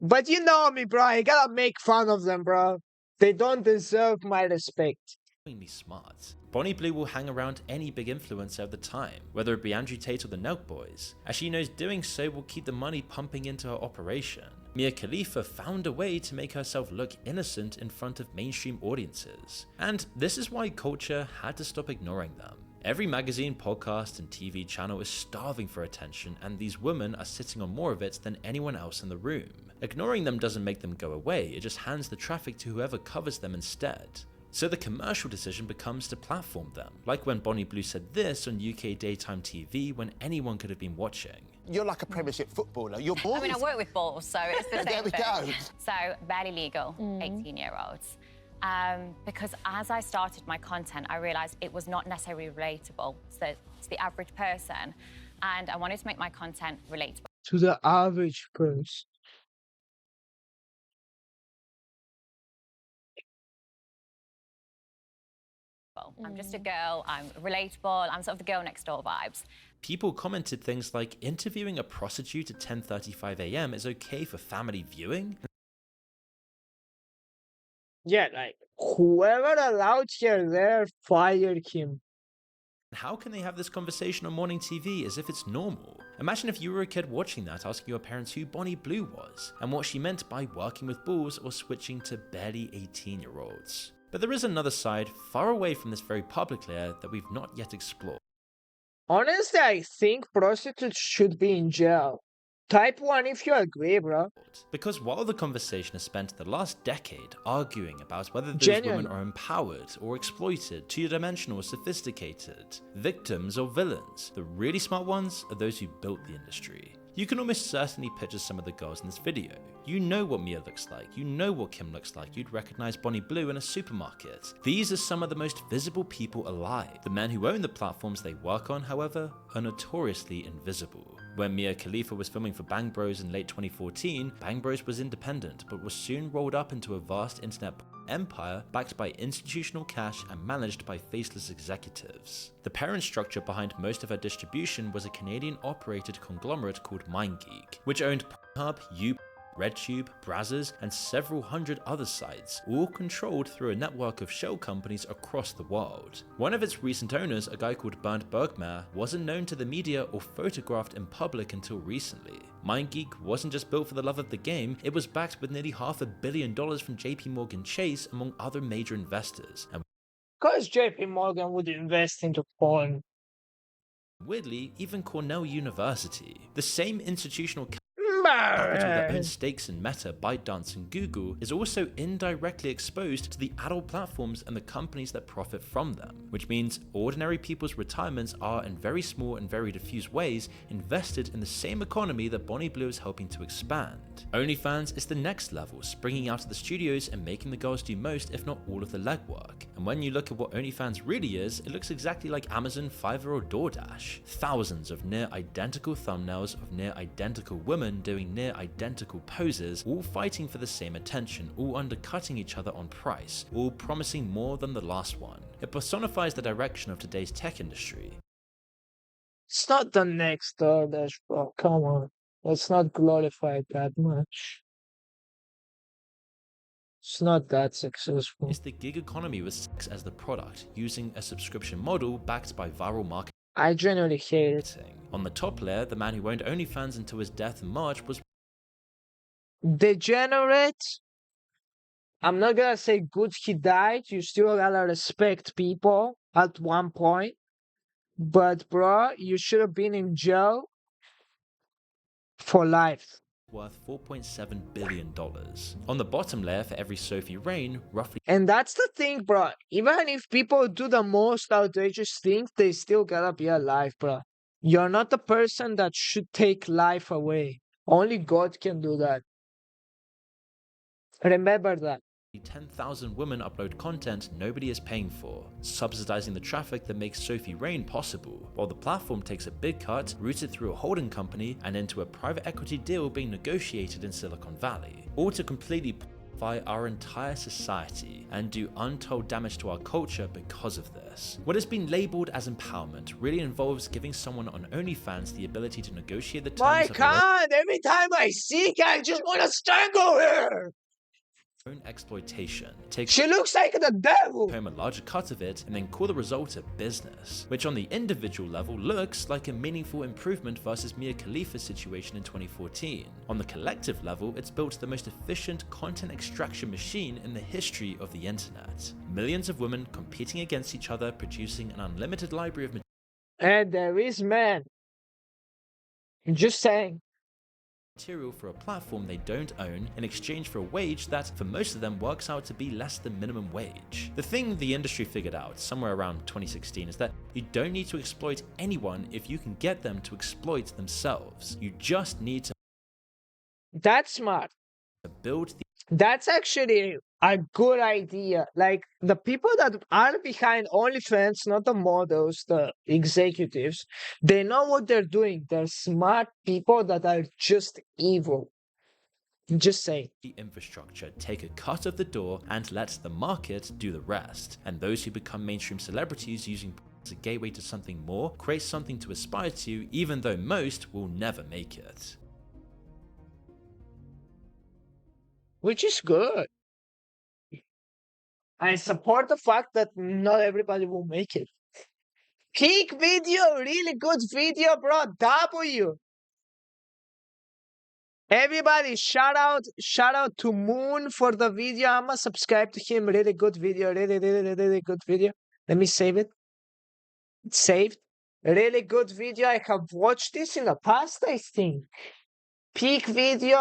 [SPEAKER 1] But you know me, bro. I gotta make fun of them, bro. They don't deserve my respect.
[SPEAKER 14] Smart. Bonnie Blue will hang around any big influencer at the time, whether it be Andrew Tate or the Nelk Boys, as she knows doing so will keep the money pumping into her operation. Mia Khalifa found a way to make herself look innocent in front of mainstream audiences, and this is why culture had to stop ignoring them. Every magazine, podcast, and TV channel is starving for attention, and these women are sitting on more of it than anyone else in the room. Ignoring them doesn't make them go away, it just hands the traffic to whoever covers them instead. So the commercial decision becomes to platform them, like when Bonnie Blue said this on UK daytime TV when anyone could have been watching.
[SPEAKER 11] You're like a Premiership footballer. You're
[SPEAKER 2] I mean, I work with balls, so it's the same
[SPEAKER 11] There we
[SPEAKER 2] thing.
[SPEAKER 11] go.
[SPEAKER 2] So, barely legal, 18-year-olds. Because as I started my content, I realised it was not necessarily relatable to the average person, and I wanted to make my content relatable.
[SPEAKER 1] To the average person.
[SPEAKER 2] I'm just a girl, I'm relatable, I'm sort of the girl next door vibes.
[SPEAKER 14] People commented things like, interviewing a prostitute at 10:35 AM is okay for family viewing?
[SPEAKER 1] Yeah, like, whoever allowed her there, fired him.
[SPEAKER 14] How can they have this conversation on morning TV as if it's normal? Imagine if you were a kid watching that asking your parents who Bonnie Blue was, and what she meant by working with bulls or switching to barely 18-year-olds. But there is another side, far away from this very public layer, that we've not yet explored.
[SPEAKER 1] Honestly, I think prostitutes should be in jail. Type 1 if you agree, bro.
[SPEAKER 14] Because while the conversation has spent the last decade arguing about whether those
[SPEAKER 1] Genuine.
[SPEAKER 14] women are empowered or exploited, two-dimensional or sophisticated, victims or villains, the really smart ones are those who built the industry. You can almost certainly picture some of the girls in this video. You know what Mia looks like, you know what Kim looks like, you'd recognize Bonnie Blue in a supermarket. These are some of the most visible people alive. The men who own the platforms they work on, however, are notoriously invisible. When Mia Khalifa was filming for Bang Bros in late 2014, Bang Bros was independent, but was soon rolled up into a vast internet empire backed by institutional cash and managed by faceless executives. The parent structure behind most of her distribution was a Canadian-operated conglomerate called MindGeek, which owned Pornhub, YouPorn, RedTube, Brazzers, and several hundred other sites, all controlled through a network of shell companies across the world. One of its recent owners, a guy called Bernd Bergmair, wasn't known to the media or photographed in public until recently. MindGeek wasn't just built for the love of the game, it was backed with nearly $500 million from JP Morgan Chase, among other major investors. And
[SPEAKER 1] Because JP Morgan would invest into porn.
[SPEAKER 14] weirdly, even Cornell University, the same institutional capital that owns stakes in Meta, ByteDance, and Google, is also indirectly exposed to the adult platforms and the companies that profit from them, which means ordinary people's retirements are, in very small and very diffuse ways, invested in the same economy that Bonnie Blue is helping to expand. OnlyFans is the next level, springing out of the studios and making the girls do most, if not all, of the legwork. And when you look at what OnlyFans really is, it looks exactly like Amazon, Fiverr, or DoorDash. Thousands of near identical thumbnails of near identical women doing near identical poses, all fighting for the same attention, all undercutting each other on price, all promising more than the last one. It personifies the direction of today's tech industry.
[SPEAKER 1] It's not the next DoorDash, bro. Come on. Let's not glorify it that much. It's not that successful.
[SPEAKER 14] It's the gig economy with sex as the product, using a subscription model backed by viral marketing.
[SPEAKER 1] I genuinely hate it.
[SPEAKER 14] On the top layer, the man who owned OnlyFans until his death in March was
[SPEAKER 1] Degenerate. I'm not gonna say good he died. You still gotta respect people at one point. But bro, you should have been in jail for life.
[SPEAKER 14] worth $4.7 billion. On the bottom layer, for every Sophie Rain, roughly.
[SPEAKER 1] And that's the thing, bro. Even if people do the most outrageous things, they still gotta be alive, bro. You're not the person that should take life away. Only God can do that. Remember that.
[SPEAKER 14] 10,000 women upload content nobody is paying for, subsidizing the traffic that makes Sophie Rain possible, while the platform takes a big cut, routed through a holding company and into a private equity deal being negotiated in Silicon Valley, all to completely our entire society and do untold damage to our culture because of this. What has been labeled as empowerment really involves giving someone on OnlyFans the ability to negotiate the terms
[SPEAKER 1] My
[SPEAKER 14] of their
[SPEAKER 1] God, every time I see it, I just want to strangle her.
[SPEAKER 14] own exploitation. Take
[SPEAKER 1] She looks like the devil!
[SPEAKER 14] home a larger cut of it and then call the result a business, which on the individual level looks like a meaningful improvement versus Mia Khalifa's situation in 2014. On the collective level, it's built the most efficient content extraction machine in the history of the internet. Millions of women competing against each other, producing an unlimited library of
[SPEAKER 1] And there is man. I'm just saying.
[SPEAKER 14] material for a platform they don't own in exchange for a wage that, for most of them, works out to be less than minimum wage. The thing the industry figured out somewhere around 2016 is that you don't need to exploit anyone if you can get them to exploit themselves. You just need to
[SPEAKER 1] That's smart.
[SPEAKER 14] build the
[SPEAKER 1] That's actually a good idea. Like the people that are behind OnlyFans, not the models, the executives, they know what they're doing. They're smart people that are just evil. Just saying.
[SPEAKER 14] infrastructure, take a cut of the door, and let the market do the rest. And those who become mainstream celebrities using as a gateway to something more create something to aspire to, even though most will never make it.
[SPEAKER 1] Which is good. I support the fact that not everybody will make it. Peak video, really good video, bro. W. Everybody, shout out to Moon for the video. I'ma subscribe to him. Really good video. Really good video. Let me save it. It's saved. Really good video. I have watched this in the past, I think. Peak video.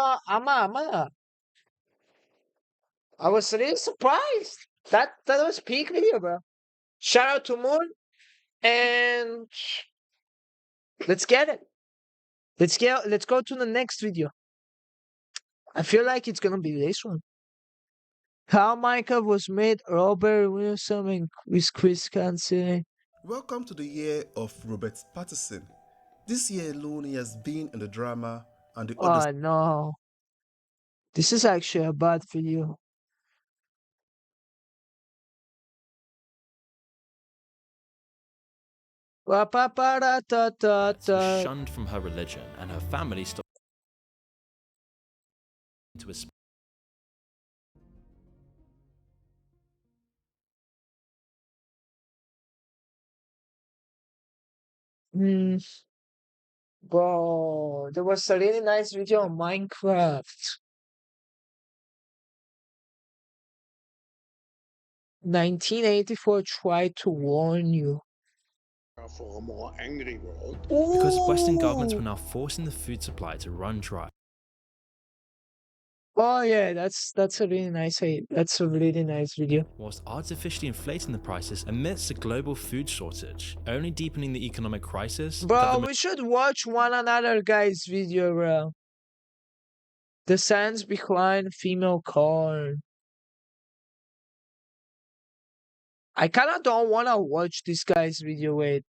[SPEAKER 1] I was really surprised. That was peak video, bro. Shout out to Moon, and let's get it. Let's go to the next video. I feel like it's gonna be this one. How Minecraft was made, Robert Wilson and Chris Cancy.
[SPEAKER 5] Welcome to the year of Robert Pattinson. This year alone he has been in the drama and the other.
[SPEAKER 1] Oh no. This is actually a bad video.
[SPEAKER 14] Shunned from her religion, and her family stopped to a
[SPEAKER 1] Bro, there was a really nice video on Minecraft. 1984 tried to warn you.
[SPEAKER 22] For a more angry world.
[SPEAKER 14] because Western governments were now forcing the food supply to run dry.
[SPEAKER 1] Oh yeah, that's a really nice video.
[SPEAKER 14] Whilst artificially inflating the prices amidst a global food shortage, only deepening the economic crisis.
[SPEAKER 1] Bro, we should watch one another guy's video, bro. The science behind female corn. I kinda don't wanna watch this guy's video, wait.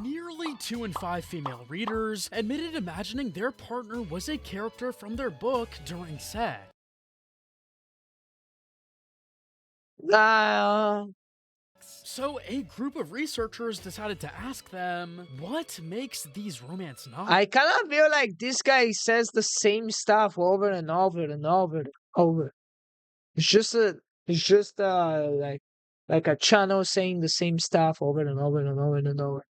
[SPEAKER 23] Nearly 2 in 5 female readers admitted imagining their partner was a character from their book during sex. So a group of researchers decided to ask them, what makes these romance novels?
[SPEAKER 1] I kinda feel like this guy says the same stuff over and over and over. It's just like a channel saying the same stuff over and over and over and over.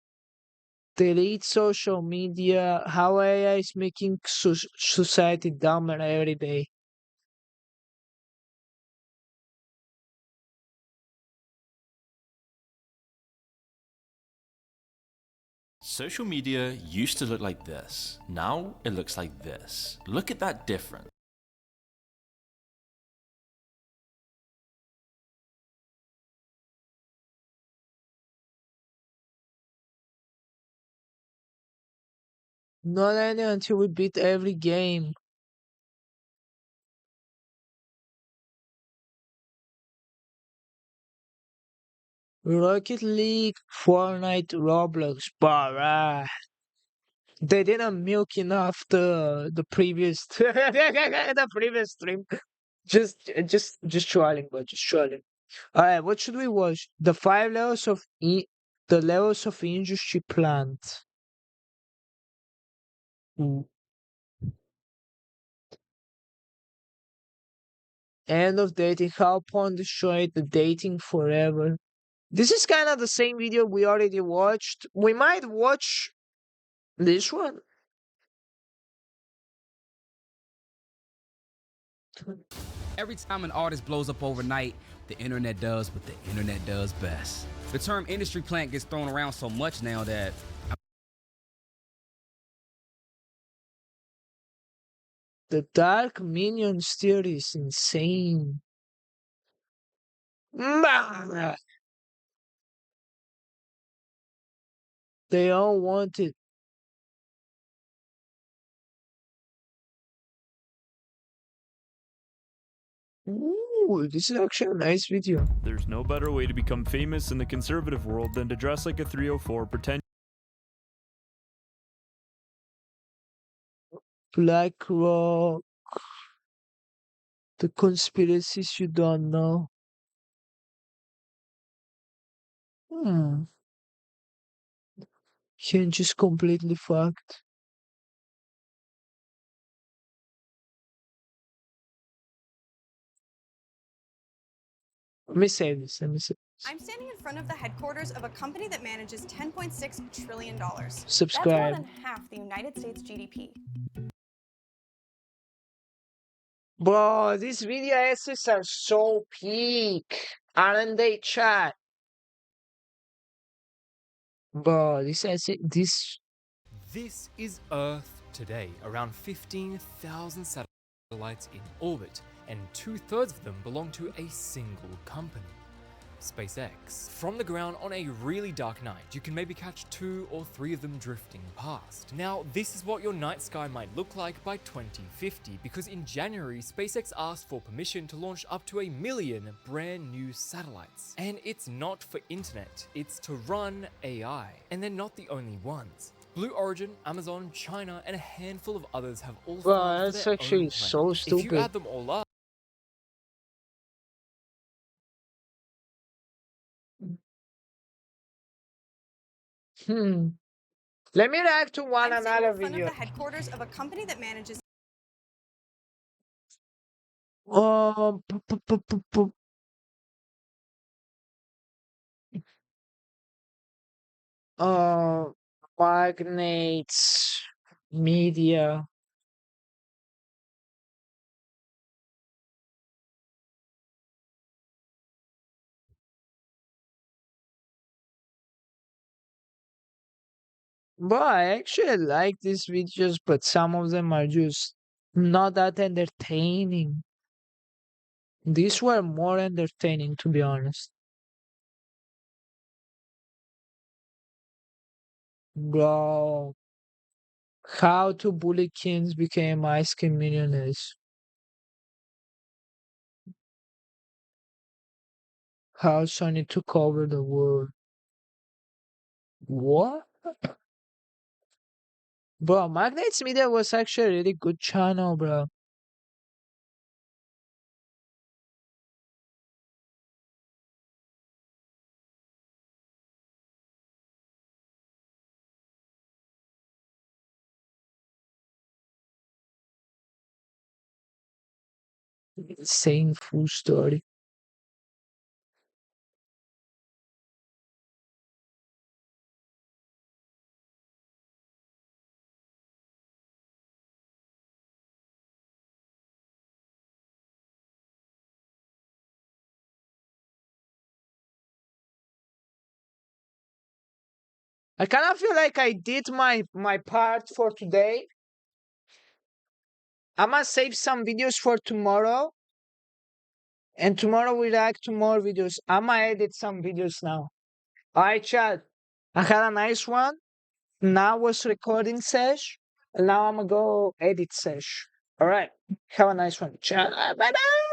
[SPEAKER 1] Delete social media. How AI is making society dumber every day.
[SPEAKER 14] Social media used to look like this. Now it looks like this. Look at that difference.
[SPEAKER 1] Not ending until we beat every game. Rocket League, Fortnite, Roblox, bruh. They didn't milk enough the previous the previous stream. Just trolling, but just trolling. All right, what should we watch? The levels of industry plant. Mm. End of dating, how porn destroyed the dating forever. This is kind of the same video we already watched. We might watch this one.
[SPEAKER 6] Every time an artist blows up overnight, the internet does what the internet does best. The term industry plant gets thrown around so much now that
[SPEAKER 1] The Dark Minions theory is insane. They all want it. Ooh, this is actually a nice video.
[SPEAKER 7] There's no better way to become famous in the conservative world than to dress like a 304, pretend
[SPEAKER 1] BlackRock. The conspiracies you don't know. Hinge is completely fucked. Let me save this.
[SPEAKER 8] I'm standing in front of the headquarters of a company that manages $10.6 trillion.
[SPEAKER 1] Subscribe.
[SPEAKER 8] That's more than half the United States GDP.
[SPEAKER 1] Bro, these video essays are so peak. Aren't they, chat? Bro, this essay, this...
[SPEAKER 24] This is Earth today. Around 15,000 satellites in orbit, and 2/3 of them belong to a single company, SpaceX. From the ground on a really dark night, you can maybe catch 2 or 3 of them drifting past. Now, this is what your night sky might look like by 2050, because in January, SpaceX asked for permission to launch up to 1 million brand new satellites. And it's not for internet, it's to run AI. And they're not the only ones. Blue Origin, Amazon, China, and a handful of others have all
[SPEAKER 1] Bro,
[SPEAKER 24] filed for
[SPEAKER 1] that's
[SPEAKER 24] their
[SPEAKER 1] actually
[SPEAKER 24] own
[SPEAKER 1] so
[SPEAKER 24] plans. If you
[SPEAKER 1] stupid.
[SPEAKER 24] add them all up,
[SPEAKER 1] Let me react to one
[SPEAKER 8] I'm standing
[SPEAKER 1] another
[SPEAKER 8] in front
[SPEAKER 1] video.
[SPEAKER 8] of the headquarters of a company that manages
[SPEAKER 1] P- p- p- p- p- Magnates Media. Bro, I actually like these videos, but some of them are just not that entertaining. These were more entertaining, to be honest. Bro, how to bully kings became ice cream millionaires. How Sony took over the world. What? Bro, Magnates Media was actually a really good channel, bro. Insane full story. I kind of feel like I did my part for today. I'm gonna save some videos for tomorrow. And tomorrow we react to more videos. I'm gonna edit some videos now. Alright, chat. I had a nice one. Now was recording sesh. And now I'm gonna go edit sesh. Alright. Have a nice one. Chat. Bye bye.